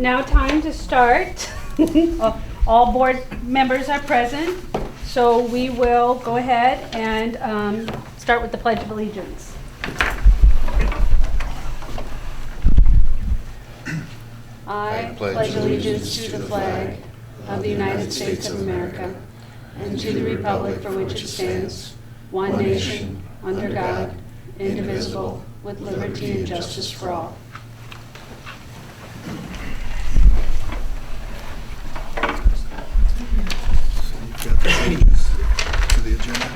Now time to start. All board members are present, so we will go ahead and start with the Pledge of Allegiance. I pledge allegiance to the flag of the United States of America and to the republic for which it stands, one nation, under God, indivisible, with liberty and justice for all. Got the changes to the agenda?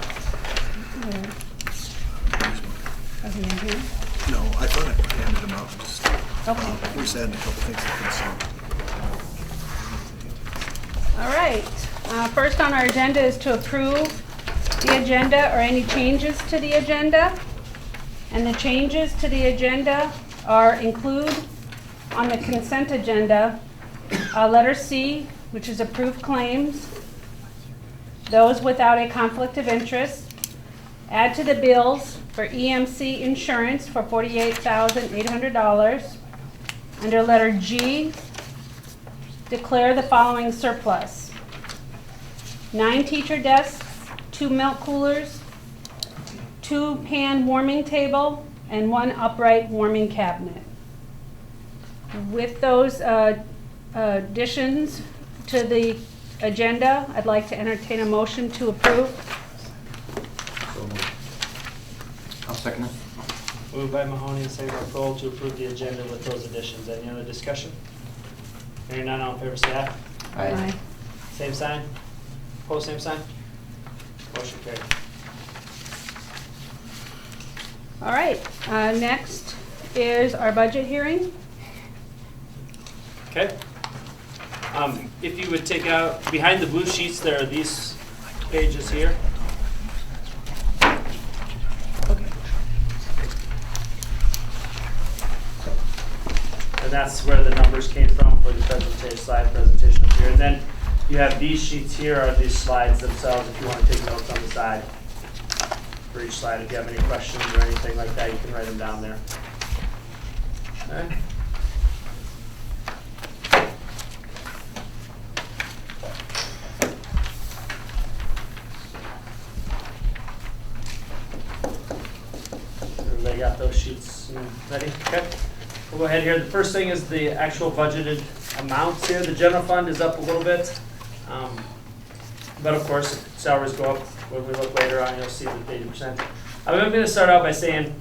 Are we in here? No, I thought I handed them out. Just, Okay. we're just adding a couple things to consent. All right. First on our agenda is to approve the agenda or any changes to the agenda. And the changes to the agenda include on the consent agenda, letter C, which is approved claims, those without a conflict of interest. Add to the bills for EMC insurance for $48,800. Under letter G, declare the following surplus: 9 teacher desks, 2 milk coolers, 2 pan warming table, and 1 upright warming cabinet. With those additions to the agenda, I'd like to entertain a motion to approve. I'll second it. Moved by Mahoney and seconded by Kroll to approve the agenda with those additions. Any other discussion? Hearing none, all in favor say aye. Aye. Same sign? Opposed, same sign? Motion carried. All right, next is our budget hearing. Okay. If you would take out, behind the blue sheets, there are these pages here. And that's where the numbers came from for the presentation, slide presentation up here. And then you have these sheets here are these slides themselves if you want to take notes on the side for each slide. If you have any questions or anything like that, you can write them down there. Okay. Everybody got those sheets ready? Okay. We'll go ahead here. The first thing is the actual budgeted amounts here. The general fund is up a little bit. But of course, if salaries go up, when we look later on, you'll see that 80%. I'm going to start out by saying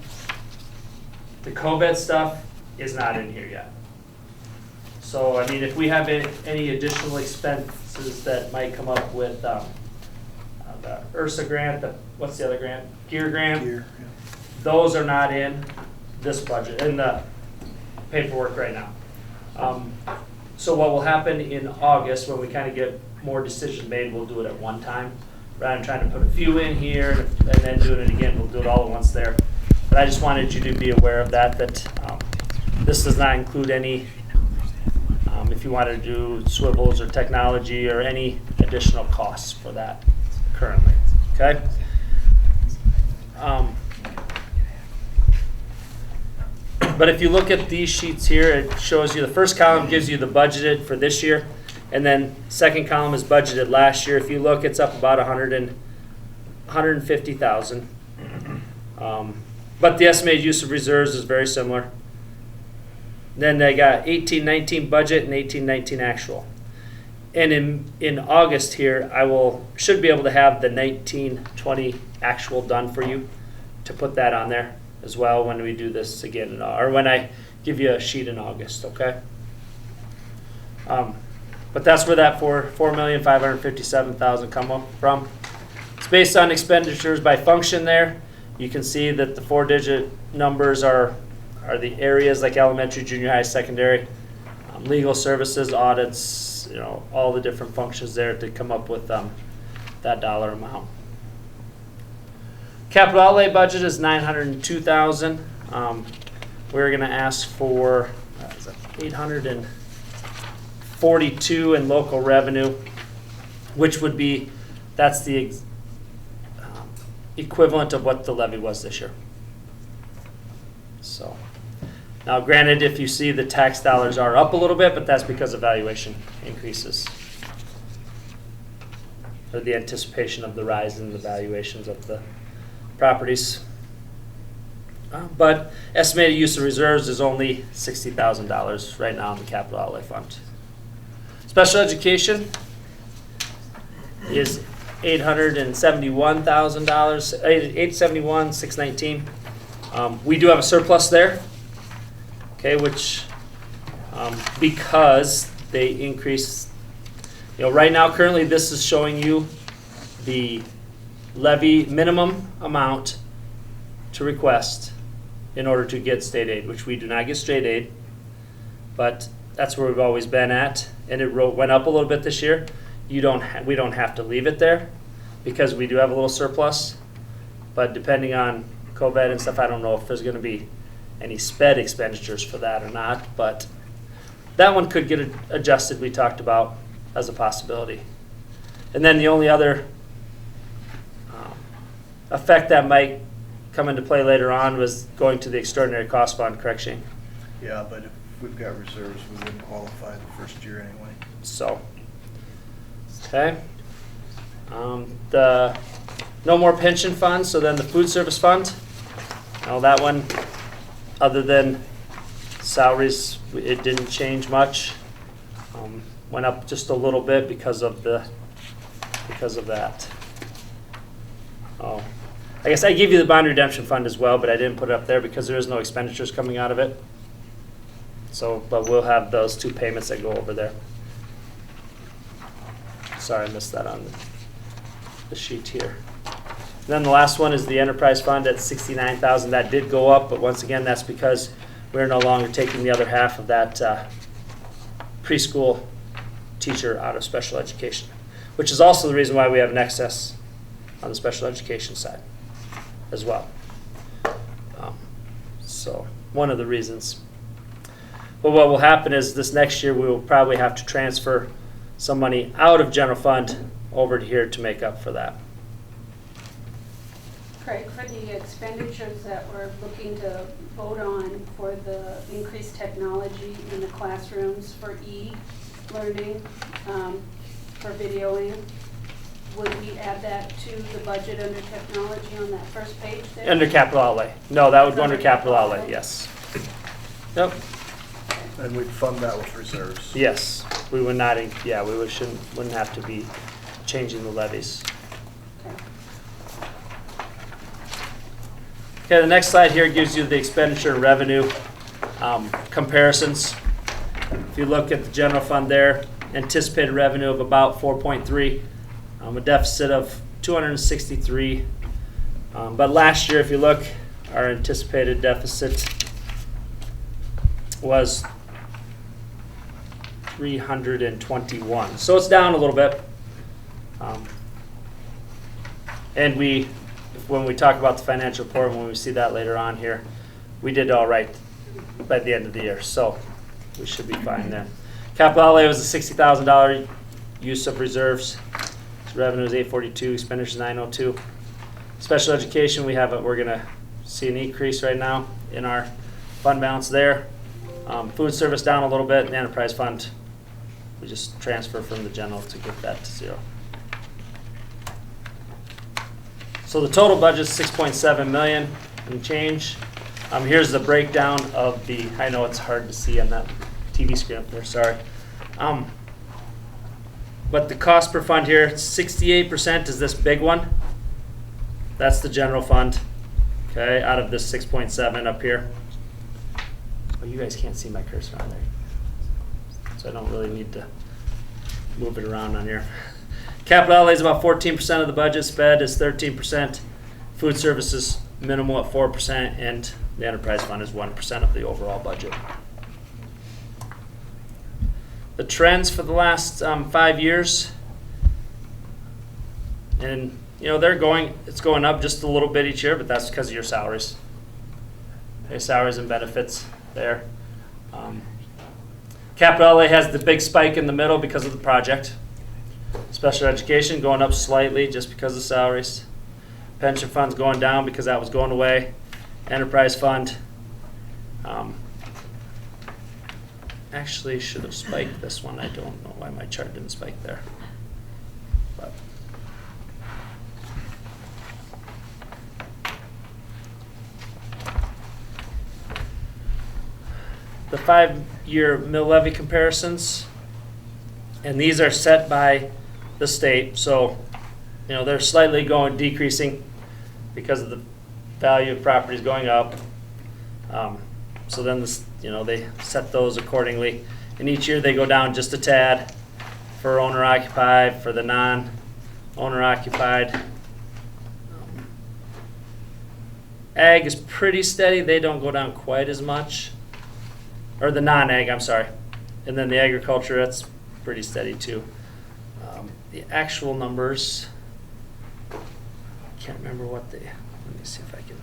the COVID stuff is not in here yet. So, I mean, if we have any additional expenses that might come up with the URSA grant, what's the other grant? GEAR grant. Here, yeah. Those are not in this budget, in the paperwork right now. So what will happen in August, when we kind of get more decisions made, we'll do it at one time. Rather than trying to put a few in here and then doing it again, we'll do it all at once there. But I just wanted you to be aware of that this does not include any, if you wanted to do swivels or technology or any additional costs for that currently, okay? But if you look at these sheets here, it shows you the first column gives you the budgeted for this year, and then second column is budgeted last year. If you look, it's up about 150,000. But the estimated use of reserves is very similar. Then they got 18-19 budget and 18-19 actual. And in August here, should be able to have the 19-20 actual done for you to put that on there as well when we do this again, or when I give you a sheet in August, okay? But that's where that $4,557,000 come up from. It's based on expenditures by function there. You can see that the 4-digit numbers are the areas like elementary, junior high, secondary, legal services, audits, all the different functions there to come up with that dollar amount. Capital outlay budget is $902,000. We're going to ask for 842 in local revenue, which would be that's the equivalent of what the levy was this year. So Now granted, if you see the tax dollars are up a little bit, but that's because of valuation increases. Or the anticipation of the rise in the valuations of the properties. But estimated use of reserves is only $60,000 right now in the capital outlay fund. Special education is $871,000, $871,619. We do have a surplus there, okay, which because they increase, right now currently this is showing you the levy minimum amount to request in order to get state aid, which we do not get state aid, but that's where we've always been at, and it went up a little bit this year. We don't have to leave it there because we do have a little surplus, but depending on COVID and stuff, I don't know if there's going to be any sped expenditures for that or not, but that one could get adjusted, we talked about, as a possibility. And then the only other effect that might come into play later on was going to the extraordinary cost fund, correct, Shane? Yeah, but if we've got reserves, we wouldn't qualify the first year anyway. So, okay. The no more pension funds, so then the food service fund. Now that one, other than salaries, it didn't change much. Went up just a little bit because of that. Oh, I guess I gave you the bond redemption fund as well, but I didn't put it up there because there is no expenditures coming out of it. So, but we'll have those two payments that go over there. Sorry, I missed that on the sheet here. Then the last one is the enterprise fund at $69,000. That did go up, but once again, that's because we're no longer taking the other half of that preschool teacher out of special education, which is also the reason why we have an excess on the special education side as well. So one of the reasons. But what will happen is this next year we will probably have to transfer some money out of general fund over to here to make up for that. Craig, for the expenditures that we're looking to vote on for the increased technology in the classrooms for e-learning, for videoing, would we add that to the budget under technology on that first page there? Under capital outlay. No, that would go under capital outlay, yes. Yep, And we'd fund that with reserves. yes. We would not, wouldn't have to be changing the levies. Okay. Okay, the next slide here gives you the expenditure and revenue comparisons. If you look at the general fund there, anticipated revenue of about 4.3, a deficit of 263. But last year, if you look, our anticipated deficit was 321. So it's down a little bit. And when we talk about the financial report, when we see that later on here, we did all right by the end of the year, so we should be fine there. Capital outlay was a $60,000 use of reserves. Revenue is $842, expenditures $902. Special education, we're gonna see an increase right now in our fund balance there. Food service down a little bit, and the enterprise fund, we just transfer from the general to get that to zero. So the total budget is $6.7 million and change. Here's the breakdown of the, I know it's hard to see on that TV screen up there, sorry. But the cost per fund here, 68% is this big one. That's the general fund, okay, out of this 6.7 up here. Oh, you guys can't see my cursor on there, so I don't really need to move it around on here. Capital outlay is about 14% of the budget. Sped is 13%. Food services minimal at 4%, and the enterprise fund is 1% of the overall budget. The trends for the last 5 years, and it's going up just a little bit each year, but that's because of your salaries. Okay, salaries and benefits there. Capital outlay has the big spike in the middle because of the project. Special education going up slightly just because of salaries. Pension funds going down because that was going away. Enterprise fund actually should have spiked this one. I don't know why my chart didn't spike there. But the 5-year mill levy comparisons, and these are set by the state, so they're slightly decreasing because of the value of properties going up. So then they set those accordingly, and each year they go down just a tad for owner occupied, for the non-owner occupied. Ag is pretty steady. They don't go down quite as much. Or the non-ag, I'm sorry. And then the agriculture, that's pretty steady too. The actual numbers, can't remember what let me see if I can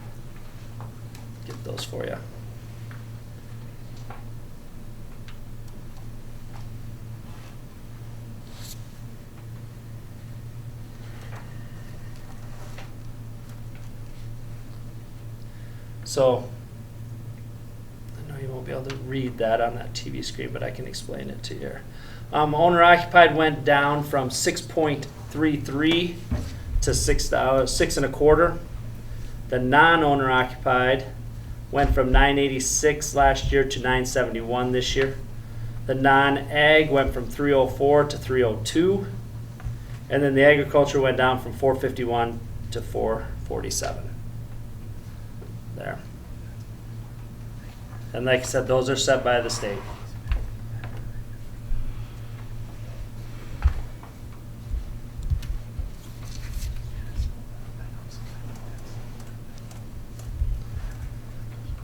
get those for you. So, I know you won't be able to read that on that TV screen, but I can explain it to you. Owner occupied went down from 6.33 to $6.25. The non-owner occupied went from 986 last year to 971 this year. The non-ag went from 304 to 302. And then the agriculture went down from 451 to 447. There. And like I said, those are set by the state.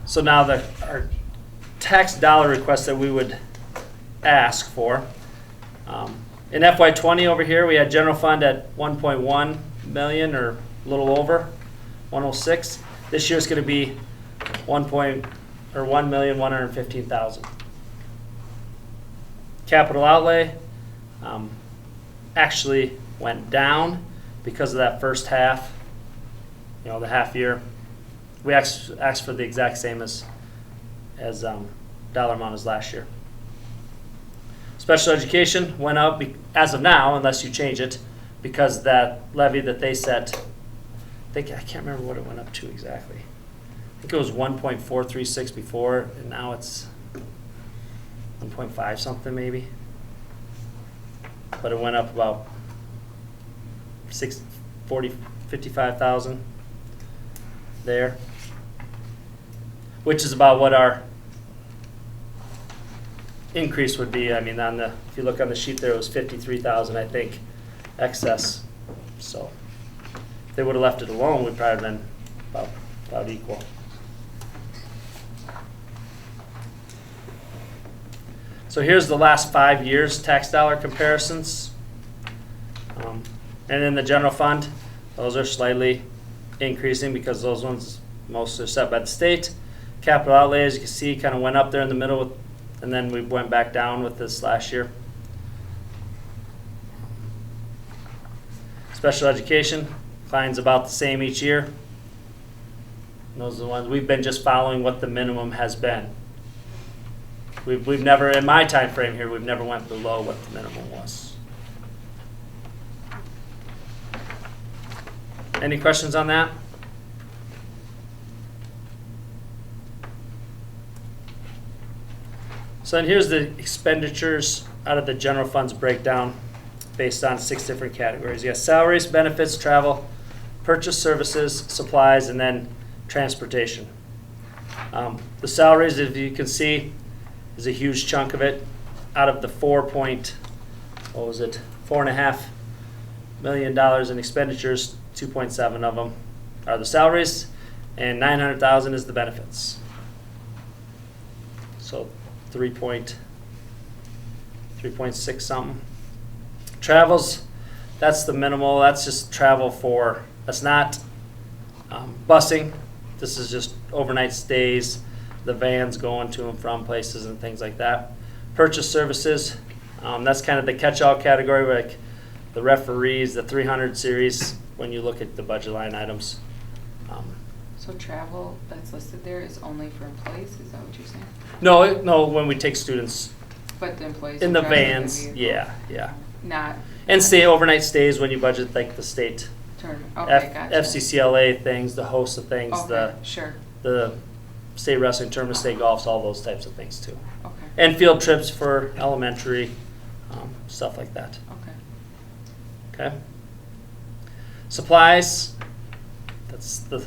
So now our tax dollar request that we would ask for. In FY20 over here, we had general fund at 1.1 million or a little over, 106. This year it's going to be 1,115,000. Capital outlay actually went down because of that first half, the half year. We asked for the exact same as dollar amount as last year. Special education went up as of now, unless you change it, because that levy that they set, I can't remember what it went up to exactly. I think it was 1.436 before, and now it's 1.5 something maybe. But it went up about 55,000 there, which is about what our increase would be. I mean, if you look on the sheet there, it was 53,000, I think, excess. So if they would have left it alone, we'd probably have been about equal. So here's the last 5 years tax dollar comparisons. And in the general fund, those are slightly increasing because those ones most are set by the state. Capital outlay, as you can see, kind of went up there in the middle, and then we went back down with this last year. Special education, declines about the same each year. And those are the ones we've been just following what the minimum has been. We've never, in my time frame here, we've never went below what the minimum was. Any questions on that? So then here's the expenditures out of the general funds breakdown based on 6 different categories. You have salaries, benefits, travel, purchase services, supplies, and then transportation. The salaries, if you can see, is a huge chunk of it. Out of the $4.5 million in expenditures, 2.7 of them are the salaries, and 900,000 is the benefits. So 3.6 something. Travels, that's the minimal. That's just travel that's not busing. This is just overnight stays, the vans going to and from places and things like that. Purchase services, that's kind of the catch-all category, like the referees, the 300 series, when you look at the budget line items. So travel that's listed there is only for employees, is that what you're saying? No, when we take students But the employees. In are the driving vans, vehicle, yeah. Not And stay overnight stays when you budget like the state tournament, okay, gotcha. FCCLA things, the host of things, Okay, sure, the state wrestling tournament, state golfs, all those types of things too. okay, And field trips for elementary, stuff like that. okay. Okay. Supplies, that's the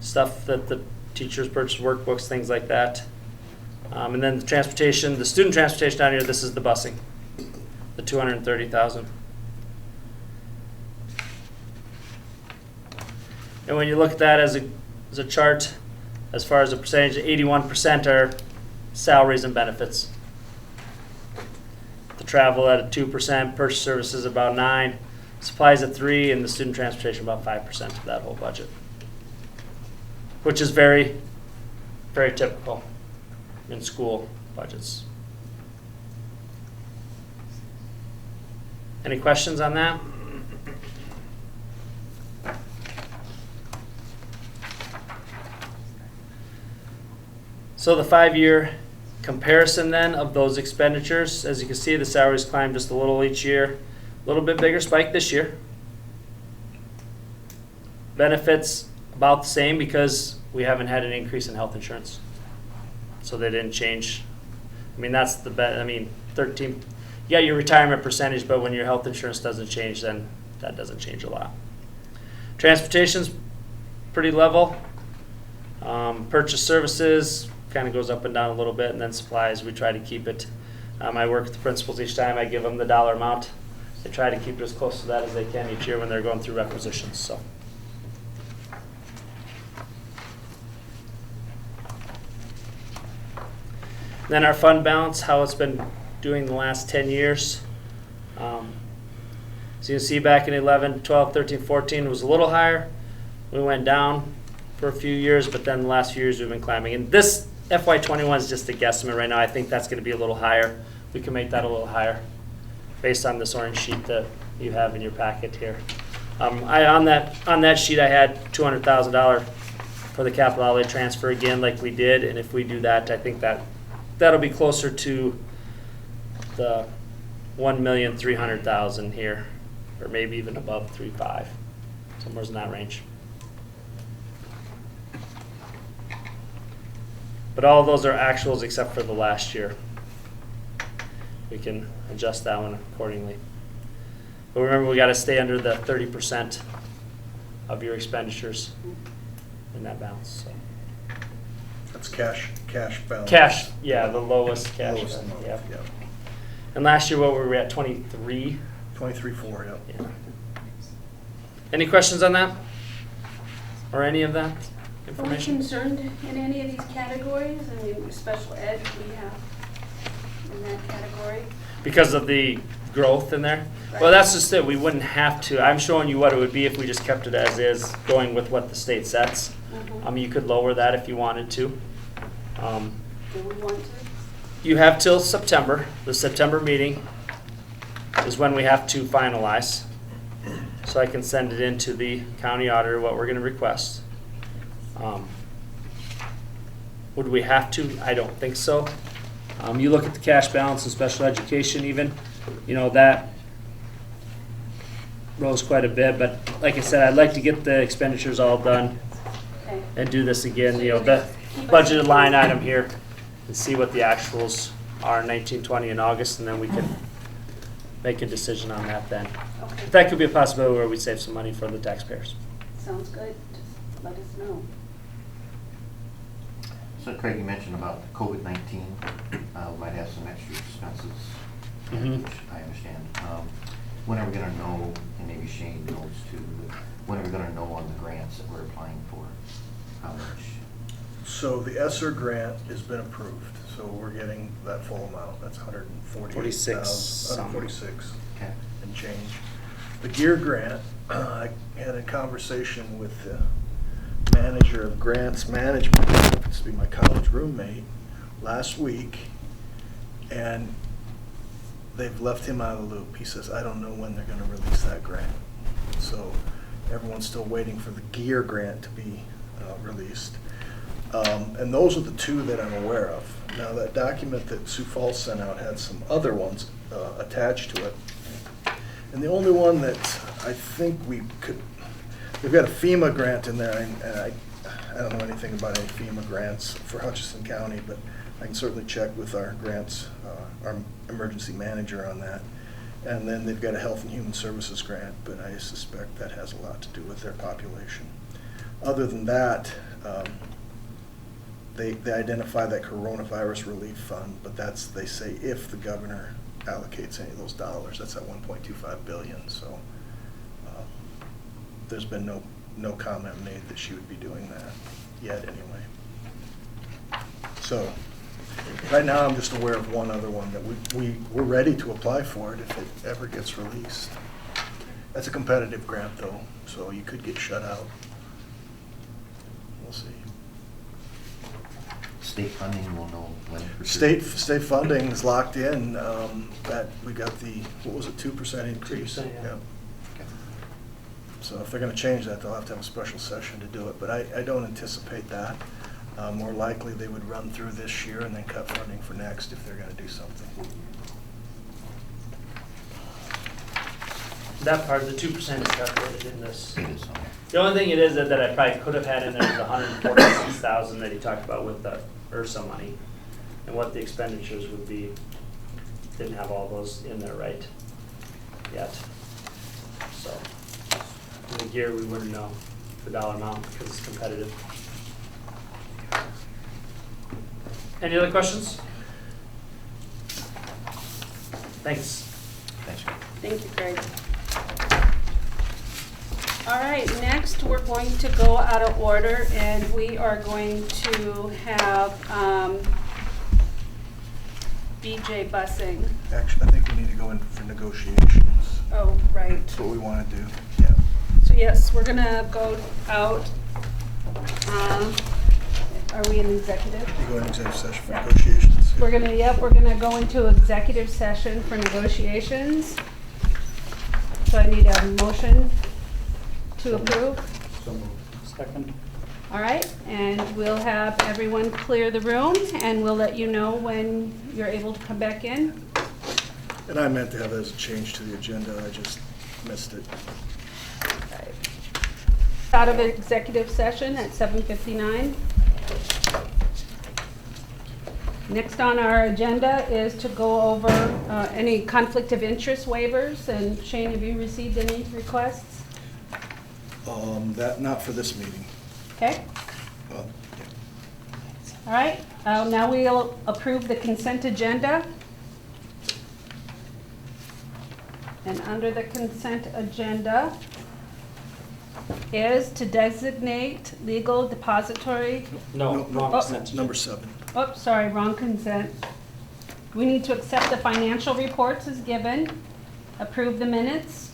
stuff that the teachers purchase, workbooks, things like that. And then the transportation, the student transportation down here, this is the busing, the 230,000. And when you look at that as a chart, as far as a percentage, 81% are salaries and benefits. The travel at a 2%, purchase services about 9%, supplies at 3%, and the student transportation about 5% of that whole budget. Which is very, very typical in school budgets. Any questions on that? So the 5-year comparison then of those expenditures, as you can see, the salaries climb just a little each year. A little bit bigger spike this year. Benefits about the same because we haven't had an increase in health insurance. So they didn't change. I mean, that's the bet. I mean, 13, you got your retirement percentage, but when your health insurance doesn't change, then that doesn't change a lot. Transportation's pretty level. Purchase services kind of goes up and down a little bit, and then supplies, we try to keep it. I work with the principals each time. I give them the dollar amount. They try to keep it as close to that as they can each year when they're going through requisitions. So. Then our fund balance, how it's been doing the last 10 years. So you can see back in 11, 12, 13, 14 was a little higher. We went down for a few years, but then the last few years we've been climbing. And this FY21 is just a guesstimate right now. I think that's going to be a little higher. We can make that a little higher based on this orange sheet that you have in your packet here. On that sheet I had $200,000 for the capital outlay transfer again, like we did. And if we do that, I think that'll be closer to the 1,300,000 here, or maybe even above 3.5, somewhere in that range. But all of those are actuals except for the last year. We can adjust that one accordingly. But remember, we got to stay under the 30% of your expenditures in that balance. So. That's cash balance. Cash, yeah, the lowest cash. Lowest amount, Yeah. yeah. And last year, what were we at? 23. 23.4, yeah. Yeah. Any questions on that, or any of that Are we information? concerned in any of these categories? I mean, special ed, we have in that category. Because of the growth in there? Well, that's just it. We wouldn't have to. I'm showing you what it would be if we just kept it as is, going with what the state sets. You could lower that if you wanted to. Do we want to? You have till September. The September meeting is when we have to finalize. So I can send it into the county auditor what we're going to request. Would we have to? I don't think so. You look at the cash balance in special education even, that rose quite a bit, but like I said, I'd like to get the expenditures all done Okay. and do this again, the budgeted line item here, and see what the actuals are in 1920 in August, and then we can make a decision on that then. Okay, That could be a possibility where we save some money for the taxpayers. sounds good. Just let us know. So Craig, you mentioned about COVID-19, we might have some extra expenses, Mhm. which I understand. When are we gonna know, and maybe Shane knows too, but when are we gonna know on the grants that we're applying for? How much? So the ESSER grant has been approved, so we're getting that full amount. That's 146,000, 146 Okay. and change. The GEAR grant, I had a conversation with the manager of grants management, who happens to be my college roommate, last week, and they've left him out of the loop. He says, I don't know when they're gonna release that grant. So everyone's still waiting for the GEAR grant to be released. And those are the two that I'm aware of. Now, that document that Sioux Falls sent out had some other ones attached to it. And the only one that I think we could, we've got a FEMA grant in there, and I don't know anything about any FEMA grants for Hutchinson County, but I can certainly check with our grants, our emergency manager on that. And then they've got a Health and Human Services grant, but I suspect that has a lot to do with their population. Other than that, they identify that coronavirus relief fund, but that's, they say, if the governor allocates any of those dollars. That's at 1.25 billion. So there's been no comment made that she would be doing that yet, anyway. So right now, I'm just aware of one other one that we're ready to apply for it if it ever gets released. That's a competitive grant, though, so you could get shut out. We'll see. State funding, we'll know when. for sure. State funding is locked in. That we got the, what was it, 2% increase? 2%, yeah. Okay. So if they're going to change that, they'll have to have a special session to do it. But I don't anticipate that. More likely, they would run through this year and then cut funding for next if they're going to do something. That part, the 2% is calculated in this. It is, okay. The only thing it is that I probably could have had in there is the $146,000 that he talked about with the URSA money and what the expenditures would be. Didn't have all those in there right yet. So in the gear, we wouldn't know the dollar amount because it's competitive. Any other questions? Thanks. Thanks. Thank you, Craig. All right, next we're going to go out of order and we are going to have BJ busing. Actually, I think we need to go in for negotiations. Oh, right. That's what we want to do. Yeah. So yes, we're gonna go out. Are we in executive? You go into executive session for Yeah. negotiations. We're gonna go into executive session for negotiations. So I need a motion to approve. Second. All right, and we'll have everyone clear the room and we'll let you know when you're able to come back in. And I meant to have that as a change to the agenda. I just missed it. Out of executive session at 7:59. Next on our agenda is to go over any conflict of interest waivers. And Shane, have you received any requests? That, not for this meeting. Okay, Well, all right. Now we'll approve the consent agenda. And under the consent agenda is to designate legal depository. No, wrong Oh. consent. Number 7. Oops, sorry, wrong consent. We need to accept the financial reports as given, approve the minutes,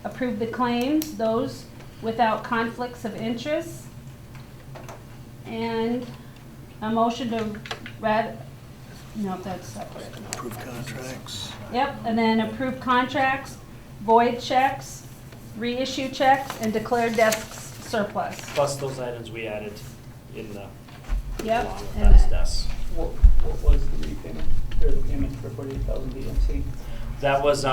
approve the claims, those without conflicts of interest, and a motion to no, that's separate. Approved contracts. Yep, and then approve contracts, void checks, reissue checks, and declare desks surplus. Plus those items we added in the, Yep, along with and that desk. What was the repayment, or the payment for 48,000 DMC? That was,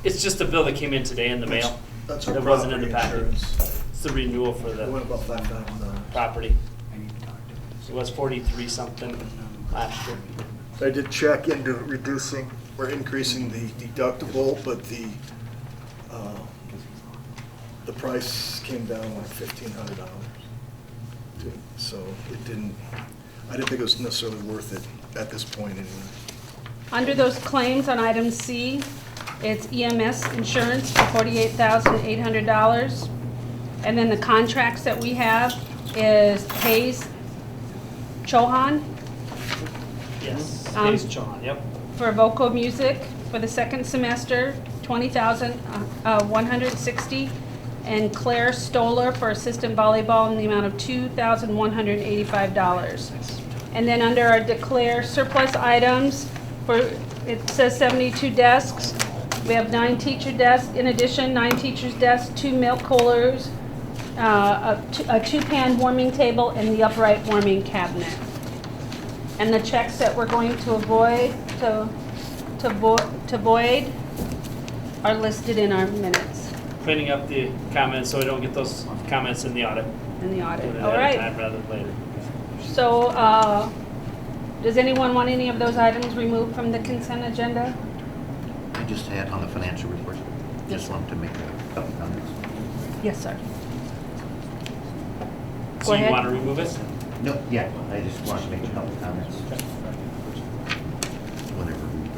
it's just a bill that came in today in the mail. That's our That wasn't in the property packet. insurance. It's the renewal for It went the about $5,000. property. It was 43 something last year. I did check into reducing or increasing the deductible, but the price came down like $1,500. So it didn't, I didn't think it was necessarily worth it at this point anyway. under those claims on item C, it's EMS insurance for $48,800. And then the contracts that we have is Hayes Chohan Yes. Um, Hayes John, yep. for vocal music for the second semester, $20,160. And Claire Stoller for assistant volleyball in the amount of $2,185. And then under our declare surplus items, it says 72 desks. We have 9 teacher desks, in addition, 9 teachers' desks, 2 milk coolers, a two-pan warming table and the upright warming cabinet. And the checks that we're going to void are listed in our minutes, Cleaning up the comments so we don't get those comments in the audit. in the audit. Doing it All ahead of right. time rather than later. So, does anyone want any of those items removed from the consent agenda? I just had on the financial report, just wanted to make a couple comments. Yes, sir. So Go you ahead. want to remove it? No, yeah, I just wanted to make a couple comments. Whenever we,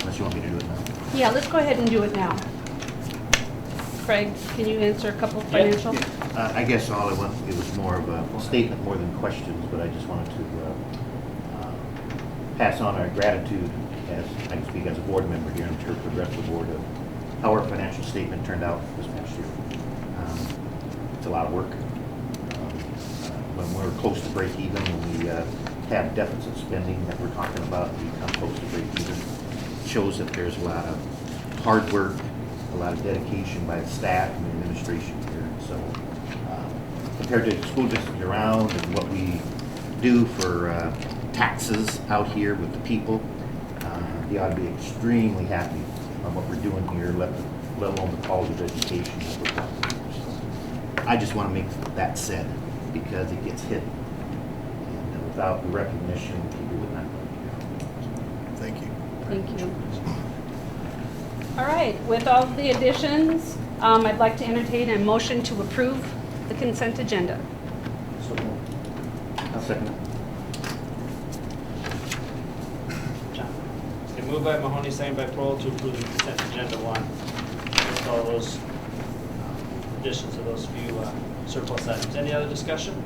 unless you want me to do it now. Yeah, let's go ahead and do it now. Craig, can you answer a couple Yeah. financial? I guess all I want, it was more of a statement more than questions, but I just wanted to pass on our gratitude as, I can speak as a board member here and to the rest of the board of how our financial statement turned out this past year. It's a lot of work. When we're close to break even, when we have deficit spending that we're talking about, we come close to break even. It shows that there's a lot of hard work, a lot of dedication by the staff and the administration here. So compared to the school district around and what we do for taxes out here with the people, they ought to be extremely happy on what we're doing here, let alone the quality of education that we're talking about. So I just want to make that said because it gets hit. And without the recognition, people would not know. Thank you. Thank you. All right, with all the additions, I'd like to entertain a motion to approve the consent agenda. I'll second it. John. Okay, moved by Mahoney, second by Pearl to approve the consent agenda 1. With all those additions to those few surplus items. Any other discussion?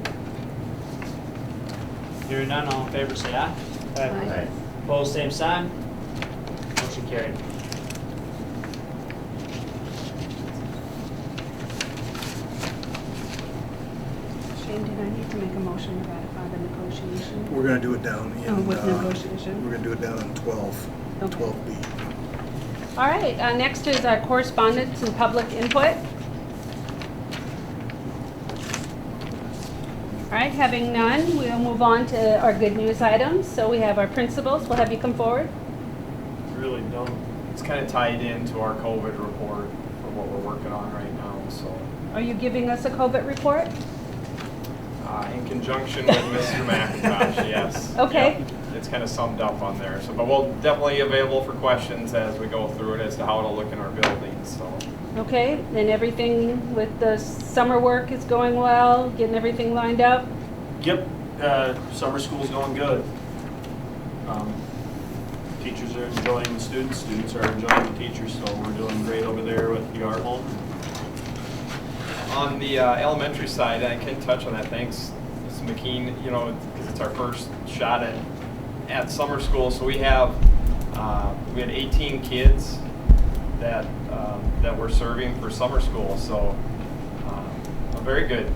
Hearing none, all in favor say aye. Aye. All right. Opposed, same sign. Motion carried. Shane, did I need to make a motion to ratify the negotiation? We're gonna do it down in. With negotiation? We're gonna do it down in 12, Okay. 12B. All right, next is our correspondence and public input. All right, having none, we'll move on to our good news items. So we have our principals. We'll have you come forward. Really don't, it's kind of tied into our COVID report for what we're working on right now, so, Are you giving us a COVID report? in conjunction with Mr. McIntosh, yes. Okay. Yep, it's kind of summed up on there, so, but we'll definitely available for questions as we go through it as to how it'll look in our buildings, so. Okay, and everything with the summer work is going well, getting everything lined up? Yep, summer school's going good. Teachers are enjoying the students, students are enjoying the teachers, so we're doing great over there with the art home. On the elementary side, I can touch on that, thanks, Ms. McKean, you know, because it's our first shot at summer school, so we had 18 kids that we're serving for summer school, so a very good,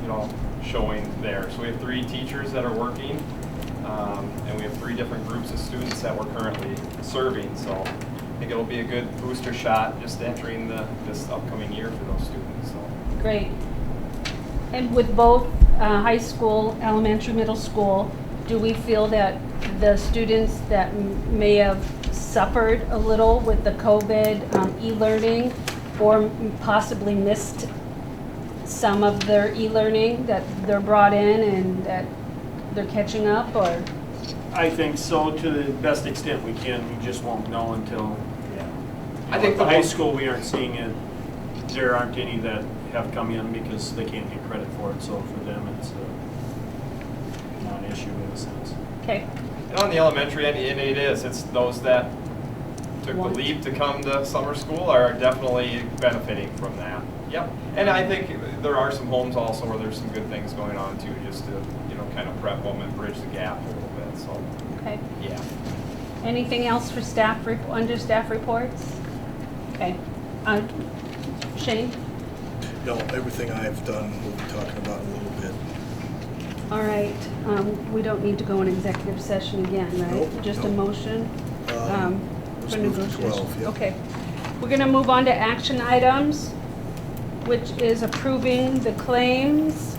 you know, showing there. So we have 3 teachers that are working, and we have 3 different groups of students that we're currently serving, so I think it'll be a good booster shot just entering this upcoming year for those students. So. Great. And with both high school, elementary, middle school, do we feel that the students that may have suffered a little with the COVID e-learning or possibly missed some of their e-learning, that they're brought in and that they're catching up, or? I think so, to the best extent we can, we just won't know until, I think the the high most- school, we aren't seeing it. There aren't any that have come in because they can't get credit for it, so for them, it's a non-issue in a sense. Okay, And on the elementary end, and it is, it's those that took the Want. leap to come to summer school are definitely benefiting from that. Yep. And I think there are some homes also where there's some good things going on too, just to, you know, kind of prep them and bridge the gap a little bit, so, okay. yeah. Anything else for staff, under staff reports? Okay. Shane? No, everything I've done, we'll be talking about in a little bit. All right, we don't need to go in executive session again, right? Nope, Just a nope. motion Let's for move to negotiation? 12, yep. Okay. We're gonna move on to action items, which is approving the claims,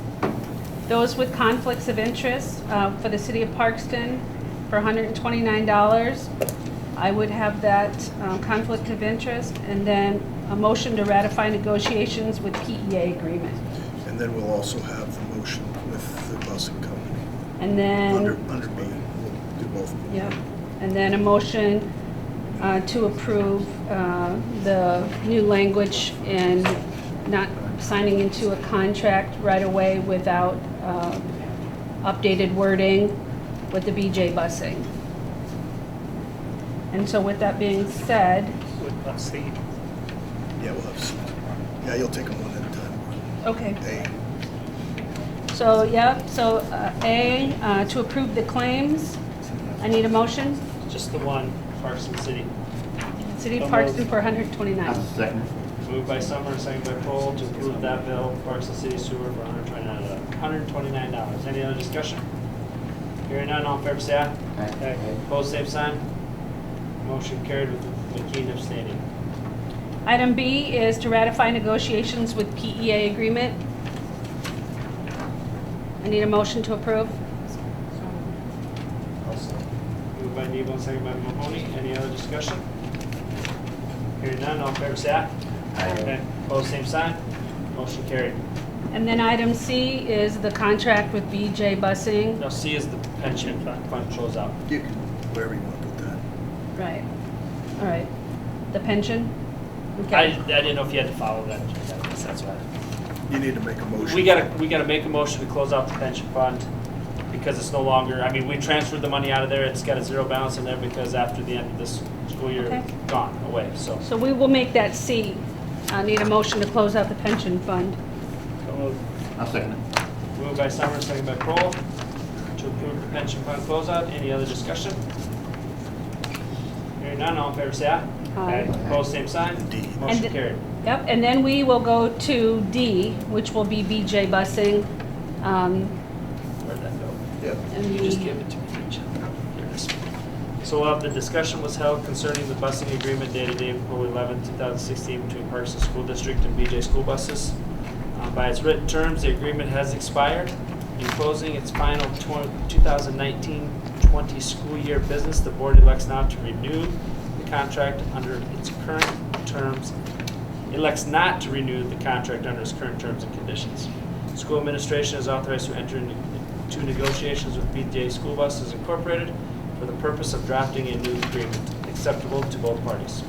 those with conflicts of interest for the city of Parkston for $129. I would have that conflict of interest, and then a motion to ratify negotiations with PEA agreement. And then we'll also have the motion with the busing company. And then, Under B, we'll do both. yep, and then a motion to approve the new language and not signing into a contract right away without updated wording with the BJ busing. And so with that being said, With bus C. Yeah, we'll have C. Yeah, you'll take them one at a time. okay. A. So, yep, so A, to approve the claims. I need a motion. Just the one, Parks and City. City of So Parkston moved. for I'll $129. second. Moved by Summer, second by Kroll, to approve that bill, Parks and City Sewer for $129. Any other discussion? Hearing none, all in favor say aye. Aye. Opposed, same sign. Motion carried with McKean abstaining. Item B is to ratify negotiations with PEA agreement. I need a motion to approve. Moved by Nebo, second by Mahoney. Any other discussion? Hearing none, all in favor say aye. Aye. Opposed, same sign. Motion carried. And then item C is the contract with BJ Busing. Now C is the pension fund closeout. You can, wherever you want to put that. Right. All right. The pension? I Okay. didn't know if you had to follow that. I guess that's why. You need to make a motion. We gotta make a motion to close out the pension fund because it's no longer, I mean, we transferred the money out of there, it's got a zero balance in there because after the end of this school year, Okay. gone, away, so. So we will make that C. I need a motion to close out the pension fund. So moved. I'll second it. Moved by Summers, second by Kroll, to approve the pension fund closeout. Any other discussion? Hearing none, all in favor say aye. Aye. Opposed, same sign. D. Motion And- carried. Yep, and then we will go to D, which will be BJ Busing. Where'd that go? Yep. And You just we- give it to me, Rachel. Here it is. So the discussion was held concerning the busing agreement dated April 11, 2016 between Parks and School District and BJ School Buses. By its written terms, the agreement has expired. In closing its final 2019-20 school year business, the board elects now to renew the contract under its current terms. Elects not to renew the contract under its current terms and conditions. School administration is authorized to enter into negotiations with BJ School Buses Incorporated for the purpose of drafting a new agreement acceptable to both parties.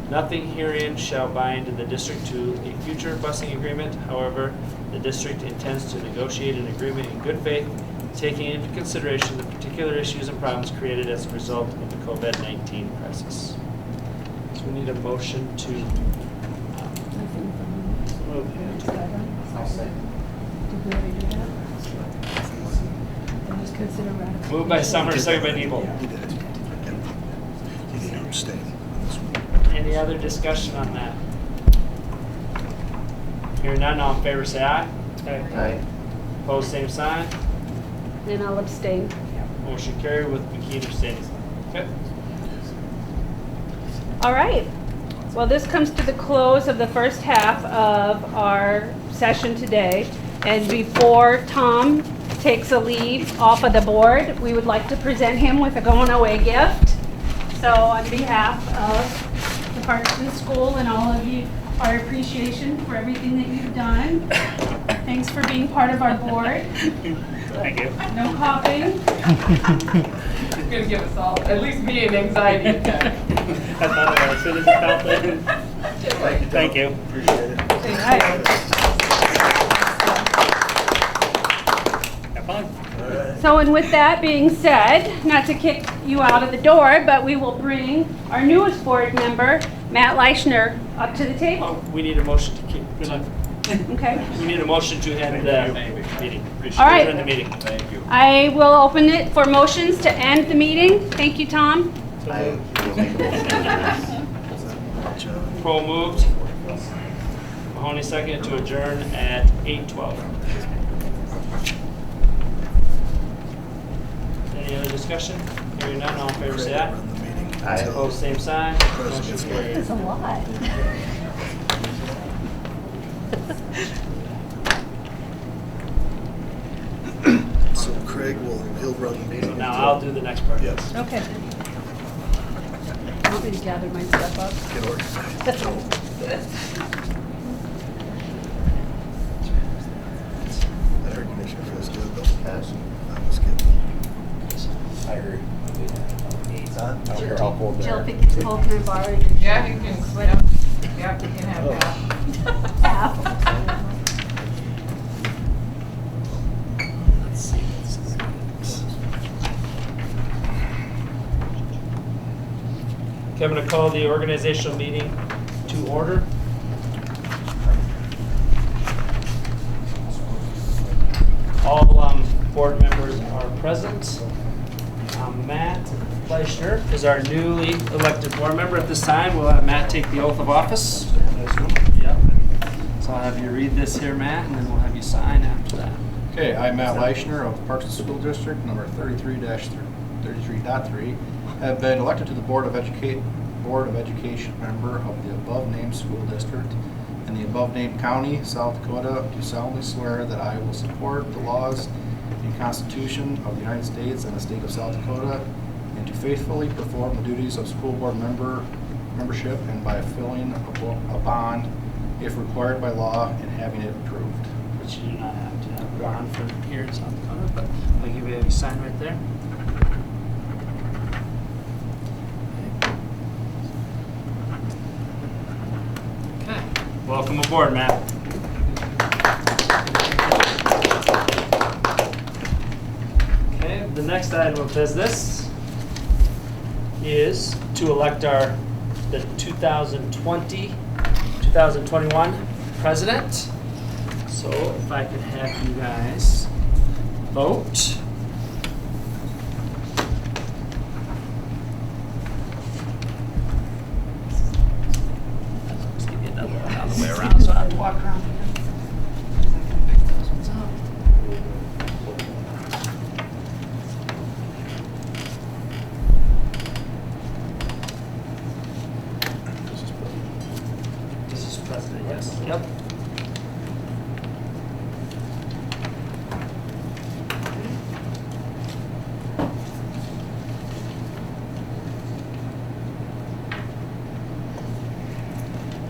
Nothing herein shall bind the district to a future busing agreement. However, the district intends to negotiate an agreement in good faith, taking into consideration the particular issues and problems created as a result of the COVID-19 crisis. So we need a motion to, moved by Summers, second by Nebo. You did it. Yep. You need to abstain on this one. Any other discussion on that? Hearing none, all in favor say aye. Aye. Opposed, same sign. And I'll abstain. Motion carried with McKean abstaining. Okay. All right. Well, this comes to the close of the first half of our session today. And before Tom takes a leave off of the board, we would like to present him with a going away gift. So on behalf of the Parkston School and all of you, our appreciation for everything that you've done. Thanks for being part of our board. Thank you. No coughing. It's gonna give us all, at least me, an anxiety attack. That's not a citizen compliment. Thank you. Appreciate it. Have fun. All right. So, and with that being said, not to kick you out of the door, but we will bring our newest board member, Matt Leischner, up to the table. Oh, we need a motion to keep, Okay? we need a motion to end the meeting. All right. Adjourn the meeting. I will open it for motions to end the meeting. Thank you, Tom. I will make a motion. John. Kroll moved. Mahoney second to adjourn at 8:12. Any other discussion? Hearing none, all in favor say aye. Run the meeting. Aye. Opposed, same sign. Motion carried. That's a lot. So Craig he'll run the meeting. Now I'll do the next part. Yes. Okay. Want me to gather my stuff up? Get organized. That air conditioner feels good though. Yes. That was good. I heard. Huh? I don't care how cold they Jill, are. if it gets cold, can I borrow your Yeah, you can split up. Yeah, you can have that. half? Let's see. Okay, I'm gonna call the organizational meeting to order. All board members are present. Matt Fleischner is our newly elected board member at this time. We'll have Matt take the oath of office. Yep. So I'll have you read this here, Matt, and then we'll have you sign after that. Okay, I'm Matt Leischner of Parks School District, number 33-33.3. Have been elected to the Board of Education member of the above-named school district in the above-named county, South Dakota. Do solemnly swear that I will support the laws and Constitution of the United States and the state of South Dakota, and to faithfully perform the duties of school board membership, and by filling a bond if required by law and having it approved. But you do not have to have a bond for here in South Dakota, but I'll give you a sign right there. Okay, welcome aboard, Matt. Okay, the next item of business is to elect the 2020-2021 president. So if I could have you guys vote. Let's give you another one on the way around so I have to walk around again. Pick those ones up. This is president, yes. Yep.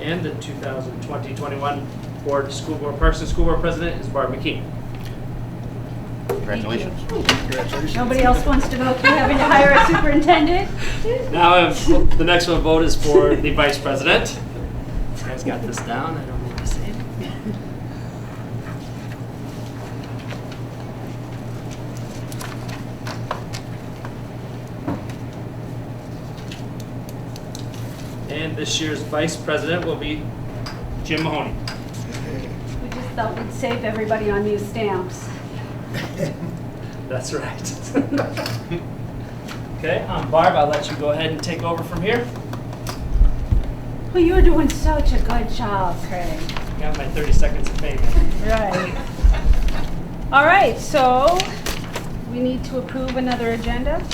And the 2020-21 Parks and School Board President is Barb McKee. Congratulations. Nobody else wants to go through having to hire a superintendent? Now, the next one vote is for the Vice President. This guy's got this down, I don't need to say it. And this year's Vice President will be Jim Mahoney. We just thought we'd save everybody on these stamps. That's right. Okay, Barb, I'll let you go ahead and take over from here. Well, you're doing such a good job, Craig. Got my 30 seconds of fame. Right. All right, so we need to approve another agenda.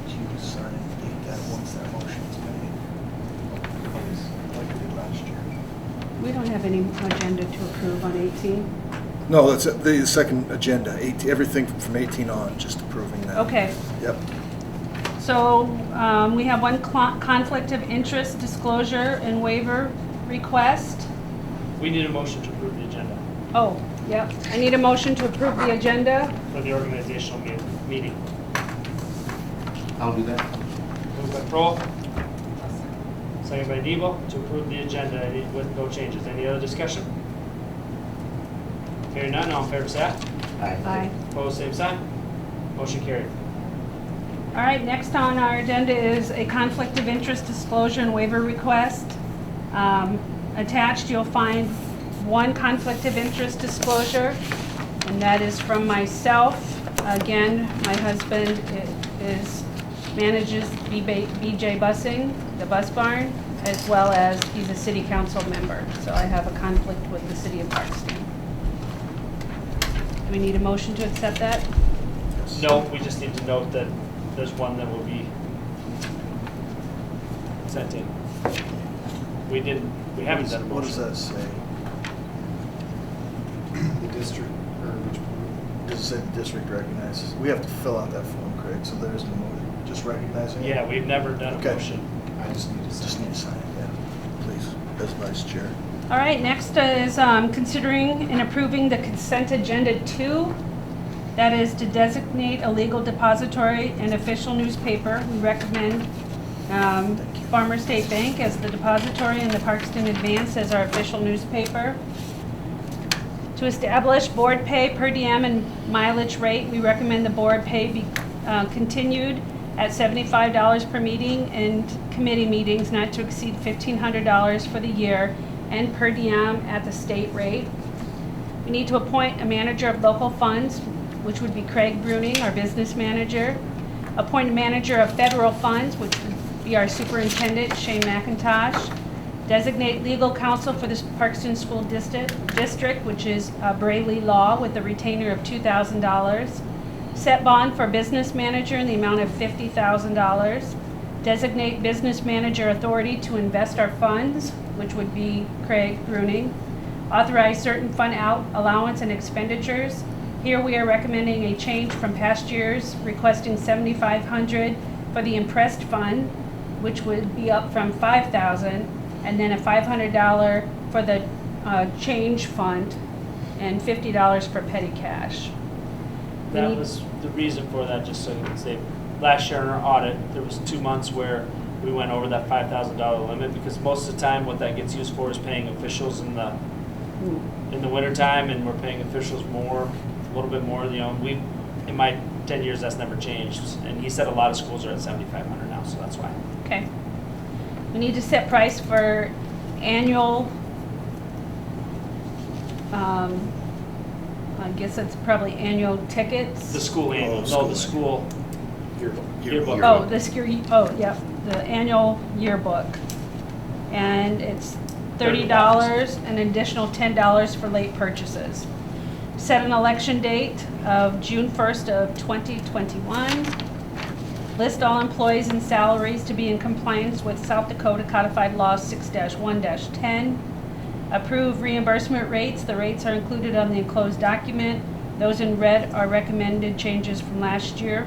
You sign and date that once that motion's made. Like we did last year. We don't have any agenda to approve on 18. No, that's the second agenda, everything from 18 on, just approving that. Okay, Yep. so we have one conflict of interest disclosure and waiver request. We need a motion to approve the agenda Oh, yep. I need a motion to approve the agenda. for the organizational meeting. I'll do that. Moved by Kroll. Second by Debo to approve the agenda with no changes. Any other discussion? Hearing none, all in favor say aye. Aye. Opposed, same sign. Motion carried. All right, next on our agenda is a conflict of interest disclosure and waiver request. Attached, you'll find one conflict of interest disclosure, and that is from myself. Again, my husband is manages BJ Busing, the bus barn, as well as he's a city council member. So I have a conflict with the city of Parkston. Do we need a motion to accept that? No, we just need to note that there's one that will be sent in. We haven't done a What does motion. that say? The district, or which one? Does it say the district recognizes? We have to fill out that form, Craig, so there's no motion, just recognizing it? Yeah, we've never done a Okay. motion. I just need to Just sign need to it. sign it, yeah, please, as vice chair. All right, next is considering and approving the consent agenda 2. That is to designate a legal depository and official newspaper. We recommend Farmer State Bank as the depository and the Parkston Advance as our official newspaper. To establish board pay per diem and mileage rate, we recommend the board pay be continued at $75 per meeting and committee meetings not to exceed $1,500 for the year and per diem at the state rate. We need to appoint a manager of local funds, which would be Craig Bruning, our business manager. Appoint a manager of federal funds, which would be our superintendent, Shane McIntosh. Designate legal counsel for the Parkston School District, which is Braley Law, with a retainer of $2,000. Set bond for business manager in the amount of $50,000. Designate business manager authority to invest our funds, which would be Craig Bruning. Authorize certain fund allowance and expenditures. Here we are recommending a change from past years, requesting $7,500 for the impressed fund, which would be up from $5,000, and then a $500 for the change fund, and $50 for petty cash. That was the reason for that, just so you can say, last year in our audit, there was 2 months where we went over that $5,000 limit, because most of the time what that gets used for is paying officials in the winter time, and we're paying officials more, a little bit more, you know, in my 10 years, that's never changed. And he said a lot of schools are at $7,500 now, so that's why. Okay. We need to set price for annual, I guess it's probably annual tickets. The school annual, no, school the school yearbook. Oh, yeah, the annual yearbook. And it's $30 and an additional $10 for late purchases. Set an election date of June 1st of 2021. List all employees and salaries to be in compliance with South Dakota Codified Law 6-1-10. Approve reimbursement rates. The rates are included on the enclosed document. Those in red are recommended changes from last year.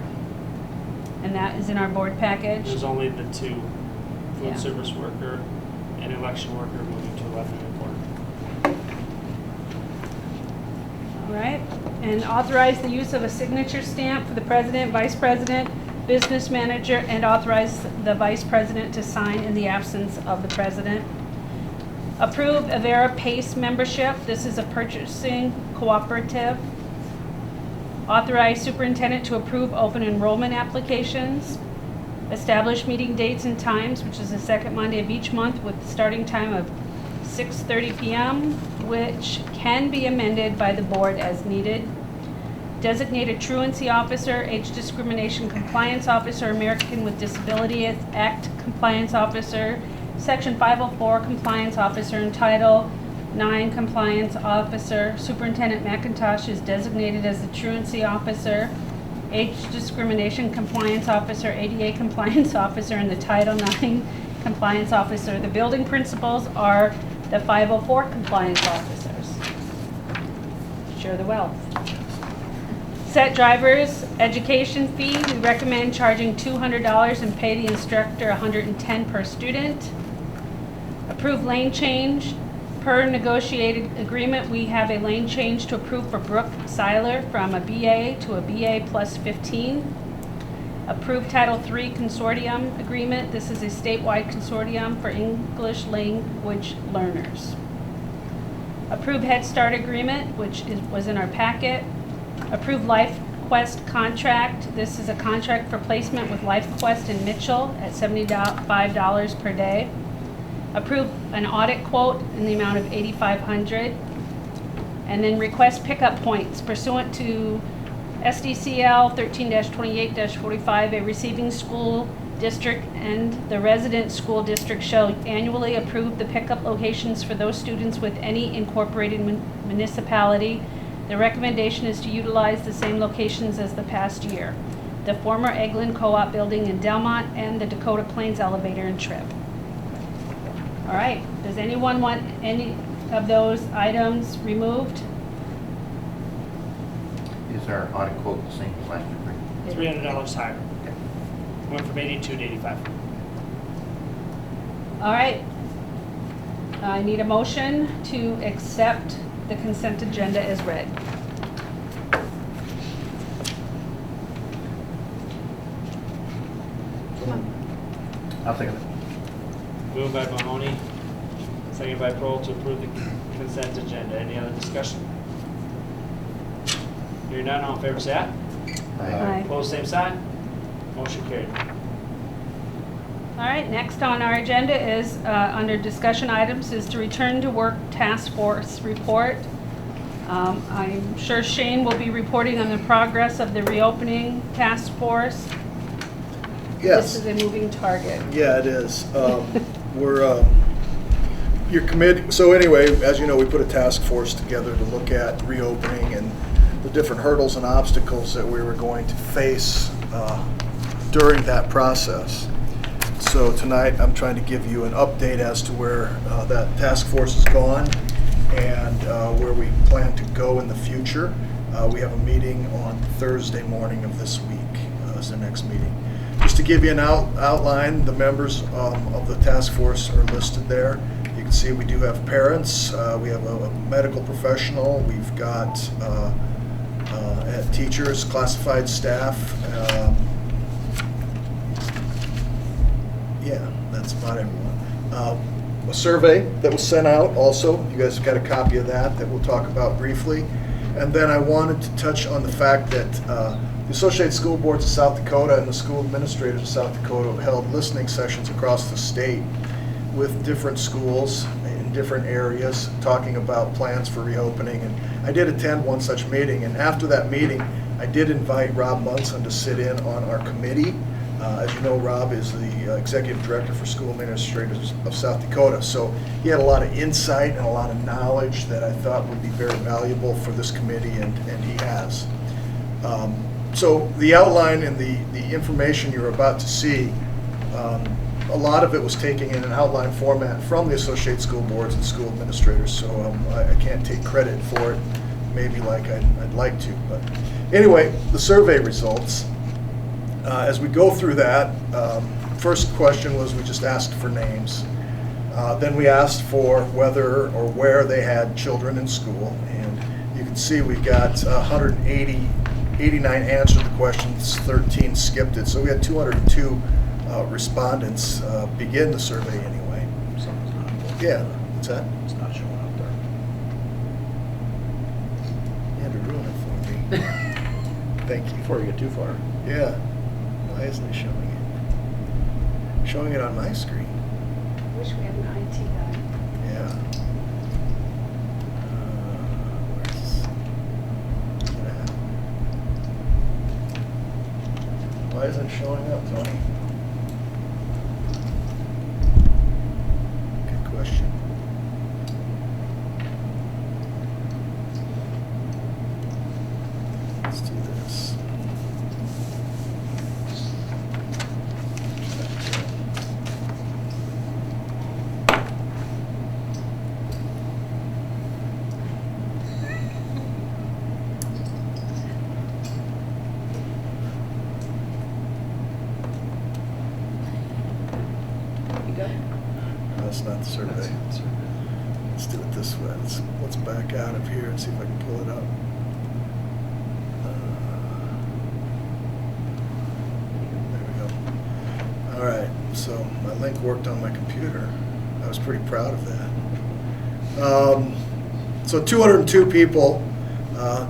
And that is in our board package. There's only the two, Yeah. food service worker and election worker moving to 11 and a quarter. All right. And authorize the use of a signature stamp for the president, vice president, business manager, and authorize the vice president to sign in the absence of the president. Approve Avera PACE membership. This is a purchasing cooperative. Authorize superintendent to approve open enrollment applications. Establish meeting dates and times, which is the second Monday of each month with the starting time of 6:30 p.m., which can be amended by the board as needed. Designate a truancy officer, age discrimination compliance officer, American with Disabilities Act compliance officer, Section 504 compliance officer, and Title 9 compliance officer. Superintendent McIntosh is designated as the truancy officer, age discrimination compliance officer, ADA compliance officer, and the Title 9 compliance officer. The building principals are the 504 compliance officers. Share the wealth. Set driver's education fee. We recommend charging $200 and pay the instructor $110 per student. Approve lane change. Per negotiated agreement, we have a lane change to approve for Brooke Seiler from a BA to a BA plus 15. Approve Title III consortium agreement. This is a statewide consortium for English language learners. Approve Head Start agreement, which was in our packet. Approve LifeQuest contract. This is a contract for placement with LifeQuest in Mitchell at $75 per day. Approve an audit quote in the amount of $8,500. And then request pickup points pursuant to SDCL 13-28-45, a receiving school district and the resident school district shall annually approve the pickup locations for those students with any incorporated municipality. The recommendation is to utilize the same locations as the past year: the former Eglin Co-op building in Delmont and the Dakota Plains elevator in Tripp. All right, does anyone want any of those items removed? Is our audit quote the same as last year? $300 higher. Went from 82 to 85. All right. I need a motion to accept the consent agenda as read. I'll second it. Moved by Mahoney, seconded by Pearl to approve the consent agenda. Any other discussion? Hearing none, all in favor say aye. Aye. Opposed, same sign. Motion carried. All right, next on our agenda is, under discussion items, is to return to work task force report. I'm sure Shane will be reporting on the progress of the reopening task force. Yes. This is a moving target. Yeah, it is. We're, your committee, so anyway, as you know, we put a task force together to look at reopening and the different hurdles and obstacles that we were going to face during that process. So tonight, I'm trying to give you an update as to where that task force has gone and where we plan to go in the future. We have a meeting on Thursday morning of this week as the next meeting. Just to give you an outline, the members of the task force are listed there. You can see we do have parents, we have a medical professional, we've got teachers, classified staff. Yeah, that's about everyone. A survey that was sent out also, you guys have got a copy of that we'll talk about briefly. And then I wanted to touch on the fact that the Associated School Boards of South Dakota and the School Administrators of South Dakota held listening sessions across the state with different schools in different areas talking about plans for reopening. And I did attend one such meeting, and after that meeting, I did invite Rob Munson to sit in on our committee. As you know, Rob is the Executive Director for School Administrators of South Dakota, so he had a lot of insight and a lot of knowledge that I thought would be very valuable for this committee, and he has. So the outline and the information you're about to see, a lot of it was taken in an outline format from the Associated School Boards and School Administrators, so I can't take credit for it, maybe like I'd like to. But anyway, the survey results. As we go through that, first question was we just asked for names. Then we asked for whether or where they had children in school, and you can see we got 89 answered the questions, 13 skipped it, so we had 202 respondents begin the survey anyway. Something's not. Yeah, what's that? It's not showing up there. You had to ruin it for me. Thank you. Before you get too far. Yeah. Why isn't it showing it? Showing it on my screen. Wish we had an IT guy. Yeah. Why isn't it showing up, Tony? Good question. Let's do this. That's not the survey. Let's do it this way. Let's back out of here and see if I can pull it up. There we go. All right, so my link worked on my computer. I was pretty proud of that. So 202 people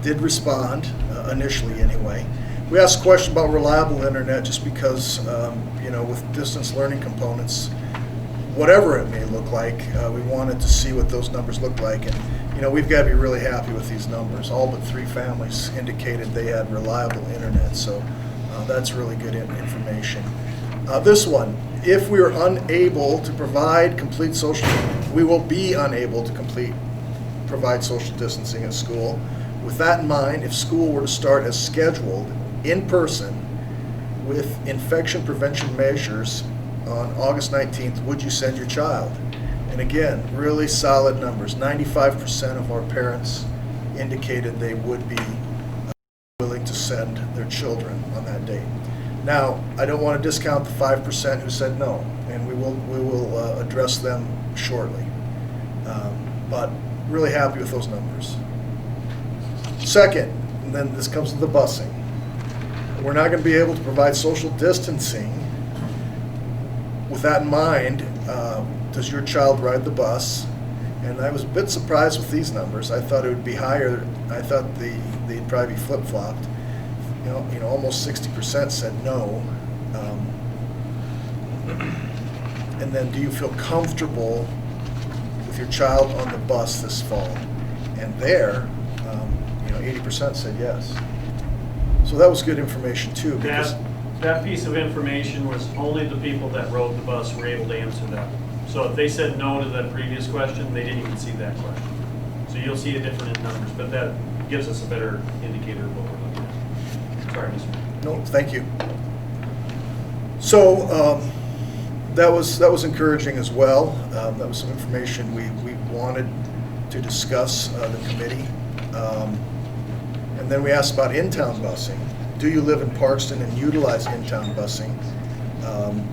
did respond, initially anyway. We asked a question about reliable internet just because, with distance learning components, whatever it may look like, we wanted to see what those numbers look like. And, you know, we've got to be really happy with these numbers. All but 3 families indicated they had reliable internet, so that's really good information. This one, if we are unable to provide complete social, we will be unable to provide social distancing at school. With that in mind, if school were to start as scheduled in person with infection prevention measures on August 19th, would you send your child? And again, really solid numbers. 95% of our parents indicated they would be willing to send their children on that date. Now, I don't want to discount the 5% who said no, and we will address them shortly. But really happy with those numbers. Second, and then this comes to the busing. We're not going to be able to provide social distancing. With that in mind, does your child ride the bus? And I was a bit surprised with these numbers. I thought it would be higher. I thought they'd probably be flip-flopped. You know, almost 60% said no. And then, do you feel comfortable with your child on the bus this fall? And there, 80% said yes. So that was good information too. Because That piece of information was only the people that rode the bus were able to answer that. So if they said no to that previous question, they didn't even see that question. So you'll see a different in numbers, but that gives us a better indicator of what we're looking at. Sorry, Mr. No, thank you. So that was encouraging as well. That was some information we wanted to discuss the committee. And then we asked about in-town busing. Do you live in Parkston and utilize in-town busing?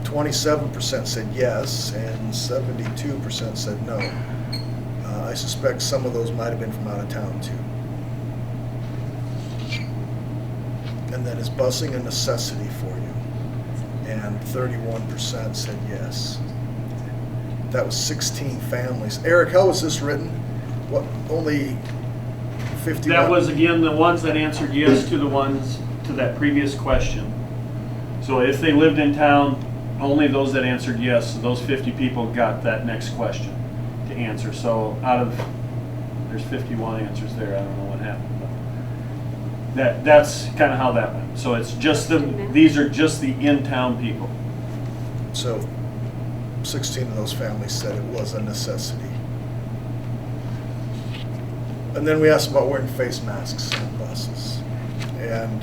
27% said yes, and 72% said no. I suspect some of those might have been from out of town too. And then is busing a necessity for you? And 31% said yes. That was 16 families. Eric, how was this written? What, only 51? That was, again, the ones that answered yes to the ones to that previous question. So if they lived in town, only those that answered yes, so those 50 people got that next question to answer. So out of, there's 51 answers there, I don't know what happened, but that's kind of how that went. So it's just these are just the in-town people. So 16 of those families said it was a necessity. And then we asked about wearing face masks on buses. And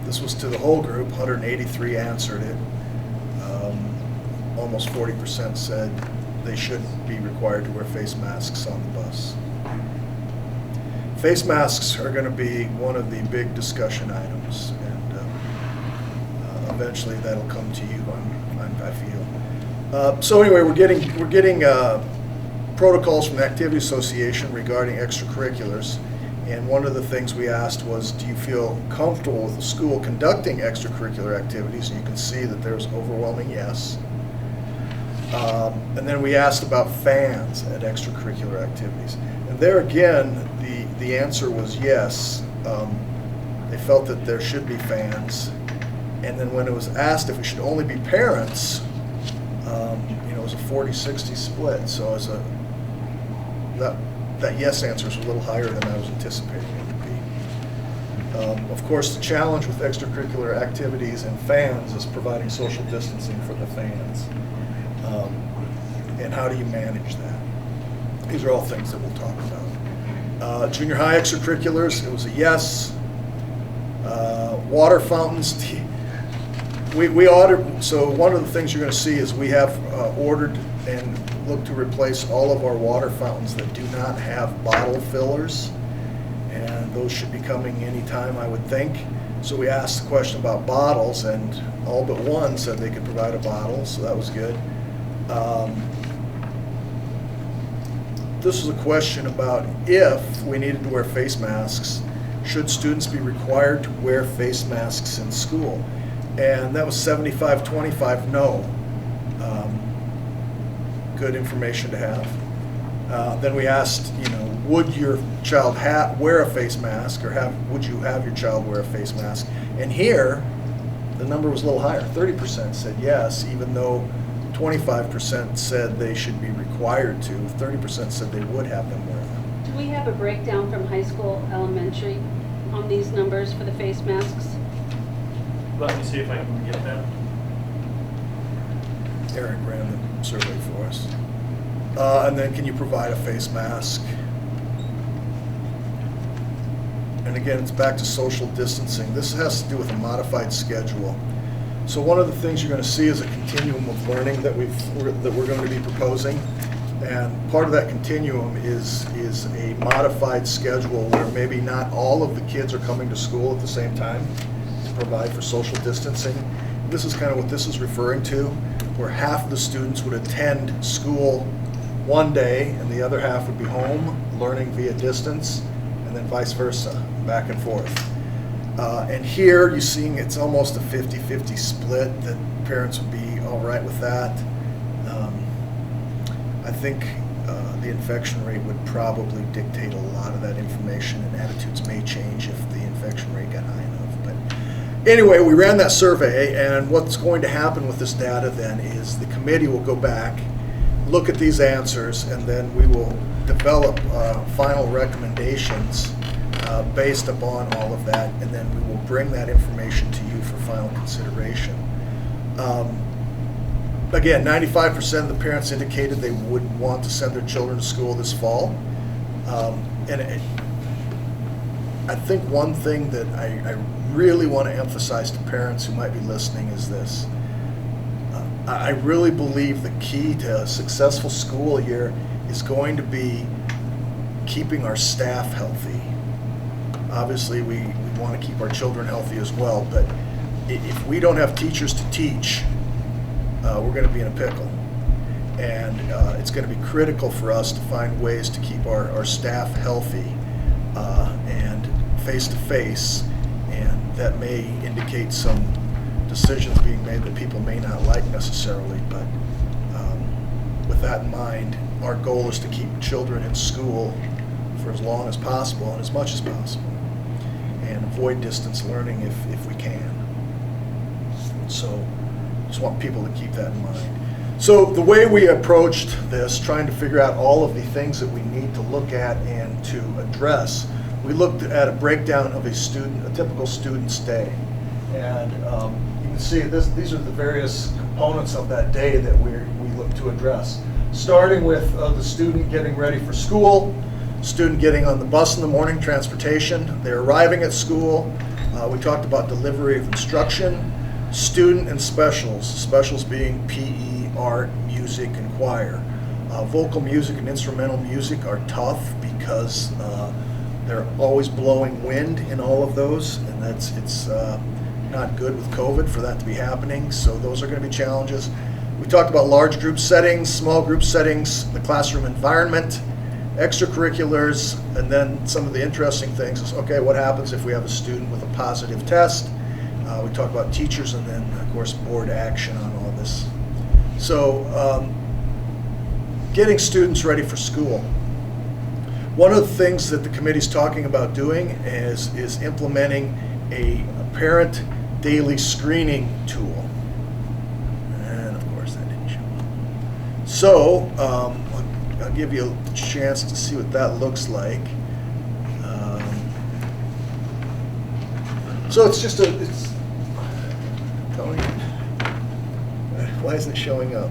this was to the whole group, 183 answered it. Almost 40% said they shouldn't be required to wear face masks on the bus. Face masks are going to be one of the big discussion items, and eventually that'll come to you, I feel. So anyway, we're getting protocols from the Activity Association regarding extracurriculars. And one of the things we asked was, do you feel comfortable with the school conducting extracurricular activities? And you can see that there's overwhelming yes. And then we asked about fans at extracurricular activities. And there again, the answer was yes. They felt that there should be fans. And then when it was asked if it should only be parents, it was a 40-60 split. So as that yes answer is a little higher than I was anticipating it would be. Of course, the challenge with extracurricular activities and fans is providing social distancing for the fans. And how do you manage that? These are all things that we'll talk about. Junior high extracurriculars, it was a yes. Water fountains, we ordered, so one of the things you're going to see is we have ordered and look to replace all of our water fountains that do not have bottle fillers, and those should be coming anytime, I would think. So we asked the question about bottles, and all but one said they could provide a bottle, so that was good. This was a question about if we needed to wear face masks, should students be required to wear face masks in school? And that was 75-25 no. Good information to have. Then we asked, would your child wear a face mask, or would you have your child wear a face mask? And here, the number was a little higher. 30% said yes, even though 25% said they should be required to, 30% said they would have them wear them. Do we have a breakdown from high school, elementary on these numbers for the face masks? Let me see if I can get that. Eric ran the survey for us. And then can you provide a face mask? And again, it's back to social distancing. This has to do with a modified schedule. So one of the things you're going to see is a continuum of learning that we're going to be proposing. And part of that continuum is a modified schedule where maybe not all of the kids are coming to school at the same time to provide for social distancing. This is kind of what this is referring to, where half of the students would attend school one day and the other half would be home learning via distance, and then vice versa, back and forth. And here you're seeing it's almost a 50-50 split, that parents would be all right with that. I think the infection rate would probably dictate a lot of that information, and attitudes may change if the infection rate got high enough. But anyway, we ran that survey, and what's going to happen with this data then is the committee will go back, look at these answers, and then we will develop final recommendations based upon all of that, and then we will bring that information to you for final consideration. Again, 95% of the parents indicated they would want to send their children to school this fall. I think one thing that I really want to emphasize to parents who might be listening is this. I really believe the key to a successful school year is going to be keeping our staff healthy. Obviously, we want to keep our children healthy as well, but if we don't have teachers to teach, we're going to be in a pickle. And it's going to be critical for us to find ways to keep our staff healthy and face-to-face, and that may indicate some decisions being made that people may not like necessarily, but with that in mind, our goal is to keep children in school for as long as possible and as much as possible, and avoid distance learning if we can. So just want people to keep that in mind. So the way we approached this, trying to figure out all of the things that we need to look at and to address, we looked at a breakdown of a typical student's day. And you can see these are the various components of that day that we look to address. Starting with the student getting ready for school, student getting on the bus in the morning, transportation, they're arriving at school. We talked about delivery of instruction, student and specials being PE, art, music, and choir. Vocal music and instrumental music are tough because they're always blowing wind in all of those, and it's not good with COVID for that to be happening, so those are going to be challenges. We talked about large group settings, small group settings, the classroom environment, extracurriculars, and then some of the interesting things is, okay, what happens if we have a student with a positive test? We talk about teachers, and then, of course, board action on all this. So, getting students ready for school. One of the things that the committee's talking about doing is implementing a parent daily screening tool. And, of course, that didn't show up. So, I'll give you a chance to see what that looks like. So it's just Tony, why isn't it showing up?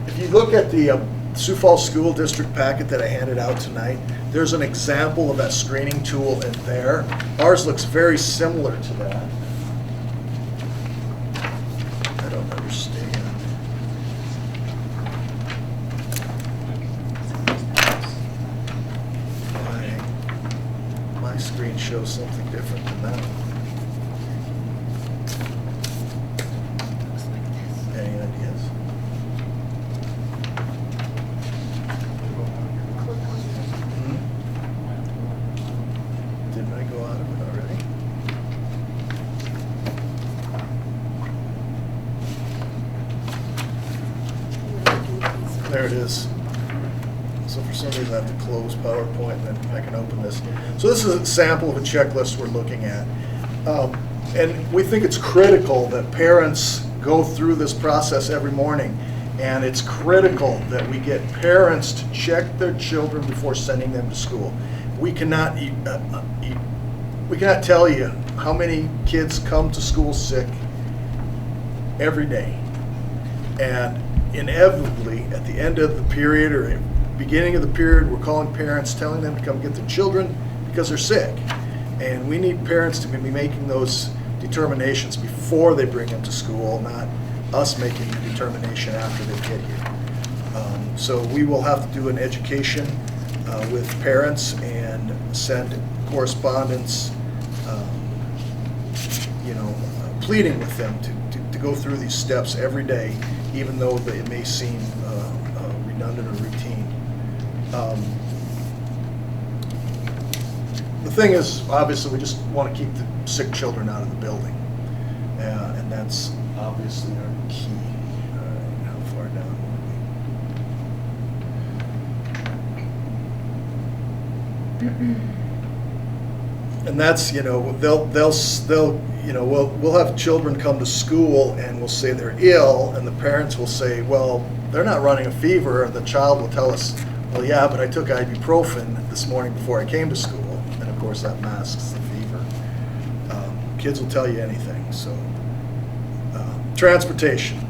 If you look at the Sioux Falls School District packet that I handed out tonight, there's an example of that screening tool in there. Ours looks very similar to that. I don't understand. My screen shows something different than that. Any ideas? Didn't I go out of it already? There it is. So for some reason I have to close PowerPoint and then I can open this. So this is a sample of a checklist we're looking at. And we think it's critical that parents go through this process every morning. And it's critical that we get parents to check their children before sending them to school. We cannot tell you how many kids come to school sick every day. And inevitably, at the end of the period or beginning of the period, we're calling parents, telling them to come get their children because they're sick. And we need parents to be making those determinations before they bring them to school, not us making the determination after they get here. So we will have to do an education with parents and send correspondence, pleading with them to go through these steps every day, even though it may seem redundant or routine. The thing is, obviously, we just want to keep the sick children out of the building, and that's obviously our key. How far down are we? And that's, we'll have children come to school and we'll say they're ill, and the parents will say, well, they're not running a fever, and the child will tell us, well, yeah, but I took ibuprofen this morning before I came to school, and of course that masks the fever. Kids will tell you anything. So transportation.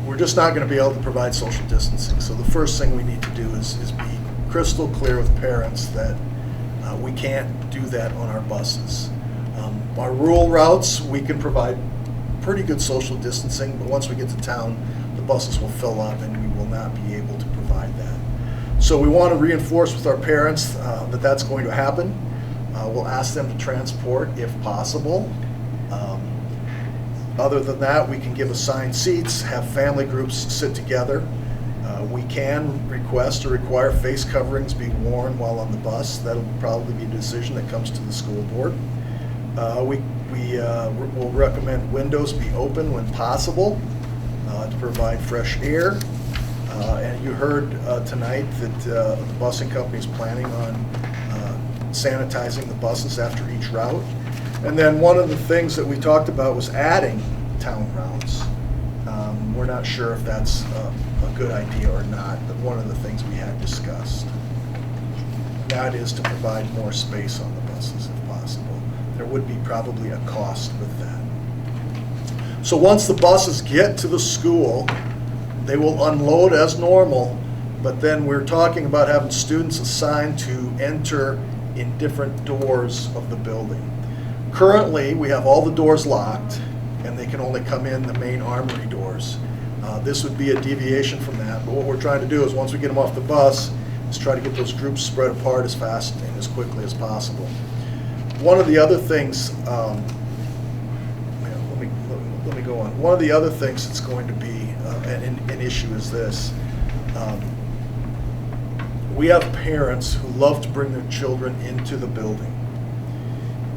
We're just not going to be able to provide social distancing, so the first thing we need to do is be crystal clear with parents that we can't do that on our buses. Our rural routes, we can provide pretty good social distancing, but once we get to town, the buses will fill up and we will not be able to provide that. So we want to reinforce with our parents that that's going to happen. We'll ask them to transport if possible. Other than that, we can give assigned seats, have family groups sit together. We can request or require face coverings be worn while on the bus. That'll probably be a decision that comes to the school board. We will recommend windows be open when possible to provide fresh air. And you heard tonight that the busing company is planning on sanitizing the buses after each route. And then one of the things that we talked about was adding town routes. We're not sure if that's a good idea or not, but one of the things we had discussed. That is to provide more space on the buses if possible. There would be probably a cost with that. So once the buses get to the school, they will unload as normal, but then we're talking about having students assigned to enter in different doors of the building. Currently, we have all the doors locked, and they can only come in the main armory doors. This would be a deviation from that, but what we're trying to do is once we get them off the bus, is try to get those groups spread apart as fast and as quickly as possible. One of the other things, let me go on. One of the other things that's going to be an issue is this. We have parents who love to bring their children into the building,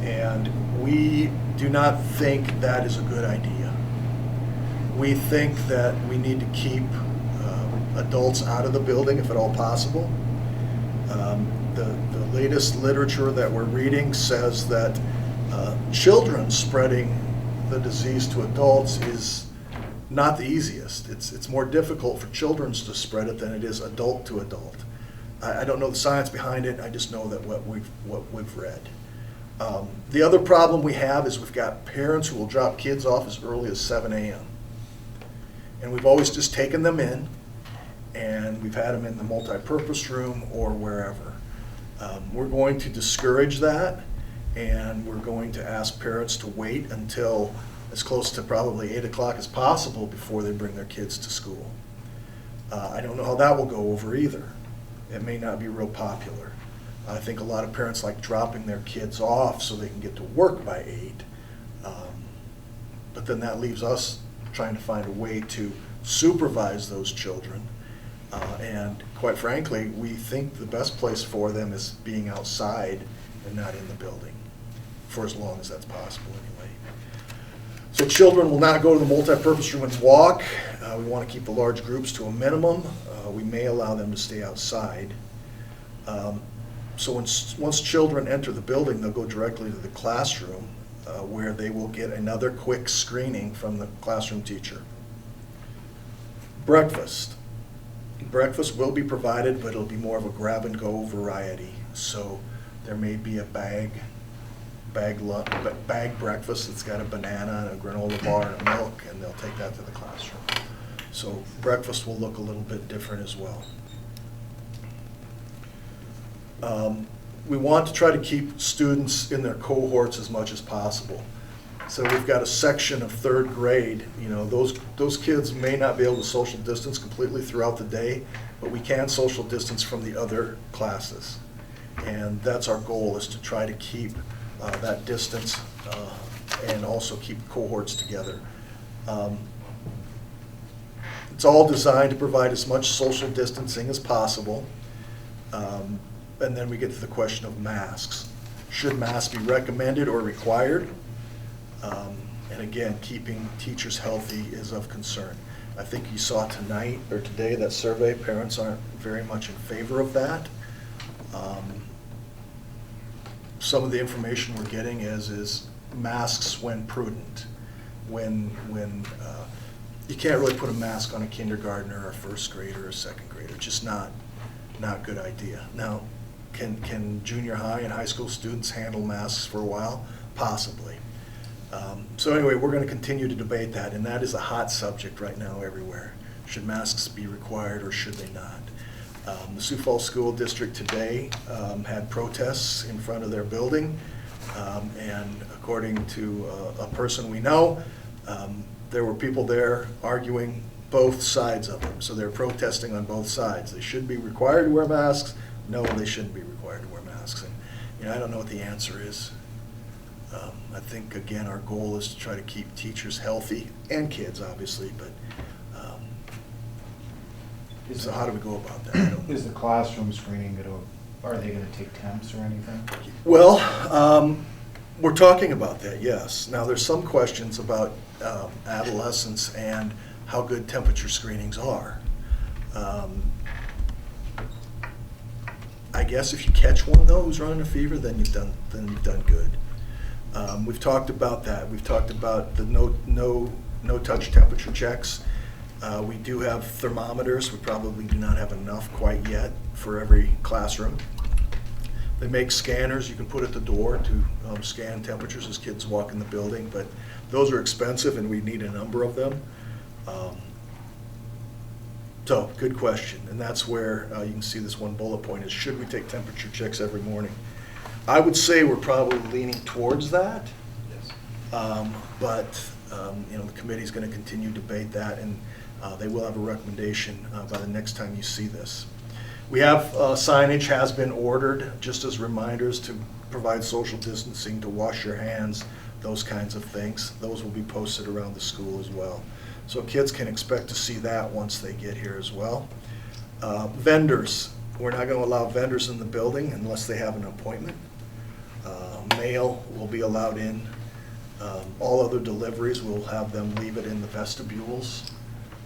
and we do not think that is a good idea. We think that we need to keep adults out of the building if at all possible. The latest literature that we're reading says that children spreading the disease to adults is not the easiest. It's more difficult for children to spread it than it is adult to adult. I don't know the science behind it. I just know that what we've read. The other problem we have is we've got parents who will drop kids off as early as 7 a.m. And we've always just taken them in, and we've had them in the multi-purpose room or wherever. We're going to discourage that, and we're going to ask parents to wait until as close to probably 8 o'clock as possible before they bring their kids to school. I don't know how that will go over either. It may not be real popular. I think a lot of parents like dropping their kids off so they can get to work by 8. But then that leaves us trying to find a way to supervise those children. And quite frankly, we think the best place for them is being outside and not in the building, for as long as that's possible anyway. So children will not go to the multi-purpose room and walk. We want to keep the large groups to a minimum. We may allow them to stay outside. So once children enter the building, they'll go directly to the classroom. where they will get another quick screening from the classroom teacher. Breakfast. Breakfast will be provided, but it'll be more of a grab-and-go variety. So there may be a bag breakfast that's got a banana and a granola bar and a milk, and they'll take that to the classroom. So breakfast will look a little bit different as well. We want to try to keep students in their cohorts as much as possible. So we've got a section of third grade. You know, those kids may not be able to social distance completely throughout the day, but we can social distance from the other classes. And that's our goal, is to try to keep that distance and also keep cohorts together. It's all designed to provide as much social distancing as possible. And then we get to the question of masks. Should masks be recommended or required? And again, keeping teachers healthy is of concern. I think you saw tonight or today that survey, parents aren't very much in favor of that. Some of the information we're getting is masks when prudent. When you can't really put a mask on a kindergartner or a first grader or a second grader. Just not a good idea. Now, can junior high and high school students handle masks for a while? Possibly. So anyway, we're going to continue to debate that, and that is a hot subject right now everywhere. Should masks be required or should they not? The Sioux Falls School District today had protests in front of their building, and according to a person we know, there were people there arguing both sides of it. So they're protesting on both sides. They should be required to wear masks. No, they shouldn't be required to wear masks. And I don't know what the answer is. I think, again, our goal is to try to keep teachers healthy, and kids, obviously, but so how do we go about that? I don't know. Is the classroom screening are they gonna take temps or anything? Well, we're talking about that, yes. Now, there's some questions about adolescents and how good temperature screenings are. I guess if you catch one though who's running a fever, then you've done good. We've talked about that. We've talked about the no touch temperature checks. We do have thermometers. We probably do not have enough quite yet for every classroom. They make scanners you can put at the door to scan temperatures as kids walk in the building, but those are expensive and we need a number of them. So, good question, and that's where you can see this one bullet point is, should we take temperature checks every morning? I would say we're probably leaning towards that. Yes. But the committee's going to continue to debate that, and they will have a recommendation by the next time you see this. We have signage has been ordered, just as reminders to provide social distancing, to wash your hands, those kinds of things. Those will be posted around the school as well. So kids can expect to see that once they get here as well. Vendors, we're not going to allow vendors in the building unless they have an appointment. Mail will be allowed in. All other deliveries, we'll have them leave it in the vestibules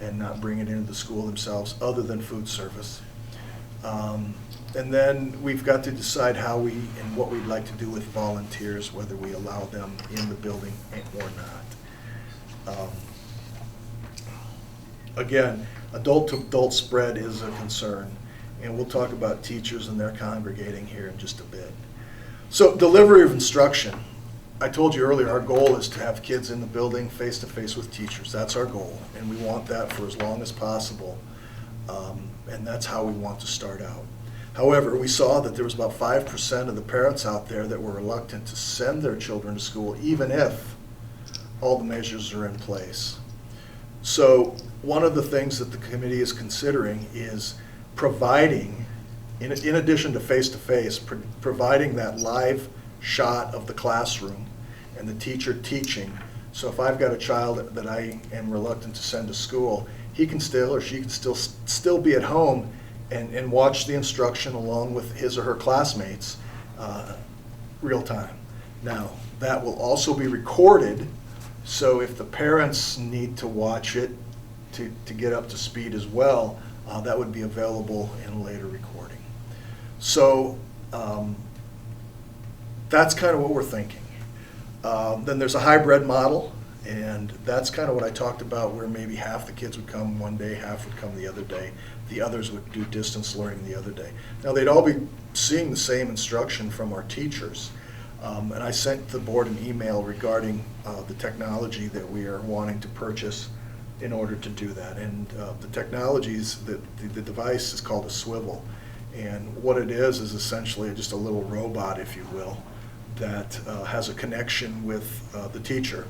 and not bring it into the school themselves, other than food service. And then we've got to decide how we and what we'd like to do with volunteers, whether we allow them in the building or not. Again, adult-to-adult spread is a concern, and we'll talk about teachers and their congregating here in just a bit. So, delivery of instruction. I told you earlier, our goal is to have kids in the building face-to-face with teachers. That's our goal, and we want that for as long as possible, and that's how we want to start out. However, we saw that there was about 5% of the parents out there that were reluctant to send their children to school, even if all the measures are in place. So one of the things that the committee is considering is providing, in addition to face-to-face, providing that live shot of the classroom and the teacher teaching. So if I've got a child that I am reluctant to send to school, he can still or she can still be at home and watch the instruction along with his or her classmates real time. Now, that will also be recorded, so if the parents need to watch it to get up to speed as well, that would be available in a later recording. So that's kind of what we're thinking. Then there's a hybrid model, and that's kind of what I talked about, where maybe half the kids would come one day, half would come the other day. The others would do distance learning the other day. Now, they'd all be seeing the same instruction from our teachers. And I sent the board an email regarding the technology that we are wanting to purchase in order to do that. And the technologies, the device is called a swivel. And what it is essentially just a little robot, if you will, that has a connection with the teacher.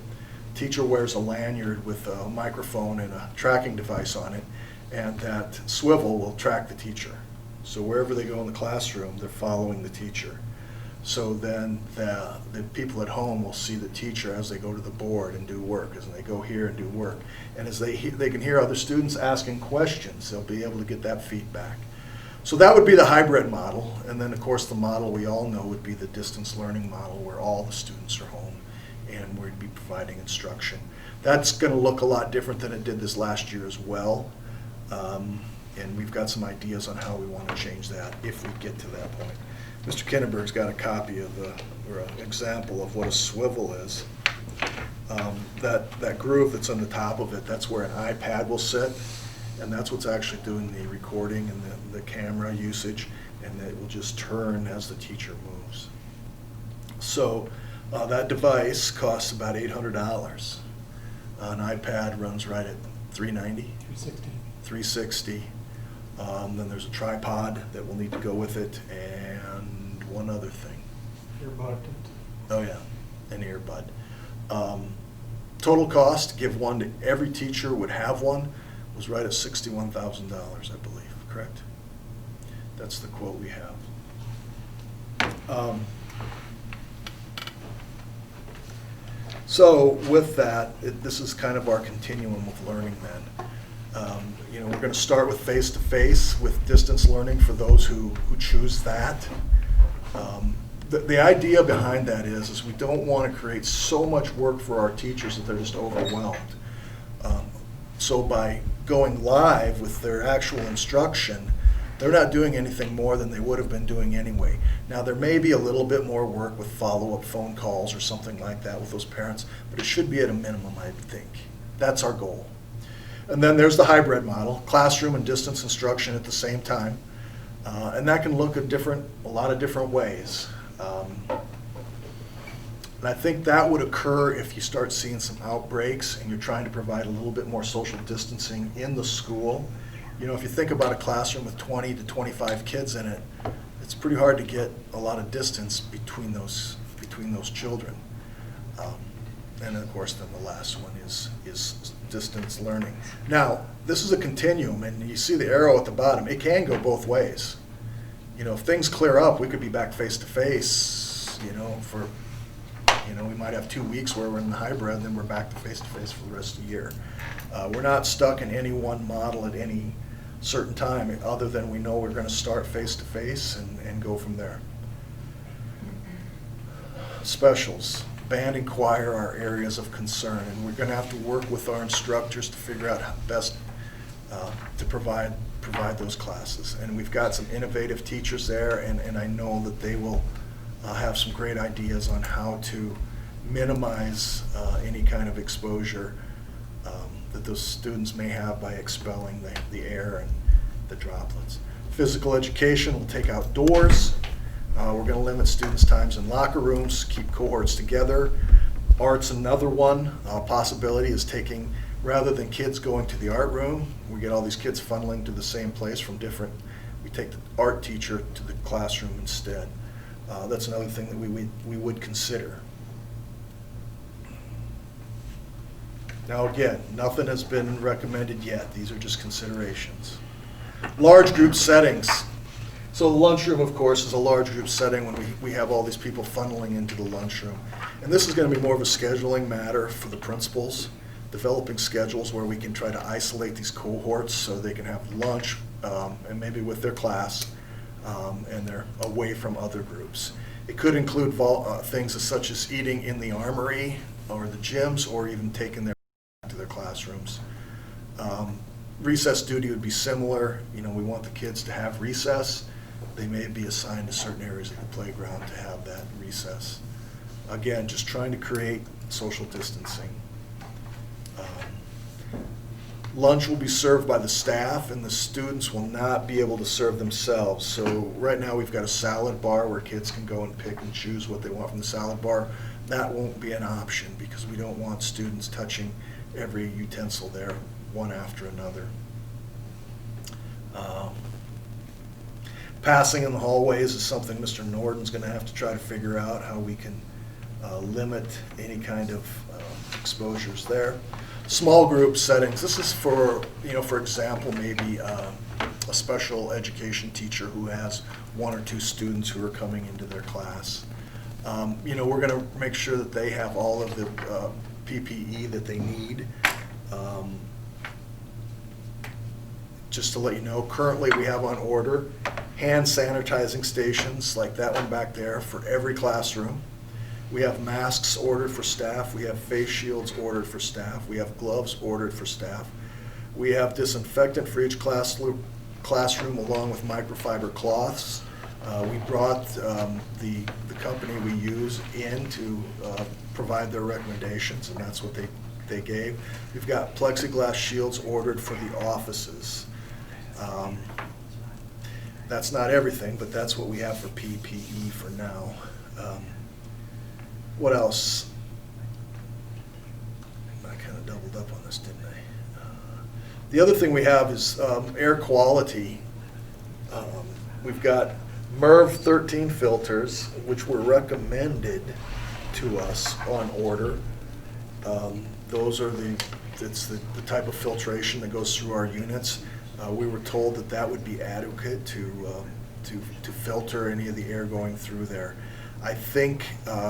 Teacher wears a lanyard with a microphone and a tracking device on it, and that swivel will track the teacher. So wherever they go in the classroom, they're following the teacher. So then the people at home will see the teacher as they go to the board and do work, as they go here and do work. And as they can hear other students asking questions, they'll be able to get that feedback. So that would be the hybrid model. And then, of course, the model we all know would be the distance learning model, where all the students are home and we'd be providing instruction. That's going to look a lot different than it did this last year as well. And we've got some ideas on how we want to change that if we get to that point. Mr. Kinneberg's got a copy of or an example of what a swivel is. That groove that's on the top of it, that's where an iPad will sit, and that's what's actually doing the recording and the camera usage, and it will just turn as the teacher moves. So that device costs about $800. An iPad runs right at $390. $360. Then there's a tripod that will need to go with it, and one other thing. Earbud. Oh yeah, an earbud. Total cost to give one to every teacher would have one was right at $61,000, I believe, correct? That's the quote we have. So with that, this is kind of our continuum of learning then. You know, we're going to start with face-to-face with distance learning for those who choose that. The idea behind that is we don't want to create so much work for our teachers that they're just overwhelmed. So by going live with their actual instruction, they're not doing anything more than they would have been doing anyway. Now, there may be a little bit more work with follow-up phone calls or something like that with those parents, but it should be at a minimum, I think. That's our goal. And then there's the hybrid model, classroom and distance instruction at the same time. And that can look a lot of different ways. And I think that would occur if you start seeing some outbreaks and you're trying to provide a little bit more social distancing in the school. You know, if you think about a classroom with 20 to 25 kids in it, it's pretty hard to get a lot of distance between those children. And of course, then the last one is distance learning. Now, this is a continuum, and you see the arrow at the bottom. It can go both ways. You know, if things clear up, we could be back face-to-face, we might have 2 weeks where we're in the hybrid, and then we're back to face-to-face for the rest of the year. We're not stuck in any one model at any certain time, other than we know we're going to start face-to-face and go from there. Specials. Band and choir are areas of concern, and we're going to have to work with our instructors to figure out how best to provide those classes. And we've got some innovative teachers there, and I know that they will have some great ideas on how to minimize any kind of exposure that those students may have by expelling the air and the droplets. Physical education will take outdoors. We're going to limit students' times in locker rooms, keep cohorts together. Art's another one. Possibility is taking, rather than kids going to the art room, we get all these kids funneling to the same place from we take the art teacher to the classroom instead. That's another thing that we would consider. Now again, nothing has been recommended yet. These are just considerations. Large group settings. So the lunchroom, of course, is a large group setting when we have all these people funneling into the lunchroom. And this is going to be more of a scheduling matter for the principals, developing schedules where we can try to isolate these cohorts so they can have lunch and maybe with their class and they're away from other groups. It could include things such as eating in the armory or the gyms, or even taking them to their classrooms. Recess duty would be similar. You know, we want the kids to have recess. They may be assigned to certain areas of the playground to have that recess. Again, just trying to create social distancing. Lunch will be served by the staff, and the students will not be able to serve themselves. So right now, we've got a salad bar where kids can go and pick and choose what they want from the salad bar. That won't be an option because we don't want students touching every utensil there, one after another. Passing in the hallways is something Mr. Norton's going to have to try to figure out how we can limit any kind of exposures there. Small group settings, this is for, for example, maybe a special education teacher who has 1 or 2 students who are coming into their class. We're going to make sure that they have all of the PPE that they need. Just to let you know, currently we have on order hand sanitizing stations like that one back there for every classroom. We have masks ordered for staff. We have face shields ordered for staff. We have gloves ordered for staff. We have disinfectant for each classroom along with microfiber cloths. We brought the company we use in to provide their recommendations, and that's what they gave. We've got plexiglass shields ordered for the offices. That's not everything, but that's what we have for PPE for now. What else? I kind of doubled up on this, didn't I? The other thing we have is air quality. We've got MERV 13 filters, which were recommended to us on order. Those are it's the type of filtration that goes through our units. We were told that that would be adequate to filter any of the air going through there. I think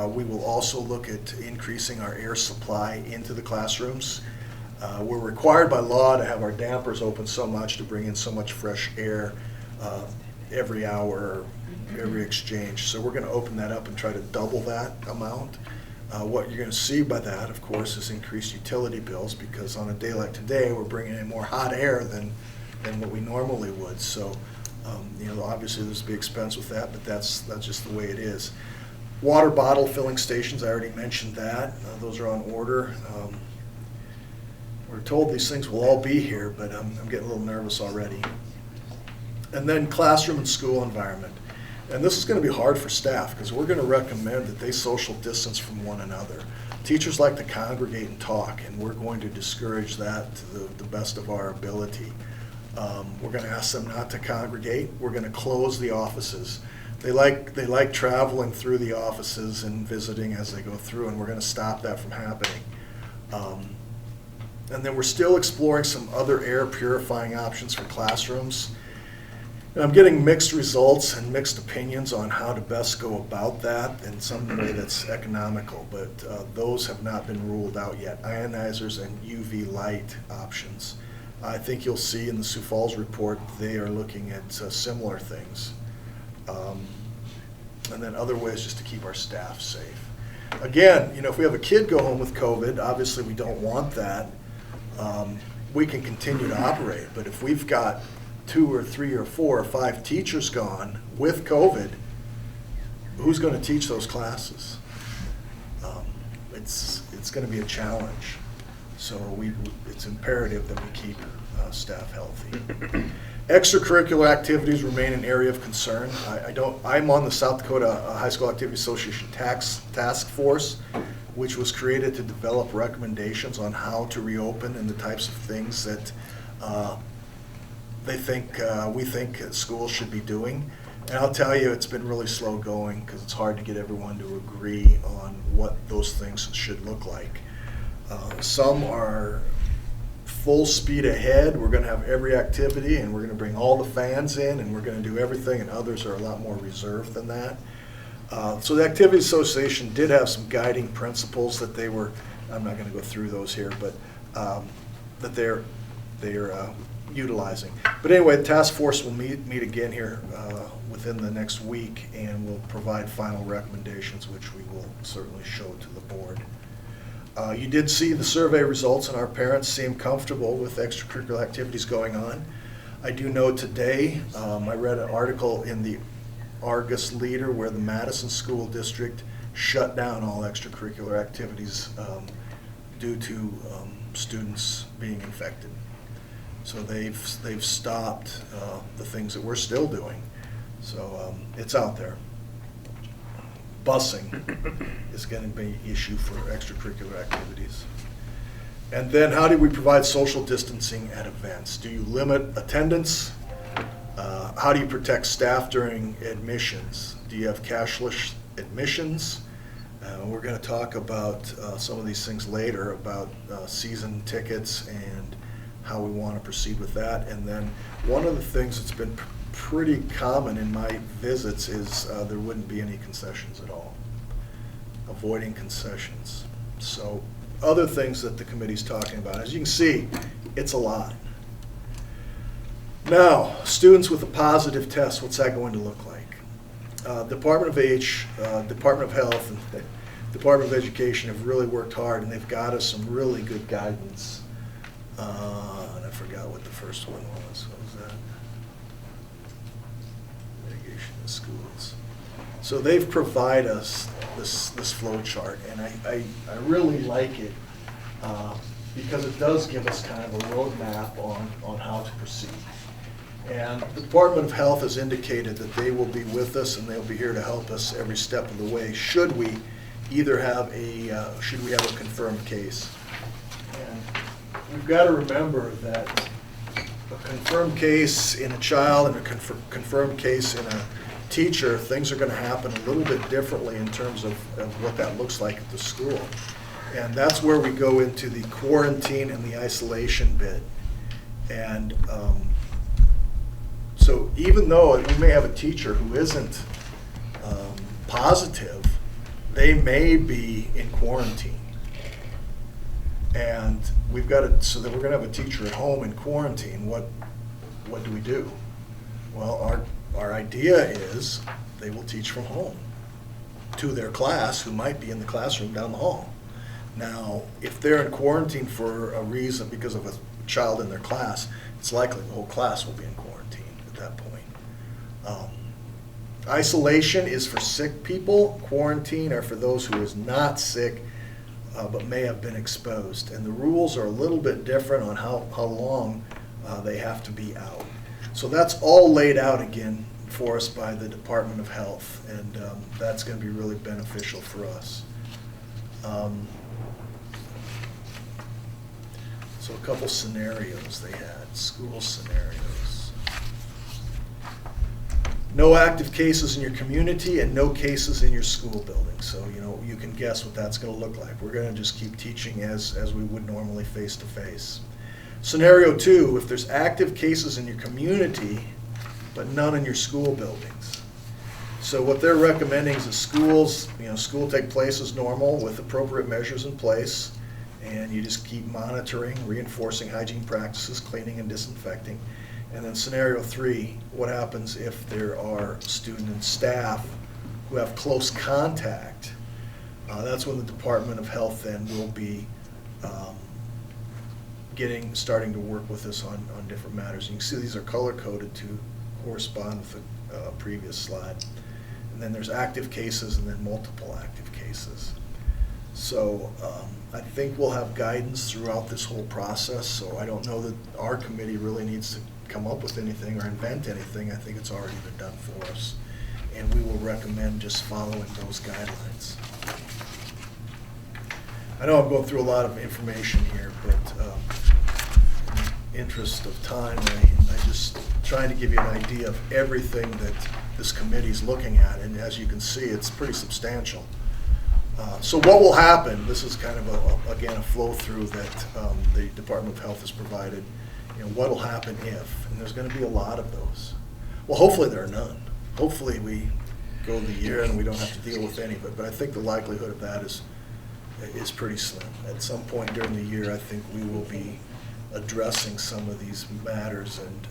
we will also look at increasing our air supply into the classrooms. We're required by law to have our dampers open so much to bring in so much fresh air every hour, every exchange. So we're going to open that up and try to double that amount. What you're going to see by that, of course, is increased utility bills because on a day like today, we're bringing in more hot air than what we normally would. So, obviously there's a big expense with that, but that's just the way it is. Water bottle filling stations, I already mentioned that. Those are on order. We're told these things will all be here, but I'm getting a little nervous already. And then classroom and school environment. And this is going to be hard for staff because we're going to recommend that they social distance from one another. Teachers like to congregate and talk, and we're going to discourage that to the best of our ability. We're going to ask them not to congregate. We're going to close the offices. They like traveling through the offices and visiting as they go through, and we're going to stop that from happening. And then we're still exploring some other air purifying options for classrooms. And I'm getting mixed results and mixed opinions on how to best go about that in some way that's economical, but those have not been ruled out yet. Ionizers and UV light options. I think you'll see in the Sioux Falls report they are looking at similar things. And then other ways just to keep our staff safe. Again, if we have a kid go home with COVID, obviously we don't want that. We can continue to operate, but if we've got 2 or 3 or 4 or 5 teachers gone with COVID, who's going to teach those classes? It's going to be a challenge. So it's imperative that we keep staff healthy. Extracurricular activities remain an area of concern. I'm on the South Dakota High School Activity Association Task Force, which was created to develop recommendations on how to reopen and the types of things that we think schools should be doing. And I'll tell you, it's been really slow going because it's hard to get everyone to agree on what those things should look like. Some are full speed ahead. We're going to have every activity and we're going to bring all the fans in and we're going to do everything, and others are a lot more reserved than that. So the Activity Association did have some guiding principles that they were, I'm not going to go through those here, but that they're utilizing. But anyway, the task force will meet again here within the next week, and will provide final recommendations, which we will certainly show to the board. You did see the survey results, and our parents seem comfortable with extracurricular activities going on. I do know today, I read an article in the Argus Leader where the Madison School District shut down all extracurricular activities due to students being infected. So they've stopped the things that we're still doing. So it's out there. Busing is going to be an issue for extracurricular activities. And then how do we provide social distancing at events? Do you limit attendance? How do you protect staff during admissions? Do you have cashless admissions? We're going to talk about some of these things later about season tickets and how we want to proceed with that. And then one of the things that's been pretty common in my visits is there wouldn't be any concessions at all. Avoiding concessions. So other things that the committee's talking about. As you can see, it's a lot. Now, students with a positive test, what's that going to look like? Department of Health, and Department of Education have really worked hard, and they've got us some really good guidance. And I forgot what the first one was. What was that? Mitigation in schools. So they've provided us this flow chart, and I really like it because it does give us kind of a roadmap on how to proceed. And the Department of Health has indicated that they will be with us and they'll be here to help us every step of the way should we either have a confirmed case. And we've got to remember that a confirmed case in a child and a confirmed case in a teacher, things are going to happen a little bit differently in terms of what that looks like at the school. And that's where we go into the quarantine and the isolation bit. And so even though we may have a teacher who isn't positive, they may be in quarantine. And we've got to, so that we're going to have a teacher at home in quarantine, what do we do? Well, our idea is they will teach from home to their class who might be in the classroom down the hall. Now, if they're in quarantine for a reason because of a child in their class, it's likely the whole class will be in quarantine at that point. Isolation is for sick people. Quarantine are for those who is not sick but may have been exposed. And the rules are a little bit different on how long they have to be out. So that's all laid out again for us by the Department of Health, and that's going to be really beneficial for us. So a couple scenarios they had, school scenarios. No active cases in your community and no cases in your school building. So, you can guess what that's going to look like. We're going to just keep teaching as we would normally face to face. Scenario 2, if there's active cases in your community, but none in your school buildings. So what they're recommending is that school take place as normal with appropriate measures in place, and you just keep monitoring, reinforcing hygiene practices, cleaning and disinfecting. And then scenario 3, what happens if there are student and staff who have close contact? That's when the Department of Health then will be starting to work with us on different matters. You can see these are color-coded to correspond with the previous slide. And then there's active cases and then multiple active cases. So I think we'll have guidance throughout this whole process, so I don't know that our committee really needs to come up with anything or invent anything. I think it's already been done for us. And we will recommend just following those guidelines. I know I'm going through a lot of information here, but in the interest of time, I just trying to give you an idea of everything that this committee is looking at, and as you can see, it's pretty substantial. So what will happen, this is kind of, again, a flow through that the Department of Health has provided. What will happen if, and there's going to be a lot of those. Well, hopefully there are none. Hopefully we go the year and we don't have to deal with any of it, but I think the likelihood of that is pretty slim. At some point during the year, I think we will be addressing some of these matters, and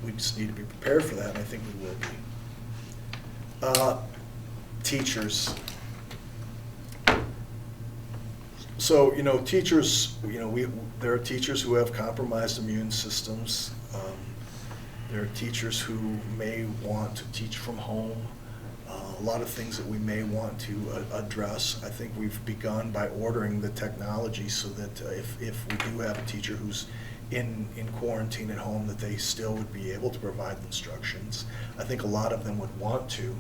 we just need to be prepared for that, and I think we will be. Teachers. So, teachers, there are teachers who have compromised immune systems. There are teachers who may want to teach from home. a lot of things that we may want to address. I think we've begun by ordering the technology so that if we do have a teacher who's in quarantine at home, that they still would be able to provide instructions. I think a lot of them would want to.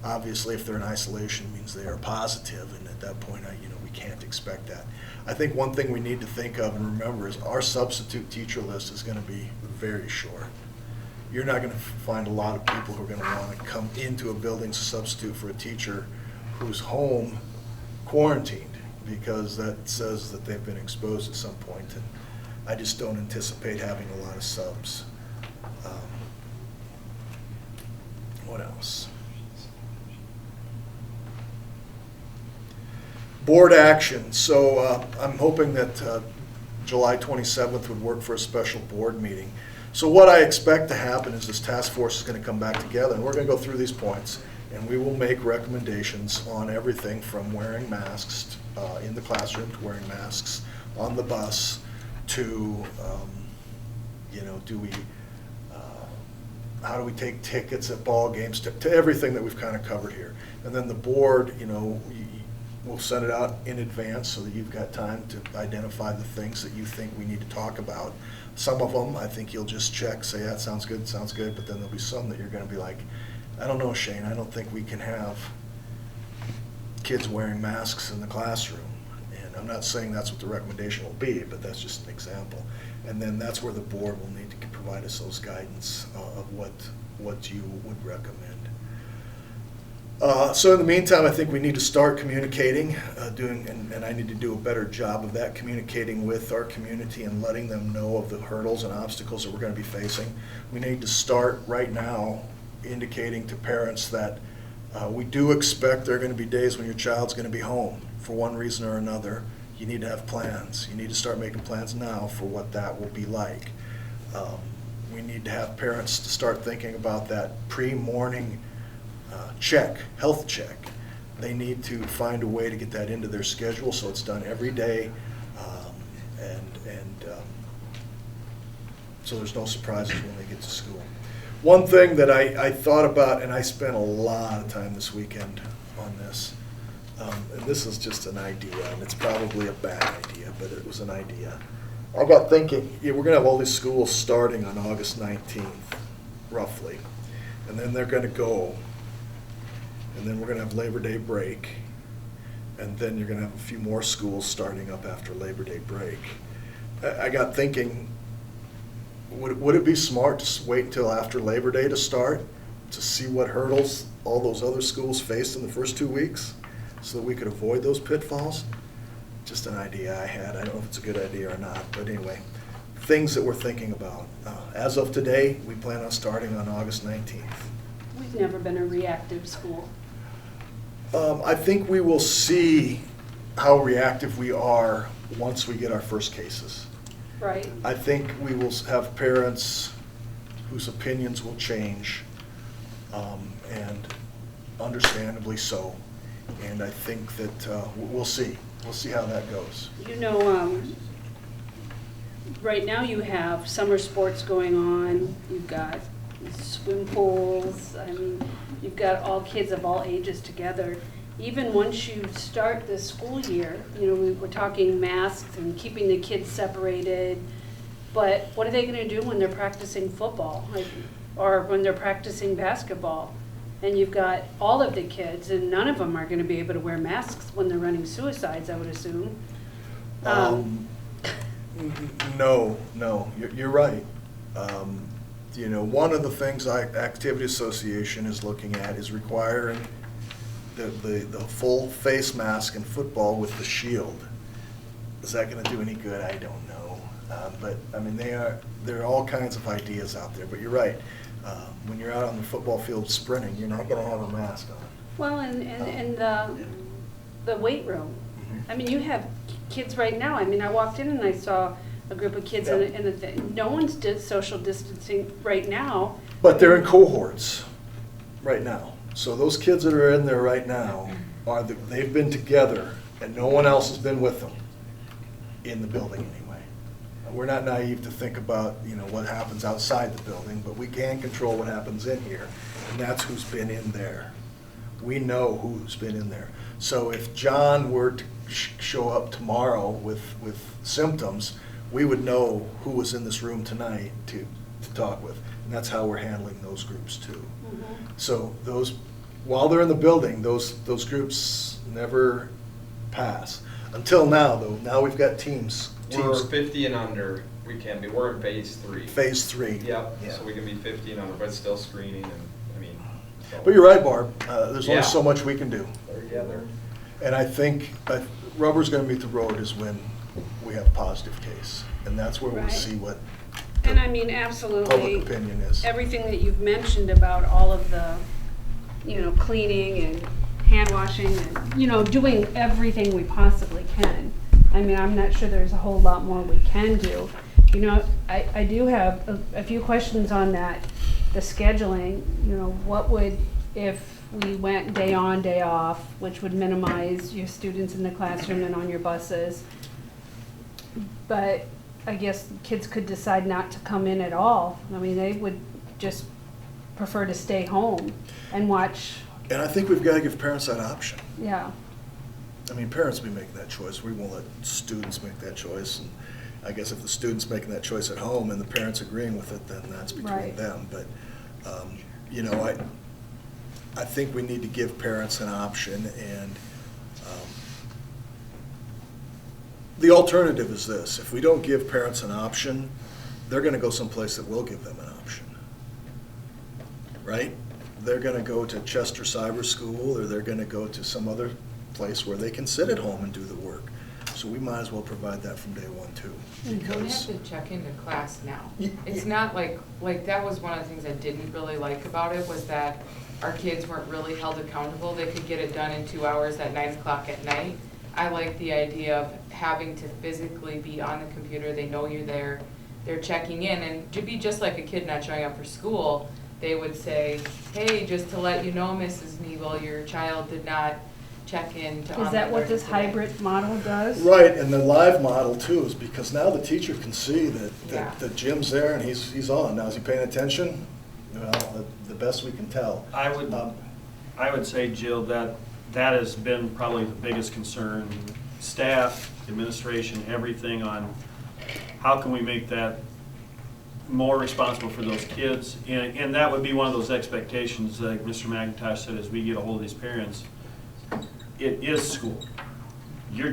Obviously, if they're in isolation, it means they are positive, and at that point, we can't expect that. I think one thing we need to think of and remember is our substitute teacher list is going to be very short. You're not going to find a lot of people who are going to want to come into a building to substitute for a teacher who's home quarantined, because that says that they've been exposed at some point, and I just don't anticipate having a lot of subs. What else? Board action. So I'm hoping that July 27th would work for a special board meeting. So what I expect to happen is this task force is going to come back together, and we're going to go through these points, and we will make recommendations on everything from wearing masks in the classroom to wearing masks on the bus to, how do we take tickets at ball games, to everything that we've kind of covered here. And then the board, we'll send it out in advance so that you've got time to identify the things that you think we need to talk about. Some of them, I think you'll just check, say, that sounds good, but then there'll be some that you're going to be like, I don't know, Shane, I don't think we can have kids wearing masks in the classroom. And I'm not saying that's what the recommendation will be, but that's just an example. And then that's where the board will need to provide us those guidance of what you would recommend. So in the meantime, I think we need to start communicating, and I need to do a better job of that, communicating with our community and letting them know of the hurdles and obstacles that we're going to be facing. We need to start right now indicating to parents that we do expect there are going to be days when your child's going to be home for one reason or another. You need to have plans. You need to start making plans now for what that will be like. We need to have parents to start thinking about that pre-morning health check. They need to find a way to get that into their schedule so it's done every day, so there's no surprises when they get to school. One thing that I thought about, and I spent a lot of time this weekend on this, and this is just an idea, and it's probably a bad idea, but it was an idea. I got thinking, we're going to have all these schools starting on August 19th, roughly, and then they're going to go. And then we're going to have Labor Day break, and then you're going to have a few more schools starting up after Labor Day break. I got thinking, would it be smart to wait until after Labor Day to start, to see what hurdles all those other schools faced in the first 2 weeks, so that we could avoid those pitfalls? Just an idea I had. I don't know if it's a good idea or not, but anyway, things that we're thinking about. As of today, we plan on starting on August 19th. We've never been a reactive school. I think we will see how reactive we are once we get our first cases. Right. I think we will have parents whose opinions will change, and understandably so. And I think that we'll see. We'll see how that goes. Right now you have summer sports going on. You've got swim pools. I mean, you've got all kids of all ages together. Even once you start the school year, we're talking masks and keeping the kids separated. But what are they going to do when they're practicing football, or when they're practicing basketball? And you've got all of the kids, and none of them are going to be able to wear masks when they're running suicides, I would assume. No, you're right. One of the things Activity Association is looking at is requiring the full face mask in football with the shield. Is that going to do any good? I don't know. But I mean, there are all kinds of ideas out there. But you're right. When you're out on the football field sprinting, you're not going to have a mask on. Well, and the weight room. Mm-hmm. I mean, you have kids right now. I mean, I walked in and I saw a group of kids, and no one's social distancing right now. But they're in cohorts right now. So those kids that are in there right now, they've been together, and no one else has been with them in the building anyway. We're not naive to think about what happens outside the building, but we can control what happens in here, and that's who's been in there We know who's been in there. So if John were to show up tomorrow with symptoms, we would know who was in this room tonight to talk with. And that's how we're handling those groups too. So those, while they're in the building, those groups never pass. Until now, though, now we've got teams. We're 50 and under, we can be, we're in phase 3. Phase 3. Yep, Yeah. so we can be 50 and under, but still screening and, I mean. So. But you're right, Barb, there's Yeah. only so much we can do. They're And I think rubber's gonna meet the road is when we have a positive case. And that's where we'll Right. see what And I mean, public absolutely, opinion is. everything that you've mentioned about all of the, cleaning and hand washing and, doing everything we possibly can. I mean, I'm not sure there's a whole lot more we can do. I do have a few questions on that, the scheduling, what would, if we went day on, day off, which would minimize your students in the classroom and on your buses. But I guess kids could decide not to come in at all. I mean, they would just prefer to stay home and watch, And I think we've gotta give parents that option. yeah. I mean, parents will be making that choice. We won't let students make that choice. And I guess if the student's making that choice at home and the parents agreeing with it, then that's between Right. them. But, I think we need to give parents an option, and the alternative is this. If we don't give parents an option, they're gonna go someplace that will give them an option. Right? They're gonna go to Chester Cyber School, or they're gonna go to some other place where they can sit at home and do the work. So we might as well provide that from day one too. You don't Because have to check into class now. Y- It's y- not like that was one of the things I didn't really like about it, was that our kids weren't really held accountable. They could get it done in 2 hours at 9 o'clock at night. I like the idea of having to physically be on the computer. They know you're there. They're checking in, and to be just like a kid not showing up for school, they would say, hey, just to let you know, Mrs. Nebel, your child did not check in to Is online that what learning this today." hybrid model does? Right, and the live model too is because now the teacher can see Yeah. that Jim's there and he's on. Now, is he paying attention? Well, the best we can tell. I would say, Jill, that has been probably the biggest concern. Staff, administration, everything on how can we make that more responsible for those kids? And that would be one of those expectations, like Mr. McIntosh said, as we get a hold of these parents. It is school. Your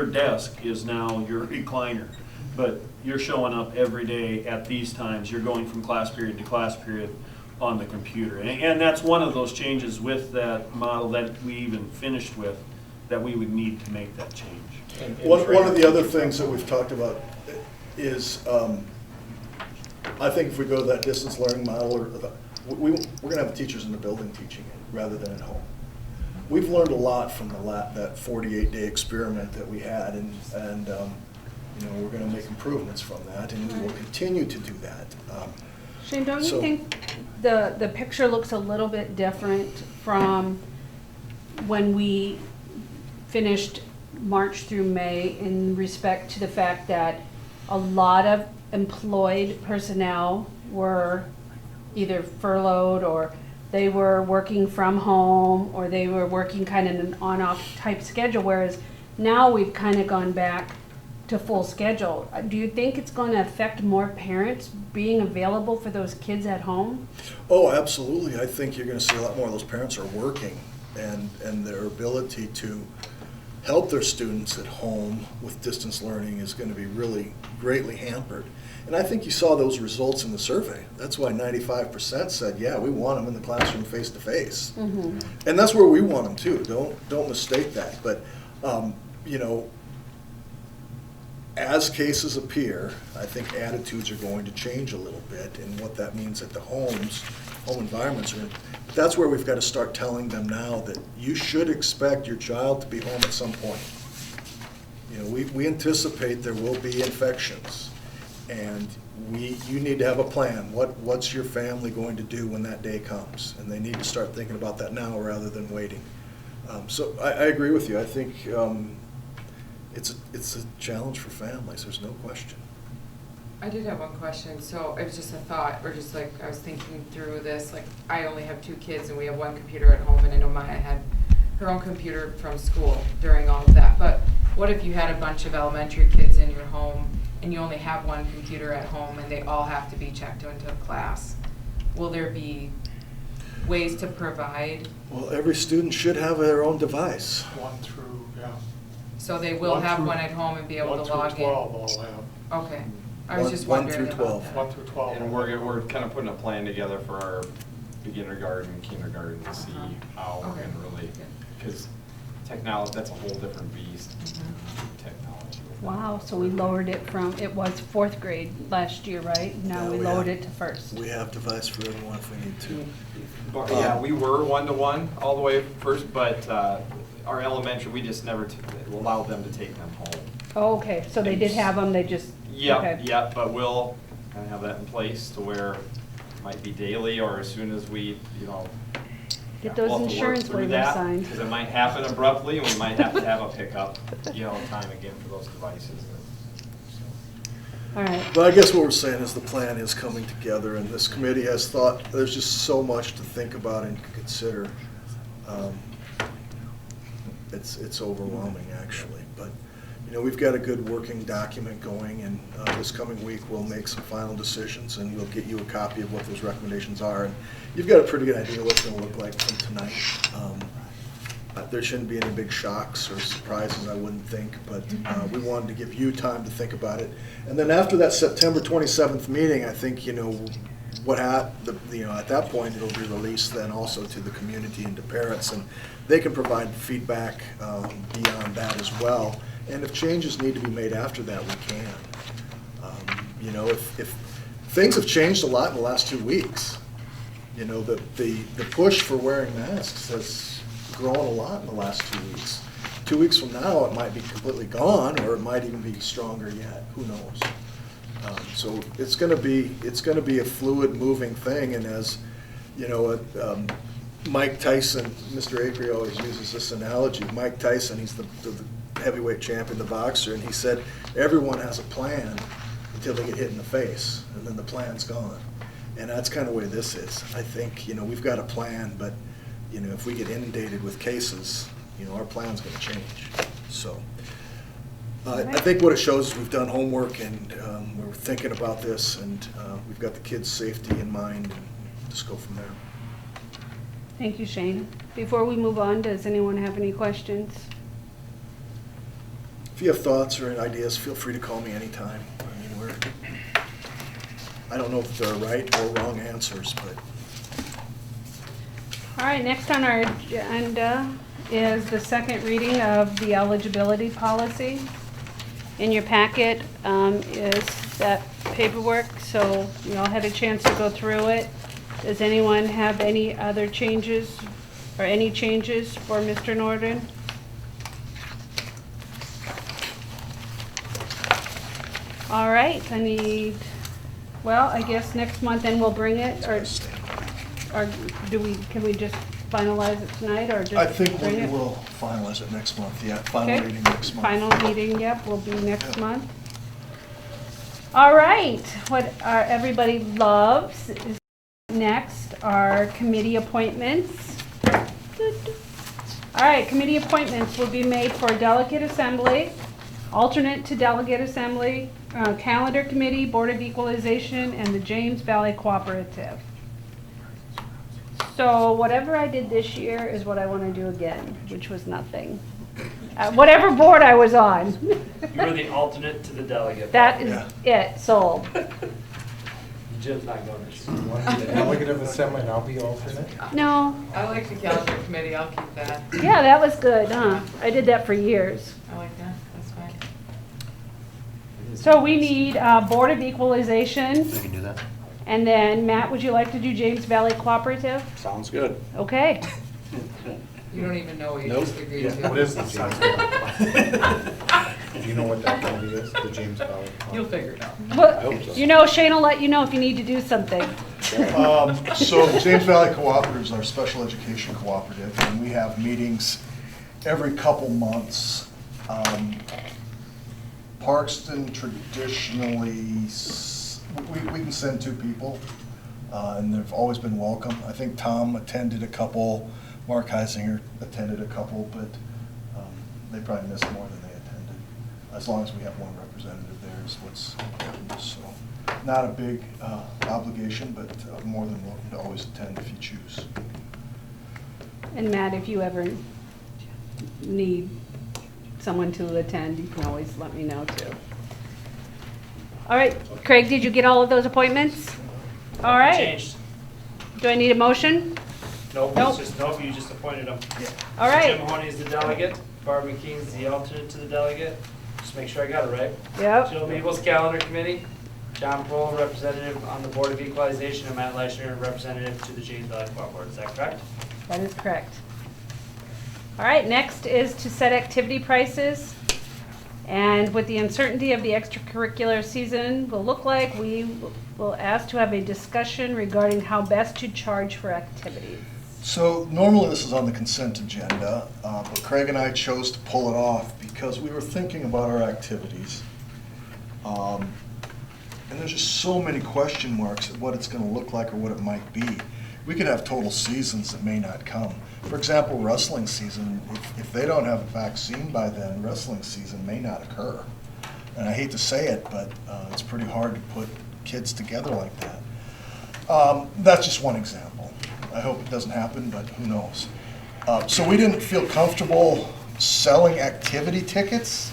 desk is now your recliner, but you're showing up every day at these times. You're going from class period to class period on the computer. And that's one of those changes with that model that we even finished with, that we would need to make that change. One of the other things that we've talked about is, I think if we go to that distance learning model, we're gonna have the teachers in the building teaching it rather than at home. We've learned a lot from that 48-day experiment that we had, and we're gonna make improvements from that, and we will continue to do that. Shane, don't you So- think the picture looks a little bit different from when we finished March through May in respect to the fact that a lot of employed personnel were either furloughed, or they were working from home, or they were working kind of an on-off type schedule, whereas now we've kind of gone back to full schedule. Do you think it's going to affect more parents being available for those kids at home? Oh, absolutely. I think you're gonna see a lot more of those parents are working, and their ability to help their students at home with distance learning is gonna be really greatly hampered. And I think you saw those results in the survey. That's why 95% said, yeah, we want them in the classroom face to face. And that's where we want them too. Don't mistake that. But, as cases appear, I think attitudes are going to change a little bit, and what that means at the home environments are. But that's where we've got to start telling them now that you should expect your child to be home at some point. We anticipate there will be infections, and you need to have a plan. What's your family going to do when that day comes? And they need to start thinking about that now rather than waiting. So I agree with you. I think it's a challenge for families, there's no question. I did have one question. So it was just a thought, or just like, I was thinking through this, like, I only have 2 kids and we have 1 computer at home, and I know Maya had her own computer from school during all of that. But what if you had a bunch of elementary kids in your home and you only have 1 computer at home and they all have to be checked into a class? Will there be ways to provide, Well, every student should have their own device. 1 through, yeah. so they will 1 have through- one at home and be able 1 to log in? through 12 all have. Okay. I was just 1 wondering through about 12. that. 1 through 12. And we're kind of putting a plan together for our beginner garden, kindergarten to see how we're Okay. gonna really, Good. because technology, that's a whole different beast, technology. Wow, so we lowered it from, it was 4th grade last year, right? Now Yeah, we we lowered have- it to 1st. We have device for everyone if we need to. But, yeah, we were 1-to-1 all the way first, but our elementary, we just never allowed them to take them home. Oh, okay, so they did have them, they just, Yep, okay. yep, but we'll kind of have that in place to where it might be daily or as soon as we, you know. Get we'll those have to work insurance through waivers that, signed. because it might happen abruptly and we might have to have a pickup, you know, time again for those devices. All right, But I guess what we're saying is the plan is coming together, and this committee has thought, there's just so much to think about and consider. It's overwhelming, actually, but, you know, we've got a good working document going, and this coming week, we'll make some final decisions, and we'll get you a copy of what those recommendations are, and you've got a pretty good idea what it's gonna look like from tonight. There shouldn't be any big shocks or surprises, I wouldn't think, but we wanted to give you time to think about it. And then after that September 27th meeting, I think, you know, at that point, it'll be released then also to the community and to parents, and they can provide feedback beyond that as well. And if changes need to be made after that, we can. You know, if things have changed a lot in the last 2 weeks, you know, the push for wearing masks has grown a lot in the last 2 weeks. 2 weeks from now, it might be completely gone, or it might even be stronger yet. Who knows? So it's going to be a fluid, moving thing. And as you know, Mike Tyson, Mr. Acri always uses this analogy. Mike Tyson, he's the heavyweight champion, the boxer, and he said everyone has a plan until they get hit in the face, and then the plan's gone. And that's kind of the way this is. I think, you know, we've got a plan, but you know, if we get inundated with cases, you know, our plan's going to change. So I think what it shows is we've done homework, and we're thinking about this, and we've got the kids' safety in mind, and just go from there. thank you, Shane. Before we move on, does anyone have any questions? If you have thoughts or ideas, feel free to call me anytime. I mean, I don't know if there are right or wrong answers, but All right, next on our agenda is the second reading of the eligibility policy. In your packet is that paperwork, so you all had a chance to go through it. Does anyone have any other changes or any changes for Mr. Norden? All right, I guess next month then we'll bring it, or can we just finalize it tonight, or just I think bring we it? will finalize it next month. Yeah, final Okay. reading next month. Final meeting, yep, will be next Yeah. month. All right, what everybody loves is next are committee appointments. All right, committee appointments will be made for delegate assembly, alternate to delegate assembly, calendar committee, Board of Equalization, and the James Valley Cooperative. So whatever I did this year is what I want to do again, which was nothing. Whatever board I was on. You were the alternate to the delegate. That is it, sold. Jim's not going this year. You want to be the delegate of assembly and I'll be alternate? No, I like the calendar committee, I'll keep that. yeah, that was good, huh? I did that for years. I like that, that's fine. So we need Board of Equalization, We can do that. and then Matt, would you like to do James Valley Cooperative? Sounds good. Okay. You don't even know what you Nope. just agreed to. What is the James Do you know what that committee is, the James Valley? You'll figure it out. Well, you know, Shane will let you know if you need to do something. So James Valley Cooperative is our special education cooperative, and we have meetings every couple months. Parkston traditionally, we can send 2 people, and they've always been welcome. I think Tom attended a couple, Mark Heisinger attended a couple, but they probably missed more than they attended. As long as we have one representative there is what's important. So not a big obligation, but more than welcome to always attend if you choose. And Matt, if you ever need someone to attend, you can always let me know too. All right, Craig, did you get all of those appointments? All right. Changed. Do I need a motion? Nope, Nope. you just appointed them. All right. Jim Mahoney is the delegate, Barbara McKean's the alternate to the delegate. Just make sure I got it right. Yep. Jill Mabel's calendar committee, John Prohl, representative on the Board of Equalization, and Matt Leishner, representative to the James Valley Farm Board. Is that correct? That is correct. All right, next is to set activity prices. And with the uncertainty of the extracurricular season will look like, we will ask to have a discussion regarding how best to charge for activities. So normally this is on the consent agenda, but Craig and I chose to pull it off because we were thinking about our activities. And there's just so many question marks at what it's going to look like or what it might be. We could have total seasons that may not come. For example, wrestling season, if they don't have a vaccine by then, wrestling season may not occur. And I hate to say it, but it's pretty hard to put kids together like that. That's just one example. I hope it doesn't happen, but who knows. So we didn't feel comfortable selling activity tickets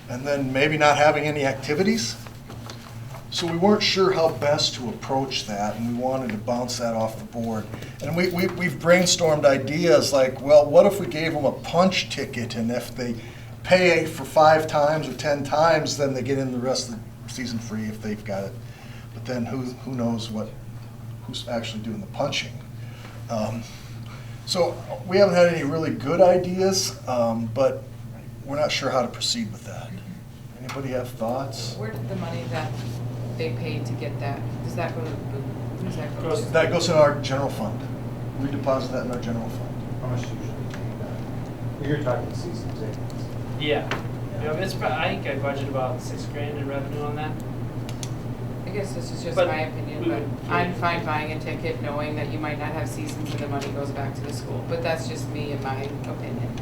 and then maybe not having any activities. So we weren't sure how best to approach that, and we wanted to bounce that off the board. And we've brainstormed ideas like, well, what if we gave them a punch ticket, and if they pay for 5 times or 10 times, then they get in the rest of the season free if they've got it. But then who knows who's actually doing the punching. So we haven't had any really good ideas, but we're not sure how to proceed with that. Anybody have thoughts? Where did the money that they paid to get that, does that go to the booth? Who does that go to? That goes in our general fund. We deposit that in our general fund. How much usually pay that? You're talking season tickets. Yeah. I think I budget about $6,000 in revenue on that. I guess this is just But my opinion, we but would- I'm fine buying a ticket knowing that you might not have seasons and the money goes back to the school. But that's just me and my opinion.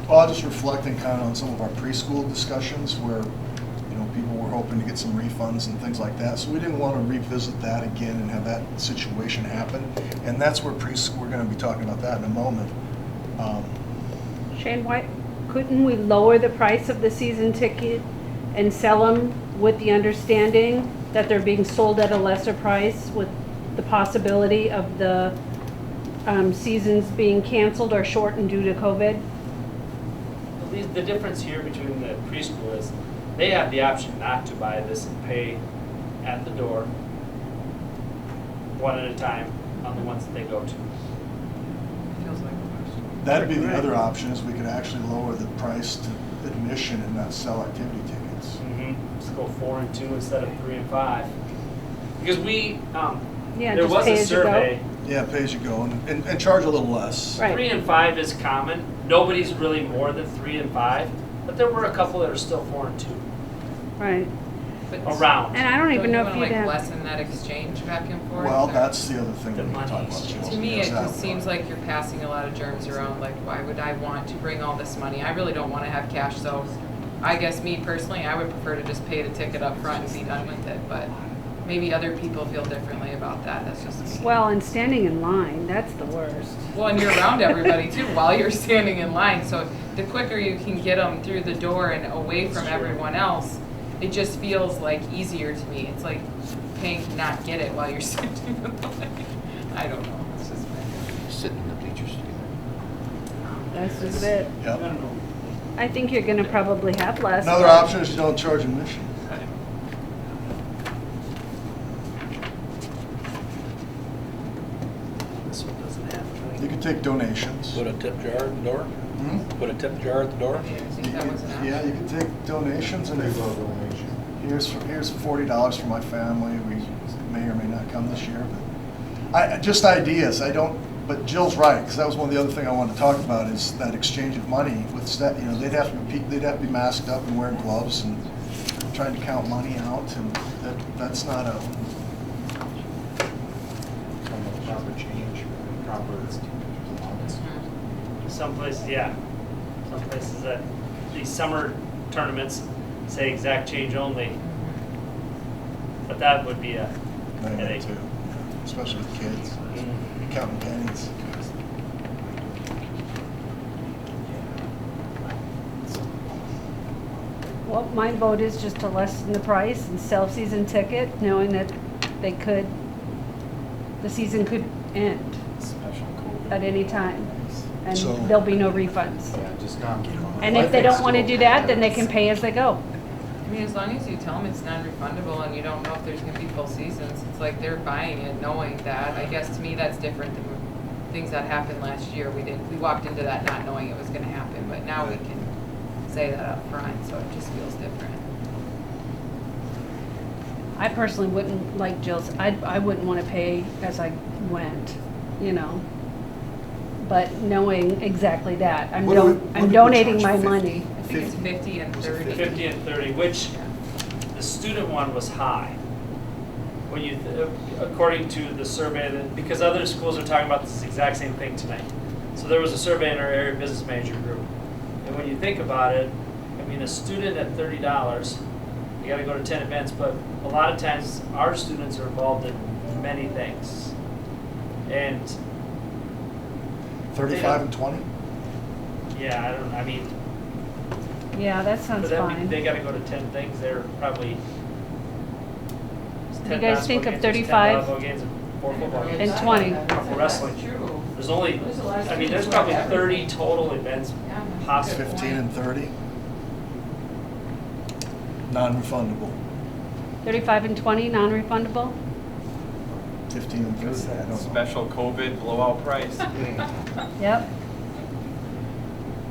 Well, I'm just reflecting kind of on some of our preschool discussions where, people were hoping to get some refunds and things like that. So we didn't want to revisit that again and have that situation happen. And that's where we're going to be talking about that in a moment. Shane, why couldn't we lower the price of the season ticket and sell them with the understanding that they're being sold at a lesser price with the possibility of the seasons being canceled or shortened due to COVID? The difference here between the preschool is they have the option not to buy this and pay at the door one at a time on the ones that they go to. Feels like a question. That'd be the other option, is we could actually lower the price to admission and not sell activity tickets. Just go 4 and 2 instead of 3 and 5. Because Yeah, there just was pay a as you go. survey. Yeah, pay as you go and charge a little less. Right. 3 and 5 is common. Nobody's really more than 3 and 5, but there were a couple that are still 4 and 2 Right. But around. And I don't even know if you you'd want to have. lessen that exchange back and forth? Well, or- that's the other thing The that we money talk about. exchange. To me, Is it that just seems like you're passing a lot of germs around, like why would I want to bring all this money? I really don't want to have cash, so I guess me personally, I would prefer to just pay the ticket up front and be done with it, but maybe other people feel differently about that, that's just me. Well, and standing in line, that's the worst. Well, and you're around everybody too while you're standing in line, so the quicker you can get them through the door and away from everyone else, it just feels like easier to me. It's like paying to not get it while you're sitting in the line. I don't know, it's just my Sitting in the bleachers together. That's just it. Yep. I think you're gonna probably have less. Another but- option is you don't charge admission. This one doesn't have. You can take donations. Put a tip jar at the door? Hmm? Put a tip jar at the door? I think that was an option. Yeah, you can take donations, and if here's $40 for my family. We may or may not come this year, but just ideas. I don't But Jill's right, because that was one of the other things I wanted to talk about is that exchange of money with they'd have to be masked up and wearing gloves and trying to count money out, and that's not a. Proper change, proper allowance. Some places, yeah. Some places that these summer tournaments say exact change only. But that would be a headache. Too, especially with kids counting pennies. Well, my vote is just to lessen the price and sell season ticket, knowing that the season could end Special COVID. at any time, and So- there'll be no refunds. Yeah, just not. And if they don't want to do that, then they can pay as they go. I mean, as long as you tell them it's non-refundable and you don't know if there's gonna be full seasons, it's like they're buying it knowing that. I guess to me, that's different than things that happened last year. We walked into that not knowing it was gonna happen, but now we can say that up front, so it just feels different. I personally wouldn't, like Jill's, I wouldn't want to pay as I went, you know. But knowing exactly that, I'm What do we I'm donating charge my for 50? money. I think it's 50 and 30. 50 and 30, which the student one was high. When you, according to the survey, because other schools are talking about this exact same thing tonight. So there was a survey in our area business manager group. And when you think about it, I mean, a student at $30, you gotta go to 10 events, but a lot of times our students are involved in many things. And 35 and 20? yeah, I mean, Yeah, that but sounds that means fine. they gotta go to 10 things, they're probably. Do you guys think of 35 games and 4 football games. and 20? For wrestling. True. There's only, I mean, there's probably 30 total events Yeah. possible. 15 and 30? Non-refundable. 35 and 20, non-refundable? 15 and 30, I don't know. Special COVID blowout price. Yep.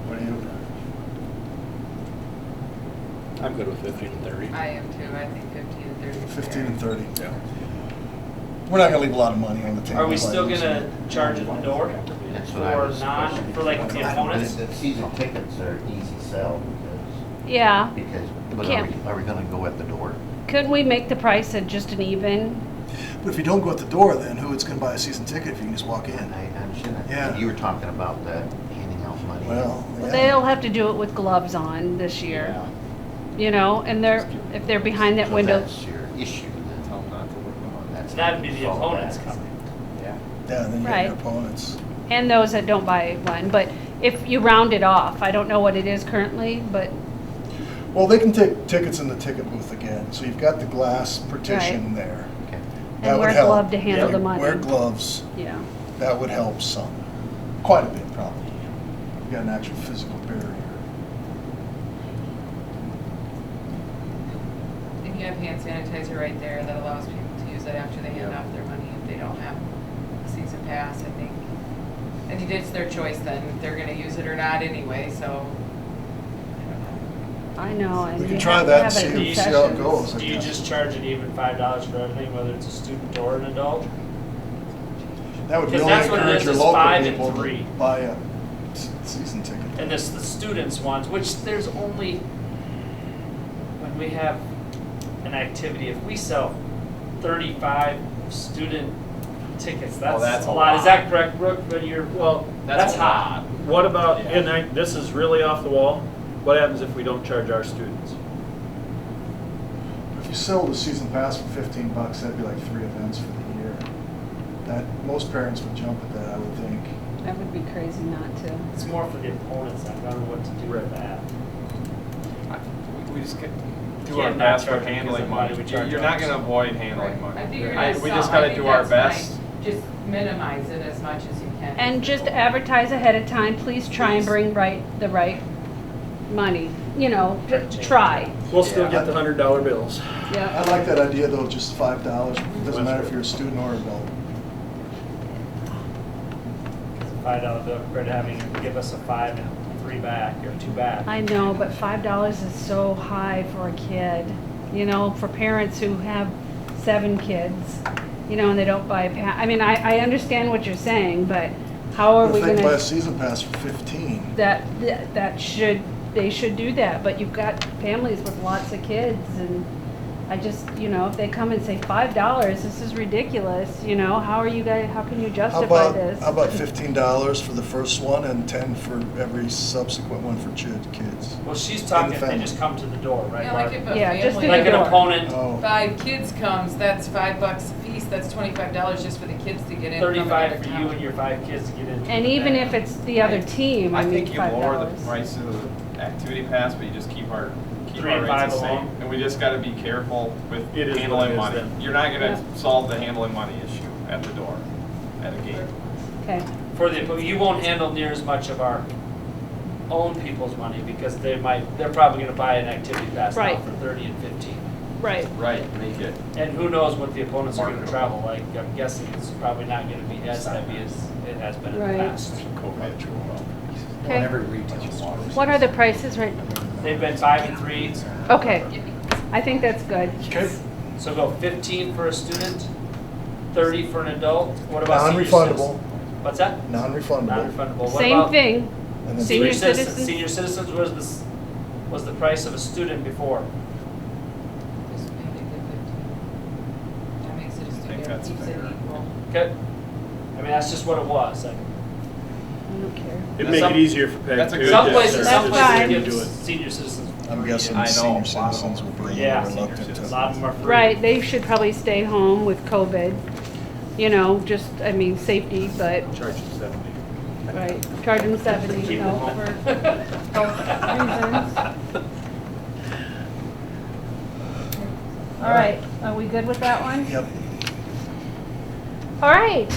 What do you? I'm good with 15 and 30. I am too. I think 50 and 30. is 15 fair. and 30. Yeah. We're not gonna leave a lot of money on the table. Are we by still using gonna it. charge at the door? That's what I For was non, questioning. for like the opponents? The season tickets are easy sell Yeah. but Can't- are we gonna go at the door? Couldn't we make the price at just an even? But if you don't go at the door, then who is gonna buy a season ticket if you can just walk in? I understand that. Yeah. You were talking about that, handing out money. Well, yeah. They'll have to do it with gloves on this year, you know, and if they're behind that So window. that's your issue then. Tell them not to work on That's That'd be the solve opponents that. coming. Yeah. Yeah, and then you Right. have your opponents. And those that don't buy one, but if you round it off, I don't know what it is currently, but Well, they can take tickets in the ticket booth again, so you've got the glass partition there. Okay. That and would wear help. glove to handle Yeah, the money. Wear gloves, Yeah. that would help some, quite a bit probably. You've got an actual physical barrier. And you have hand sanitizer right there that allows people to use it after they hand off their money if they don't have a season pass, I think. And it's their choice then, if they're gonna use it or not anyway, so. I know. And We you can try have to that have and it in see how it concessions. goes. I Do you guess. just charge an even $5 for everything, whether it's a student or an adult? That would Because really that's what it encourage is, your is local 5 and people 3. to buy a season ticket. And this, the students ones, which there's only, when we have an activity, if we sell 35 student tickets, Well, that's that's a a lot. Is lot. that correct, Brooke? But you're, Well, that's hot. what about, and this is really off the wall, what happens if we don't charge our students? If you sell the season pass for $15, that'd be like 3 events for the year. That, most parents would jump at that, I would think. That would be crazy not to. It's more for the opponents. I don't know what to do with that. We just do Can't our not best for charge it handling because of money. money. We charge You're not ours. gonna avoid handling Right. money. I think you're I- gonna We sell. just I gotta think do our that's best. fine. Just minimize it as much as you can. And just advertise ahead of time, please try and bring the right money, you know, try. We'll still Yeah. get the $100 bills. Yeah. I like that idea though, just $5. Doesn't matter if you're a student or adult. $5 bill compared to having to give us a 5 and 3 back or 2 back. I know, but $5 is so high for a kid, you know, for parents who have 7 kids, you know, and they don't buy I mean, I understand what you're saying, but How are we If they buy a gonna, season pass for 15, that should, they should do that, but you've got families with lots of kids, and I just, you know, if they come and say $5, this is ridiculous, you know, how are you guys, how can you how justify about, this? how about $15 for the first one and 10 for every subsequent one for kids? Well, she's talking if they family. just come to the door, right, Yeah, like Barb? if a Yeah, just family. to Like the an door. opponent, Oh, 5 kids comes, that's $5 a piece, that's $25 just for the kids to get in. from 35 another for you town. and your 5 kids to get in. And even if it's the other team, I I mean, think you lower the $5. price of the activity pass, but you just keep our 3 and rates 5 the same. alone. And we just gotta be careful with It is what it handling is money. then. You're not Yeah. gonna solve the handling money issue at the door, at a gate. Okay, For the, you won't handle near as much of our own people's money because they're probably gonna buy an activity pass now Right. for 30 and 15. right. Right, make it. And who knows what the opponents are gonna Marketable. travel like. I'm guessing it's probably not gonna be as heavy as it has been in the Right. past. Okay. Every retail store. What are the prices right? They've been 5 and 3, Okay, I think that's good. okay. so go 15 for a student, 30 for an adult. What about senior citizens? Non-refundable, What's that? non-refundable. Non-refundable. What Same about thing, And then Senior Senior citizens? Senior citizens was the price of a student before. Just make it the 15. That makes it a think student, that's keeps it fair. equal. Okay? I mean, that's just what it was. Like, I don't care. It'd make Some- it easier for Peg. That's a too, good- some to- places, That's some places fine. give Do it. senior citizens. I'm guessing I know, senior a lot of citizens them will be Yeah. reluctant A to. lot of them are free. Right, they should probably stay home with COVID, you know, just, I mean, safety, but, Charge you 70. right, charge them 70, Keep you them know, home. for health reasons. All right, are we good with that one? Yep. All right,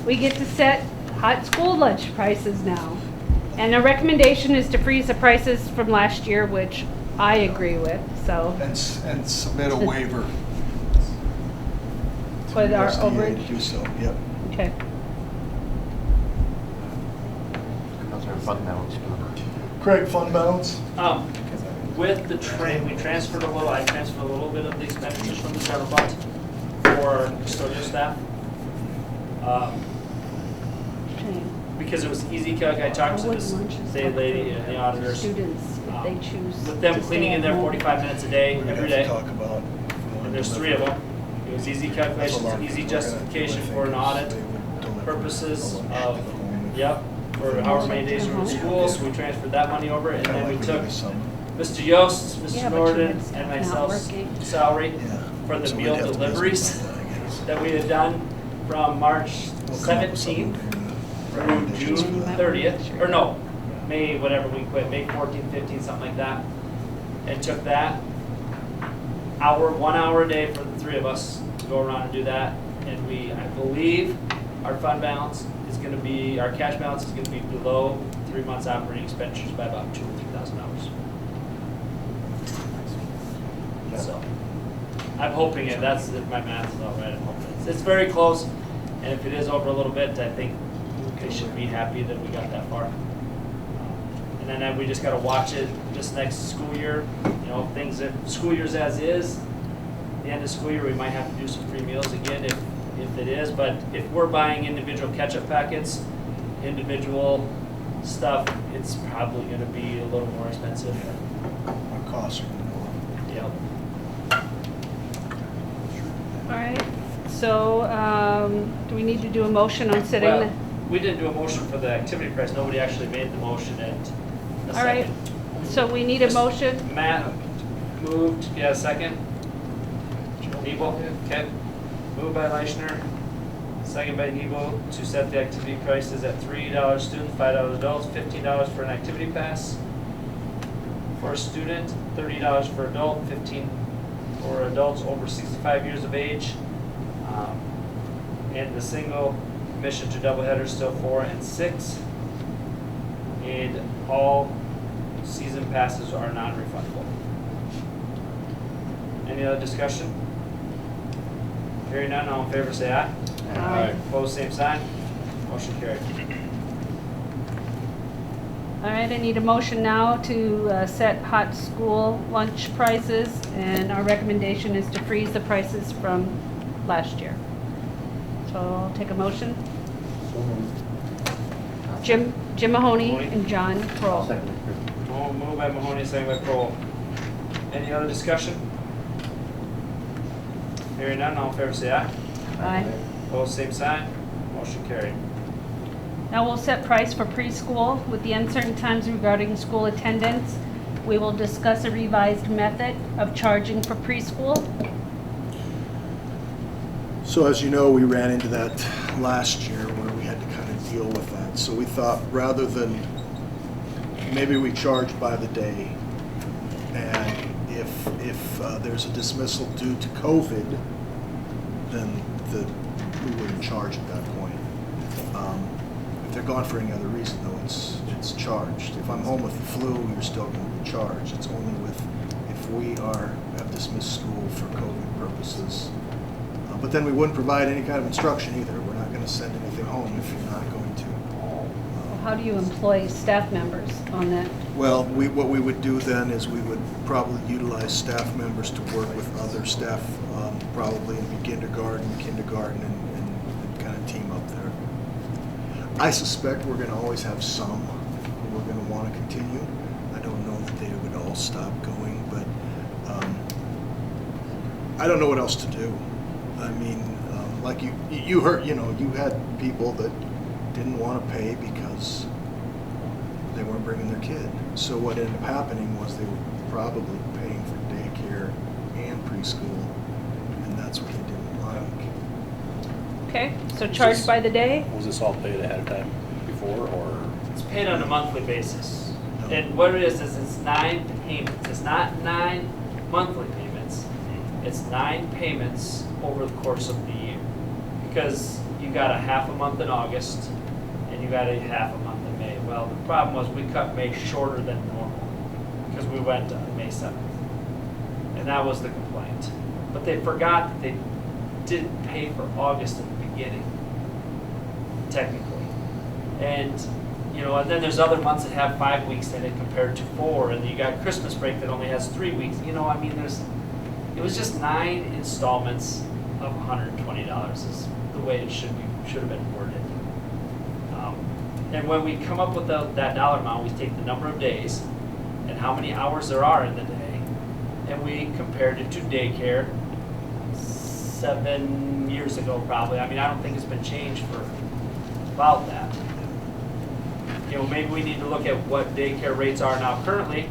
we get to set hot school lunch prices now. And the recommendation is to freeze the prices from last year, which I agree with, so. And submit a waiver. to For our USDA overage? to do so, yep. Okay. How's our fund balance? Craig, fund balance? With the we transferred I transferred a little bit of the expenditures from the general fund for custodial staff. Okay. Because it was easy calc, I talked to this state lady and the auditors. Students, if they choose. With them to cleaning stay in at there home. 45 minutes a day, We're gonna every have day. to talk about. if we want And there's to 3 of deliver. them. It was easy That's a calculations, lot. easy We're gonna- justification I think for an audit they would deliver purposes a lunch of, to the home. yep, for however many days we were in school, so we transferred that money over, and Kinda then we like took do some- Mr. Yost, Yeah, Mr. but you Norden, had staff and not myself's working. salary Yeah. for the So we'd meal have to deliveries visit about that, I guess. that we had done from March We'll come up with some 17th through recommendations for June that. 30th, or no, May, whatever we quit, May 14th, 15th, something like that. And took that 1 hour a day for the 3 of us to go around and do that. And I believe our fund balance is gonna be, our cash balance is gonna be below 3 months operating expenditures by about $2,000 or $3,000. So, I'm hoping it, if my math is all right, I'm hoping it's very close. And if it is over a little bit, I think they should be happy that we got that far. And then we just gotta watch it this next school year, you know, if school year's as is, the end of school year, we might have to do some free meals again if it is, but if we're buying individual ketchup packets, individual stuff, it's probably gonna be a little more expensive. Our costs are gonna go up. Yep. All right, so, do we need to do a motion on setting Well, the? we didn't do a motion for the activity price, nobody actually made the motion at a All right, second. so we need a motion? Matt moved, yeah, second. Nebo, okay. Moved by Leichner, second by Nebo to set the activity prices at $3 students, $5 adults, $15 for an activity pass for a student, $30 for adult, $15 for adults over 65 years of age. And the single admission to doubleheaders still 4 and 6. And all season passes are non-refundable. Any other discussion? Hearing none, all in favor say aye. Aye. Opposed, same sign. Motion carried. All right, I need a motion now to set hot school lunch prices, and our recommendation is to freeze the prices from last year. So I'll take a motion. Jim Mahoney and John Kroll. Second, Chris. Moved by Mahoney, second by Kroll. Any other discussion? Hearing none, all in favor say aye. Aye. Opposed, same sign. Motion carried. Now we'll set price for preschool with the uncertain times regarding school attendance. We will discuss a revised method of charging for preschool. So as you know, we ran into that last year where we had to kind of deal with that. So we thought rather than, maybe we charge by the day, and if there's a dismissal due to COVID, then we wouldn't charge at that point. If they're gone for any other reason though, it's charged. If I'm home with the flu, you're still going to be charged. It's only if we have dismissed school for COVID purposes. But then we wouldn't provide any kind of instruction either. We're not going to send anything home if you're not going to. How do you employ staff members on that? Well, what we would do then is we would probably utilize staff members to work with other staff, probably in kindergarten, and kind of team up there. I suspect we're going to always have some who we're going to want to continue. I don't know that they would all stop going, but I don't know what else to do. I mean, like you heard, you had people that didn't want to pay because they weren't bringing their kid. So what ended up happening was they were probably paying for daycare and preschool, and that's what they didn't like. Okay, so charged by the day? Was this all paid ahead of time before, or? It's paid on a monthly basis. And what it is it's 9 payments. It's not 9 monthly payments. It's 9 payments over the course of the year. Because you got a half a month in August, and you got a half a month in May. Well, the problem was we cut May shorter than normal, because we went on May 7th. And that was the complaint. But they forgot that they didn't pay for August in the beginning, technically. And, and then there's other months that have 5 weeks in it compared to 4, and you got Christmas break that only has 3 weeks. It was just 9 installments of $120 is the way it should have been worded. And when we come up with that dollar amount, we take the number of days and how many hours there are in the day, and we compared it to daycare 7 years ago probably. I mean, I don't think it's been changed for about that. Maybe we need to look at what daycare rates are now currently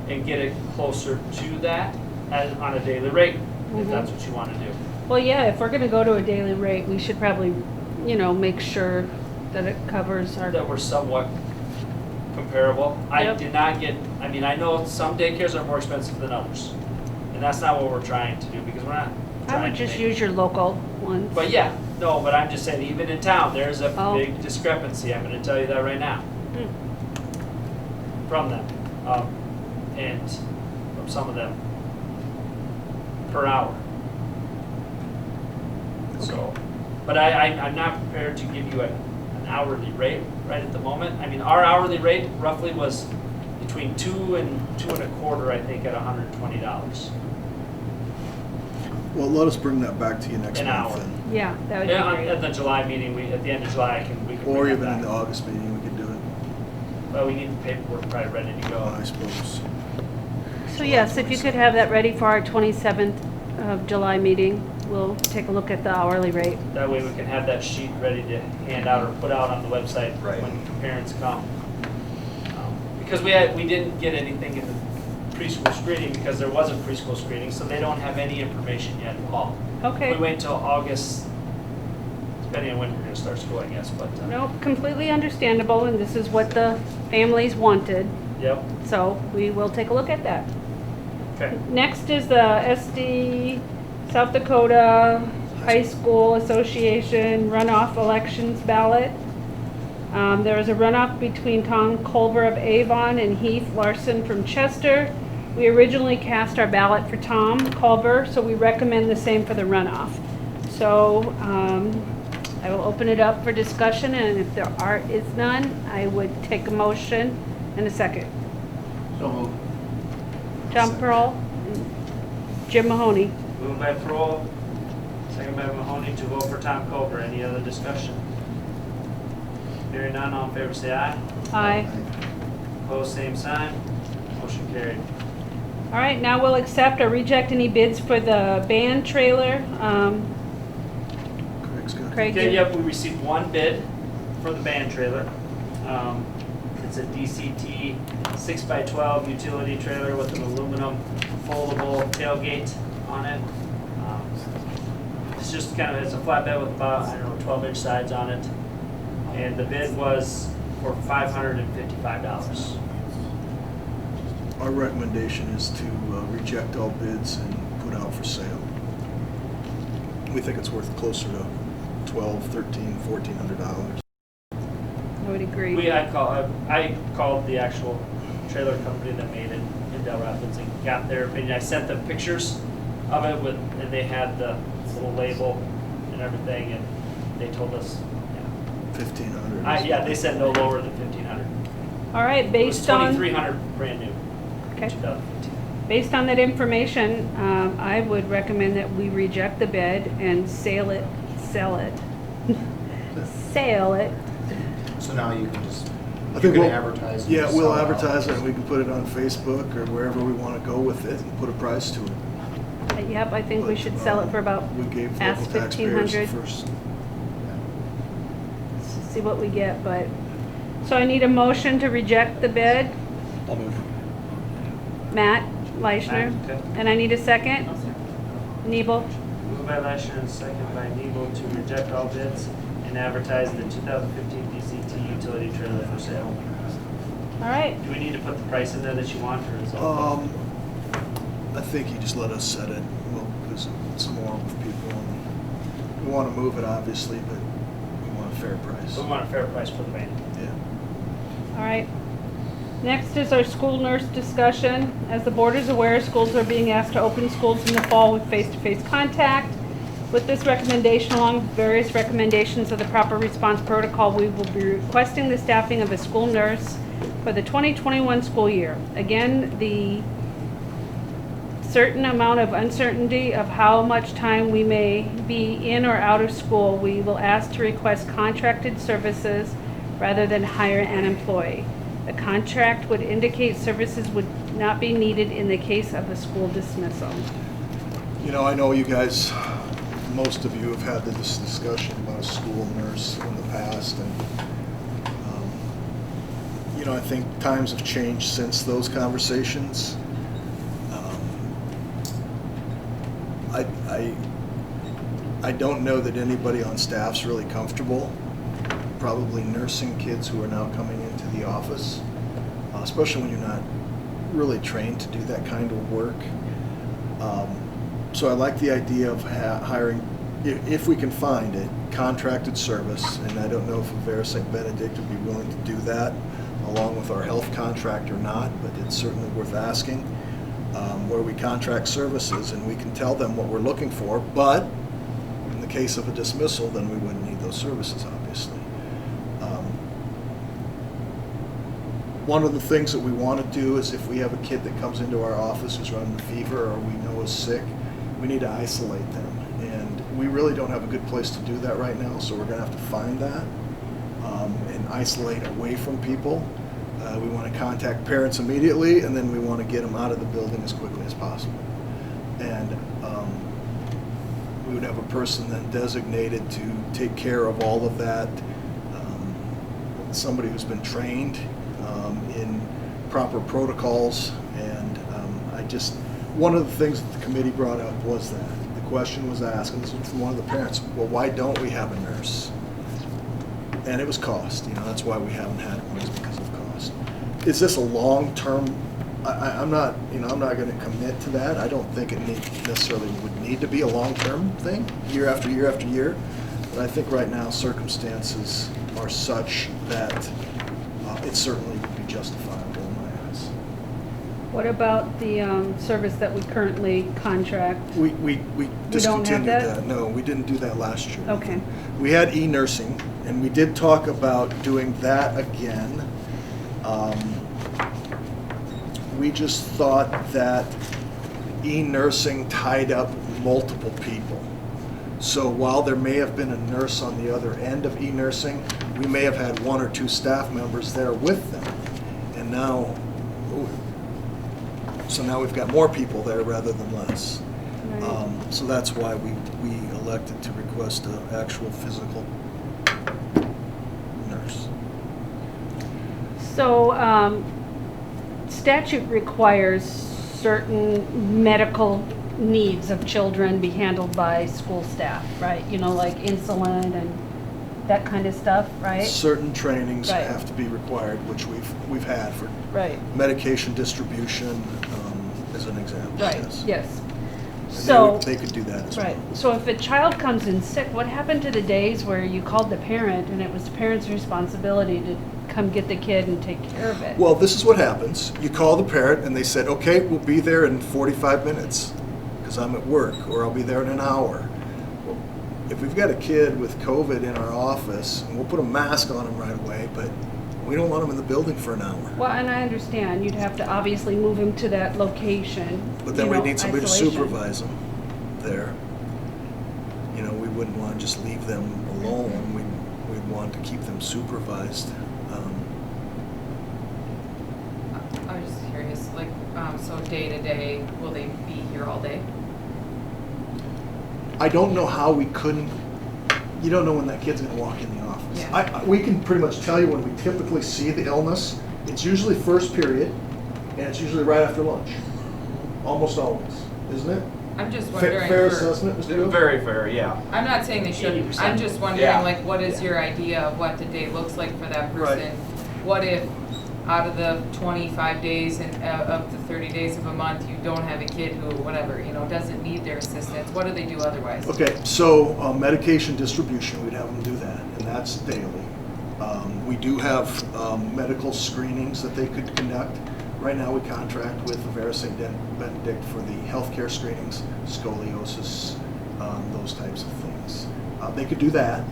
and get it closer to that on a daily rate, if that's what you want to do. Well, yeah, if we're going to go to a daily rate, we should probably, make sure that it covers our... That we're somewhat comparable. I did not get, I know some daycares are more expensive than others. And that's not what we're trying to do, because we're not I would just use your local ones. But but I'm just saying, even in town, there's a big discrepancy. I'm going to tell you that right now. From them, and from some of them per hour. So, but I'm not prepared to give you an hourly rate right at the moment. Our hourly rate roughly was between $2 and $2.25, I think, at $120. Well, let us bring that back to you next An month hour. then. Yeah, that would be great. At the July meeting, at the end of July, we can Or bring even that in the back. August meeting, we could do it, Well, we need the paperwork probably ready to go. I suppose. So yes, if you could have that ready for our 27th of July meeting, we'll take a look at the hourly rate. That way we can have that sheet ready to hand out or put out on the website Right. when parents come. Because we didn't get anything in the preschool screening because there wasn't preschool screening, so they don't have any information yet at all. Okay. We wait until August, depending on when we're gonna start school, I guess, but, No, completely understandable, and this is what the families wanted, yep, so we will take a look at that. okay. Next is the SD South Dakota High School Association runoff elections ballot. There was a runoff between Tom Culver of Avon and Heath Larson from Chester. We originally cast our ballot for Tom Culver, so we recommend the same for the runoff. So I will open it up for discussion, and if there is none, I would take a motion and a second. So moved. John Pearl, and Jim Mahoney. Moved by Pearl, second by Mahoney to vote for Tom Culver. Any other discussion? Hearing none, all in favor say aye. Aye. Opposed, same sign. Motion carried. All right, now we'll accept or reject any bids for the band trailer. Craig's got Craig, Okay, you- yep, we received one bid for the band trailer. It's a DCT 6x12 utility trailer with an aluminum foldable tailgate on it. It's just kind of, it's a flatbed with about, 12-inch sides on it. And the bid was for $555. Our recommendation is to reject all bids and put out for sale. We think it's worth closer to $1,200, $1,300, $1,400. I would agree. I called the actual trailer company that made it in Del Rapids and got their opinion. I sent them pictures of it and they had the little label and everything, and they told us, $1,500. they said no lower than 1,500. All right, It was based on, 2,300 brand new. okay, 2015. based on that information, I would recommend that we reject the bid and sell it. Sale it. So now you can just, I you're think gonna we'll advertise. and Yeah, sell we'll it out. advertise it, and we can put it on Facebook or wherever we want to go with it and put a price to it. Yep, I think we should sell it for about, We gave ask local taxpayers the 1,500. first. see what we get, but, so I need a motion to reject the bid. I'll move. Matt Leishner. Matt, okay. And I need a second. Nebel. Moved by Leishner and second by Nebo to reject all bids and advertise the 2015 DCT utility trailer for sale. All right, Do we need to put the price in there that you want, or is it all? I think you just let us set it. We'll visit some more with people. We want to move it, obviously, but we want a fair price. We want a fair price for the van. Yeah. all right. Next is our school nurse discussion. As the board is aware, schools are being asked to open schools in the fall with face-to-face contact. With this recommendation, along with various recommendations of the proper response protocol, we will be requesting the staffing of a school nurse for the 2021 school year. Again, the certain amount of uncertainty of how much time we may be in or out of school, we will ask to request contracted services rather than hire an employee. The contract would indicate services would not be needed in the case of a school dismissal. You know, I know you guys, most of you have had this discussion about a school nurse in the past, and I think times have changed since those conversations. I don't know that anybody on staff's really comfortable probably nursing kids who are now coming into the office, especially when you're not really trained to do that kind of work. So I like the idea of hiring, if we can find it, contracted service, and I don't know if Avera St. Benedict would be willing to do that along with our health contract or not, but it's certainly worth asking, where we contract services and we can tell them what we're looking for, but in the case of a dismissal, then we wouldn't need those services, obviously. One of the things that we want to do is if we have a kid that comes into our office who's running a fever or we know is sick, we need to isolate them. And we really don't have a good place to do that right now, so we're going to have to find that and isolate away from people. We want to contact parents immediately, and then we want to get them out of the building as quickly as possible. And we would have a person then designated to take care of all of that, somebody who's been trained in proper protocols. And one of the things that the committee brought up was that the question was asked, and this was from one of the parents, well, why don't we have a nurse? And it was cost. That's why we haven't had one, is because of cost. Is this a long-term? I'm not going to commit to that. I don't think it necessarily would need to be a long-term thing, year after year after year. But I think right now circumstances are such that it certainly would be justifiable in my eyes. What about the service that we currently contract? We don't have discontinued that? that. No, we didn't do that last year. Okay. We had e-nursing, and we did talk about doing that again. We just thought that e-nursing tied up multiple people. So while there may have been a nurse on the other end of e-nursing, we may have had 1 or 2 staff members there with them. And now, so now we've got more people there rather than less. Right. So that's why we elected to request an actual physical nurse. So, statute requires certain medical needs of children be handled by school staff, right? You know, like insulin and that kind of stuff, right? Certain trainings Right. have to be required, which we've had for Right, medication distribution, as an example. right, Yes. yes. And So, they could do that as well. right, so if a child comes in sick, what happened to the days where you called the parent and it was the parent's responsibility to come get the kid and take care of it? Well, this is what happens. You call the parent and they said, okay, we'll be there in 45 minutes because I'm at work, or I'll be there in an hour. Well, if we've got a kid with COVID in our office, and we'll put a mask on them right away, but we don't want them in the building for an hour. Well, and I understand, you'd have to obviously move him to that location. But then you we know, need somebody to isolation. supervise them there. You know, we wouldn't want to just leave them alone. We'd want to keep them supervised. I was just curious, like, so day to day, will they be here all day? I don't know how we couldn't, you don't know when that kid's gonna walk in the office. Yeah. We can pretty much tell you when we typically see the illness. It's usually first period, and it's usually right after lunch. Almost always, isn't it? I'm just wondering. Fair for- assessment, Mr. Bill? Very fair, yeah. I'm not saying they shouldn't, 80%. I'm just wondering, Yeah. like, what is your idea of what the day looks like for that Right. person? What if, out of the 25 days and of the 30 days of a month, you don't have a kid who, whatever, you know, doesn't need their assistance? What do they do otherwise? Okay, so medication distribution, we'd have them do that, and that's daily. We do have medical screenings that they could conduct. Right now, we contract with Avera St. Benedict for the healthcare screenings, scoliosis, those types of things. They could do that.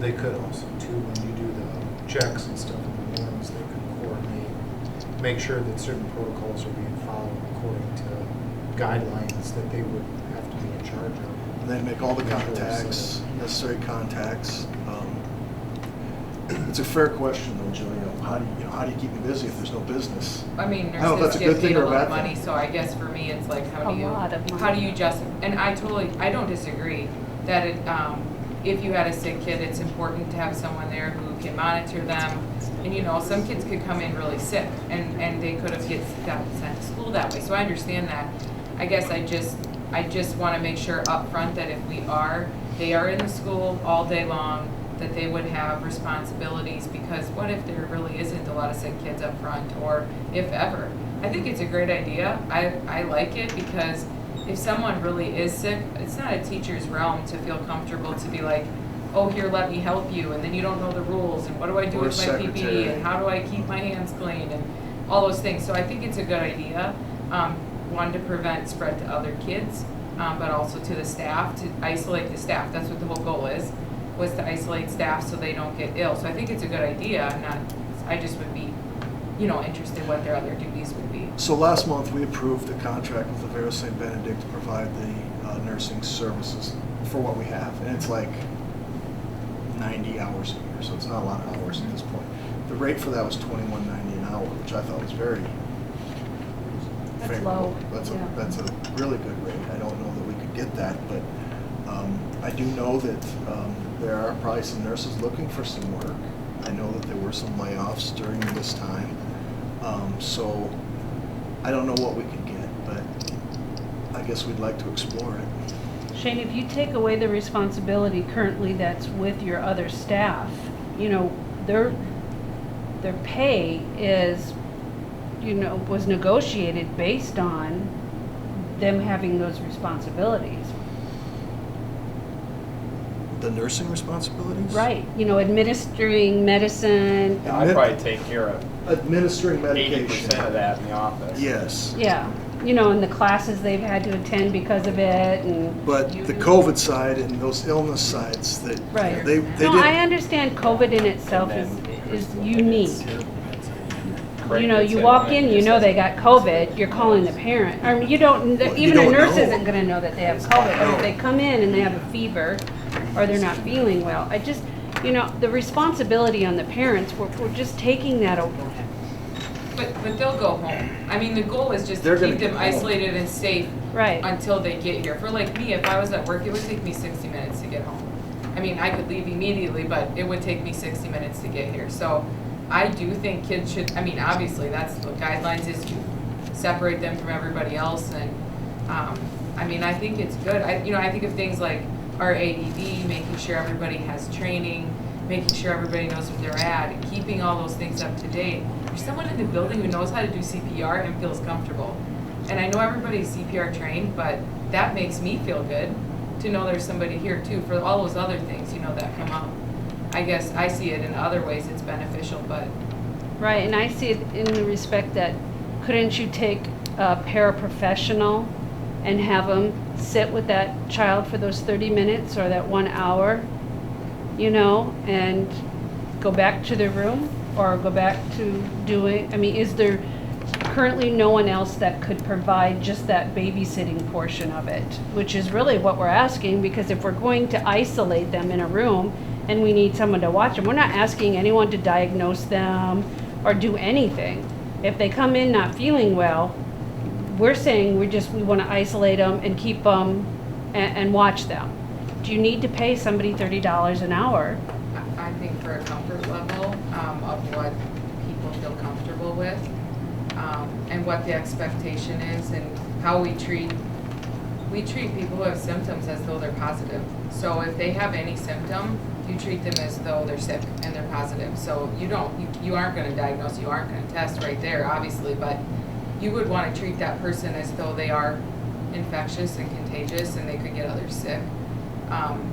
They could also too, when you do the checks and stuff in the mornings, they could coordinate, make sure that certain protocols are being followed according to guidelines that they would have to be in charge of. And then make all the Make sure contacts, necessary contacts. It's a fair question though, Joe. How do you keep them busy if there's no business? I mean, I don't know if that's nurses a good get thing paid a or a lot of bad thing. money, so I guess for me, it's like, how A do you, lot of money. how do you just, and I don't disagree that it, if you had a sick kid, it's important to have someone there who can monitor them. And you know, some kids could come in really sick and they could have got sent to school that way, so I understand that. I guess I just want to make sure up front that if they are in the school all day long, that they would have responsibilities, because what if there really isn't a lot of sick kids up front, or if ever? I think it's a great idea. I like it because if someone really is sick, it's not a teacher's realm to feel comfortable to be like, oh, here, let me help you, and then you don't know the rules, and what do I do Or with my secretary. PPE, and how do I keep my hands clean, and all those things. So I think it's a good idea, one, to prevent spread to other kids, but also to the staff, to isolate the staff. That's what the whole goal was to isolate staff so they don't get ill. So I think it's a good idea. I just would be, interested what their other duties would be. So last month, we approved a contract with Avera St. Benedict to provide the nursing services for what we have. And it's like 90 hours a year, so it's not a lot of hours at this point. The rate for that was $21.90 an hour, which I thought was very That's favorable. low, yeah. That's a really good rate. I don't know that we could get that, but I do know that there are probably some nurses looking for some work. I know that there were some layoffs during this time. So I don't know what we can get, but I guess we'd like to explore it. Shane, if you take away the responsibility currently that's with your other staff, their pay is, was negotiated based on them having those responsibilities. The nursing responsibilities? Right, administering medicine, Yeah, I'd probably take care of Administering medication. 80% of that in the office. Yes. yeah, and the classes they've had to attend because of it, and. But the COVID side and those illness sides, that Right. they No, I did. understand COVID in itself is unique. Craig you know, gets you in walk on it, in, he you just know they doesn't- got COVID, you're calling the parent. I mean, you don't, Well, you even a don't nurse know. isn't gonna know that they have COVID, but if they come in and they have a fever, or they're not feeling well, I just, you know, the responsibility on the parents, we're just taking that over. But they'll go home. I mean, the goal is just They're to gonna keep them get home. isolated and safe Right. until they get here. For like me, if I was at work, it would take me 60 minutes to get home. I mean, I could leave immediately, but it would take me 60 minutes to get here. So I do think kids should, I mean, obviously, that's what guidelines is to separate them from everybody else. And, I mean, I think it's good. I think of things like our AED, making sure everybody has training, making sure everybody knows what they're at, and keeping all those things up to date. There's someone in the building who knows how to do CPR and feels comfortable. And I know everybody's CPR trained, but that makes me feel good to know there's somebody here too for all those other things, you know, that come up. I guess I see it in other ways it's beneficial, but Right, and I see it in the respect that, couldn't you take a paraprofessional and have them sit with that child for those 30 minutes or that 1 hour, you know, and go back to their room or go back to doing, I mean, is there currently no one else that could provide just that babysitting portion of it? Which is really what we're asking, because if we're going to isolate them in a room and we need someone to watch them, we're not asking anyone to diagnose them or do anything. If they come in not feeling well, we're saying we want to isolate them and keep them and watch them. Do you need to pay somebody $30 an hour? I think for a comfort level of what people feel comfortable with, and what the expectation is and how we treat people who have symptoms as though they're positive. So if they have any symptom, you treat them as though they're sick and they're positive. So you aren't going to diagnose, you aren't going to test right there, obviously, but you would want to treat that person as though they are infectious and contagious and they could get others sick.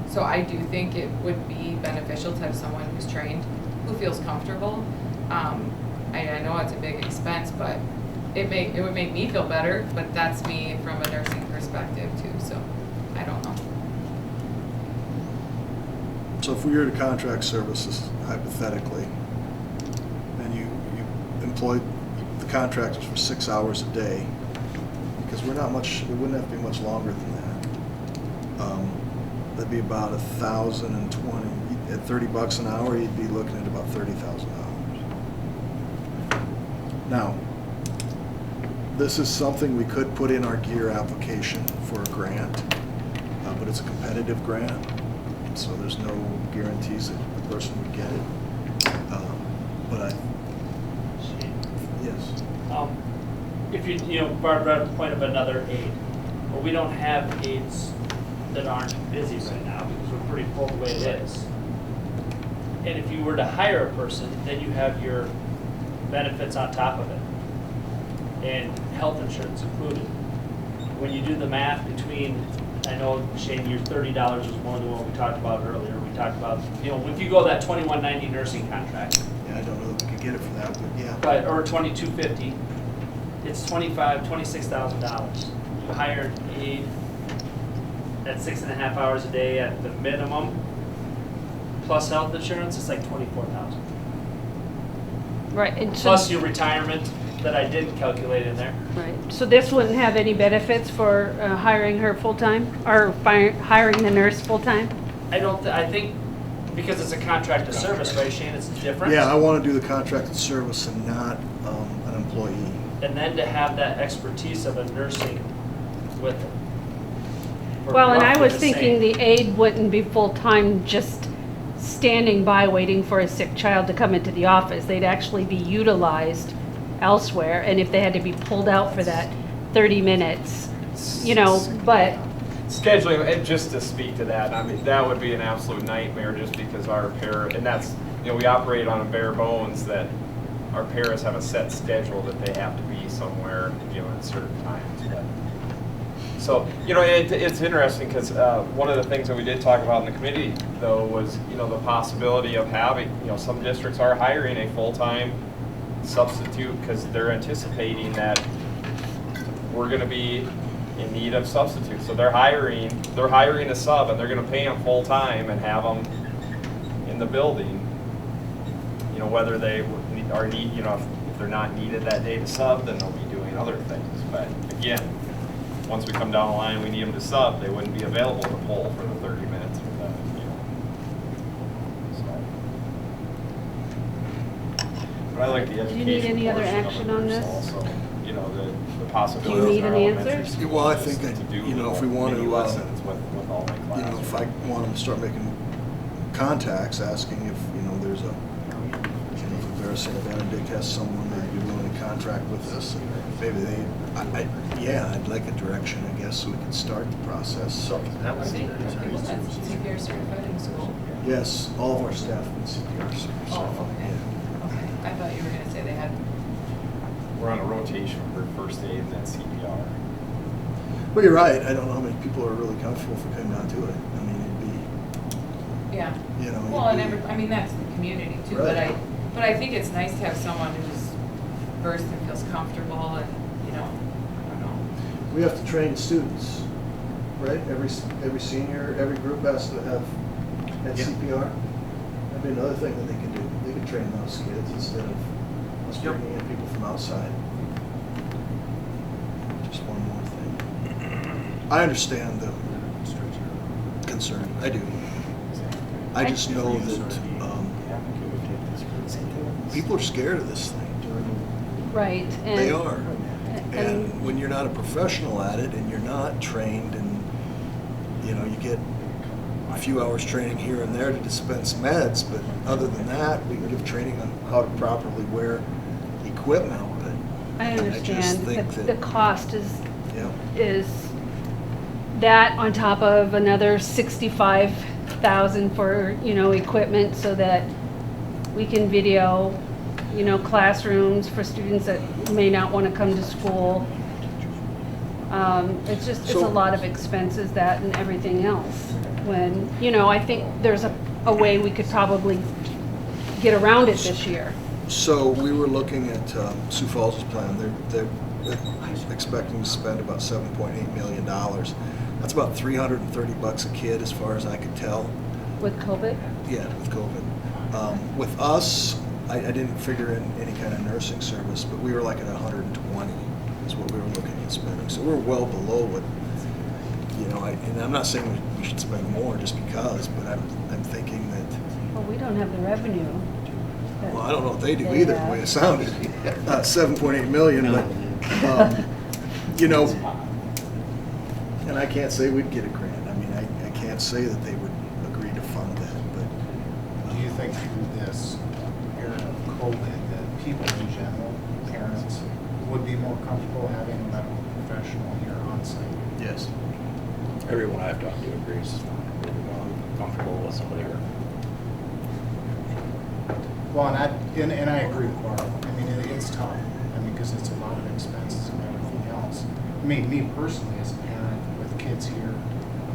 So I do think it would be beneficial to have someone who's trained, who feels comfortable. I know it's a big expense, but it would make me feel better, but that's me from a nursing perspective too, so I don't know. So if we were to contract services hypothetically, and you employed the contractors for 6 hours a day, because it wouldn't have to be much longer than that. That'd be about 1,020. At $30 an hour, you'd be looking at about $30,000. Now, this is something we could put in our GEAR application for a grant, but it's a competitive grant, so there's no guarantees that the person would get it. But yes. If you know, Barb brought up the point of another aide, but we don't have aides that aren't busy right now because we're pretty full the way it is. And if you were to hire a person, then you have your benefits on top of it and health insurance included. When you do the math between, I know Shane, your $30 was more than what we talked about earlier. We talked about, you know, if you go that $21.90 nursing contract, Yeah, I don't know that we could get it for that, but yeah. or $22.50, it's $26,000. You hire an aide at 6.5 hours a day at the minimum, plus health insurance, it's like $24,000. Right, and so, Plus your retirement that I didn't calculate in there. right, so this wouldn't have any benefits for hiring her full-time, or hiring the nurse full-time? I think because it's a contract of service, right, Shane, it's different. Yeah, I want to do the contracted service and not an employee. And then to have that expertise of a nursing with it. We're Well, and I roughly was the thinking same. the aide wouldn't be full-time just standing by waiting for a sick child to come into the office. They'd actually be utilized elsewhere, and if they had to be pulled out for that 30 minutes, you know, but, Scheduling, and just to speak to that, I mean, that would be an absolute nightmare just because our and that's, you know, we operate on a bare bones that our paras have a set schedule that they have to be somewhere, you know, at certain times. But, so, you know, it's interesting because one of the things that we did talk about in the committee, though, was, you know, the possibility of having, you know, some districts are hiring a full-time substitute because they're anticipating that we're going to be in need of substitutes. So they're hiring a sub and they're going to pay them full-time and have them in the building, you know, whether they are you know, if if they're not needed that day to sub, then they'll be doing other things. But again, once we come down the line, we need them to sub, they wouldn't be available to pull for the 30 minutes or the, so. But I like the Do you need education any other portion of it action on this? also, the possibilities. Do you need in our any elementary answers? schools Well, I is think to that, do you know, if we little want to, mini lessons with all my You know, classes. if I want them to start making contacts, asking if, you know, there's a, you know, if Bear St. Benedict has someone that you're willing to contract with us, and maybe they, yeah, I'd like a direction, I guess, so we can start the process. So, Are they people that's CPR certified in school? yes, all of our staff in CPR service. Oh, okay. Okay, I thought you were gonna say they had, We're on a rotation for first aid and then CPR. Well, you're right, I don't know how many people are really comfortable if we come down to it. I mean, it'd yeah. be, you know. it'd Well, and be- I mean, that's the community too, Right. but I think it's nice to have someone who's versed and feels comfortable and, you know, I don't know. We have to train students, right? Every senior, every group has to have Yeah. CPR. That'd be another thing that they can do. They can train those kids instead of us bringing in people from outside. Just one more thing. I understand the concern. I do. I just know that people are scared of this thing. Right. And They are. and- And when you're not a professional at it and you're not trained and, you know, you get a few hours training here and there to dispense meds, but other than that, we can give training on how to properly wear equipment, but I just understand think that that- the cost yeah. is that on top of another 65,000 for, you know, equipment so that we can video, you know, classrooms for students that may not want to come to school. It's just, it's a So- lot of expenses, that and everything else. When, you know, I think there's a way we could probably get around it this year. So we were looking at Sioux Falls' plan. They're expecting to spend about $7.8 million. That's about $330 a kid, as far as I could tell. With COVID? Yeah, with COVID. With us, I didn't figure in any kind of nursing service, but we were like at 120 is what we were looking at spending. So we're well below what, you know, and I'm not saying we should spend more just because, but I'm thinking that, Well, we don't have the revenue. that well, I don't know if they do they either, the have. way it sounded. 7.8 million, but, you know, and I can't say we'd get a grant. I mean, I can't say that they would agree to fund that, but. Do you think through this era of COVID that people in general, parents, would be more comfortable having a medical professional here on site? Yes. Everyone I've talked to agrees, everyone comfortable with somebody here. Well, and I agree with Barb. I mean, it's tough. I mean, because it's a lot of expenses and everything else. I mean, me personally, as a parent with kids here,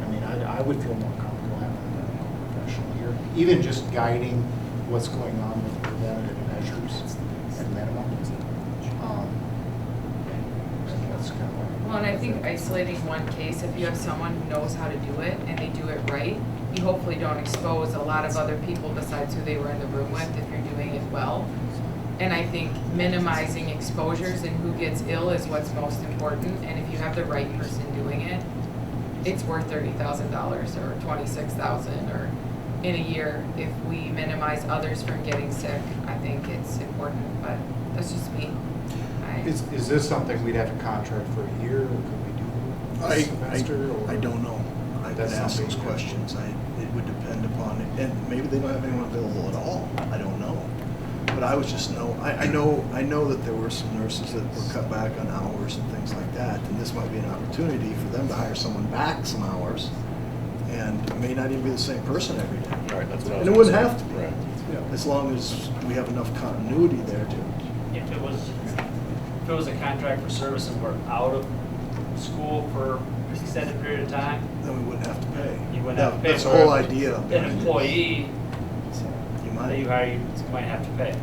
I mean, I would feel more comfortable having a medical professional here, even just guiding what's going on with preventative measures at minimum. That's kind of what. Well, and I think isolating one case, if you have someone who knows how to do it and they do it right, you hopefully don't expose a lot of other people besides who they were in the room with if you're doing it well. And I think minimizing exposures and who gets ill is what's most important. And if you have the right person doing it, it's worth $30,000 or $26,000 or in a year. If we minimize others from getting sick, I think it's important, but that's just me. Is this something we'd have to contract for a year, or could we do a semester? or- I don't know. I'd That's ask those something- questions. It would depend upon it, and maybe they don't have anyone available at all. I don't know. But I was just I know that there were some nurses that were cut back on hours and things like that, and this might be an opportunity for them to hire someone back some hours, and it may not even be the same person every day. Right, that's what I was. And it wouldn't gonna have to say. be, Right. as long as we have enough continuity there to. If it was a contract for service and we're out of school for an extended period of time, Then we wouldn't have to pay. you wouldn't have to pay. That's the for whole it. idea. An behind it. employee You that you might. hire, you might have to pay.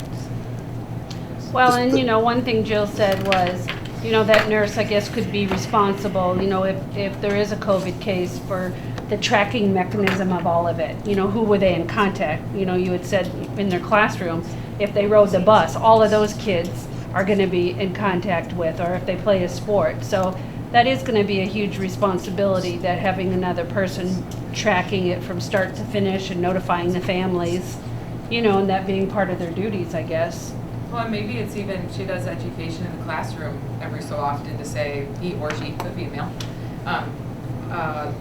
Well, and you know, one thing Jill said was, you know, that nurse, I guess, could be responsible, you know, if there is a COVID case for the tracking mechanism of all of it. You know, who were they in contact? You know, you had said in their classroom, if they rode the bus, all of those kids are gonna be in contact with, or if they play a sport. So that is gonna be a huge responsibility, that having another person tracking it from start to finish and notifying the families, you know, and that being part of their duties, I guess. Well, and maybe it's even, she does education in the classroom every so often to say, he or she, could be a male,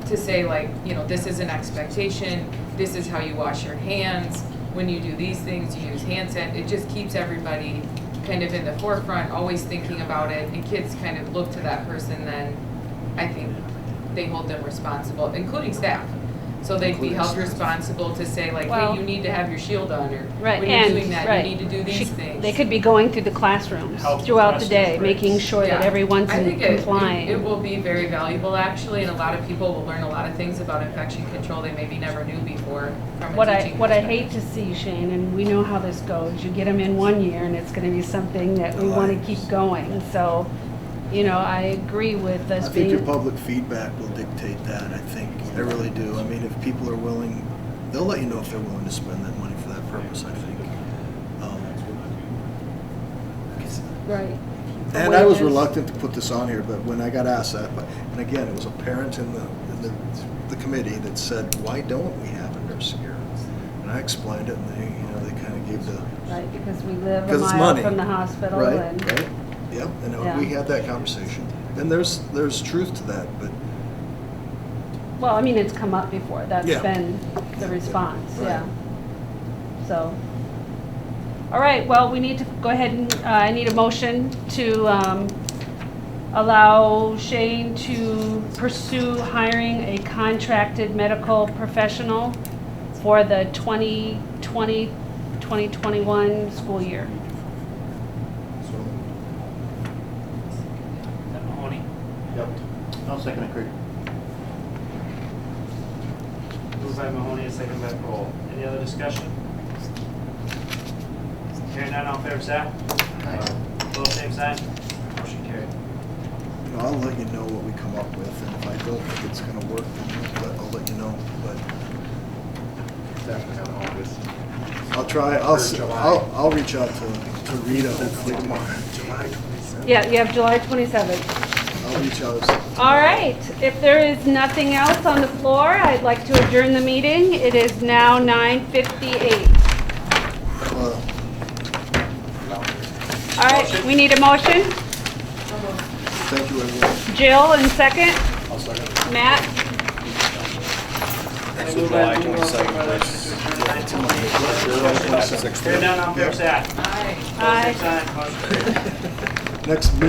to say like, you know, this is an expectation, this is how you wash your hands, when you do these things, you use hand sanitizer. It just keeps everybody kind of in the forefront, always thinking about it, and kids kind of look to that person, then I think they hold them responsible, including staff. So they'd be held responsible to say like, Well- hey, you need to have your shield on, or Right, when you're and- doing that, right. you need to do these things. They could be going through the classrooms Help throughout the us day, with making grades. sure that Yeah. everyone's I in think it compliant. will be very valuable actually, and a lot of people will learn a lot of things about infection control they maybe never knew before from a What I teaching hate to see, Shane, and we know how this goes, you get them in one year and it's gonna be something that we wanna keep going. So, you know, I agree with I us think your being, public feedback will dictate that, I think. I really do. I mean, if people are willing, they'll let you know if they're willing to spend that money for that purpose, I think. right. And I was Wages. reluctant to put this on here, but when I got asked that, and again, it was a parent in the committee that said, why don't we have a nurse here? And I explained it, and they, you know, they kind of gave the, Right, because we live a because it's mile money. from the hospital Right, and. right, yep, and we Yeah. had that conversation. And there's truth to that, but Well, I mean, it's come up before, that's Yeah. been the response, Right. yeah. So, all right, well, we need to go ahead and, I need a motion to allow Shane to pursue hiring a contracted medical professional for the 2020, 2021 school year. So, Is that Mahoney? I'll second it, Craig. Moved by Mahoney, and second by Kroll. Any other discussion? Hearing none, all in favor, say aye. Opposed, same sign. Motion carried. you know, I'll let you know what we come up with, and if I don't think it's gonna work, then I'll let you know, but definitely not August. I'll try, Or July. I'll reach out to Rita hopefully tomorrow. July 27th. Yeah, you have July 27th. I'll reach out. All right, if there is nothing else on the floor, I'd like to adjourn the meeting. It is now 9:58. Uh, All right, we need a motion. Thank you, everyone. Jill in second. I'll second. Matt, So July 27th, Hearing none, all in favor, say aye. Aye. Aye. Opposed, same sign. Motion carried. Next meeting.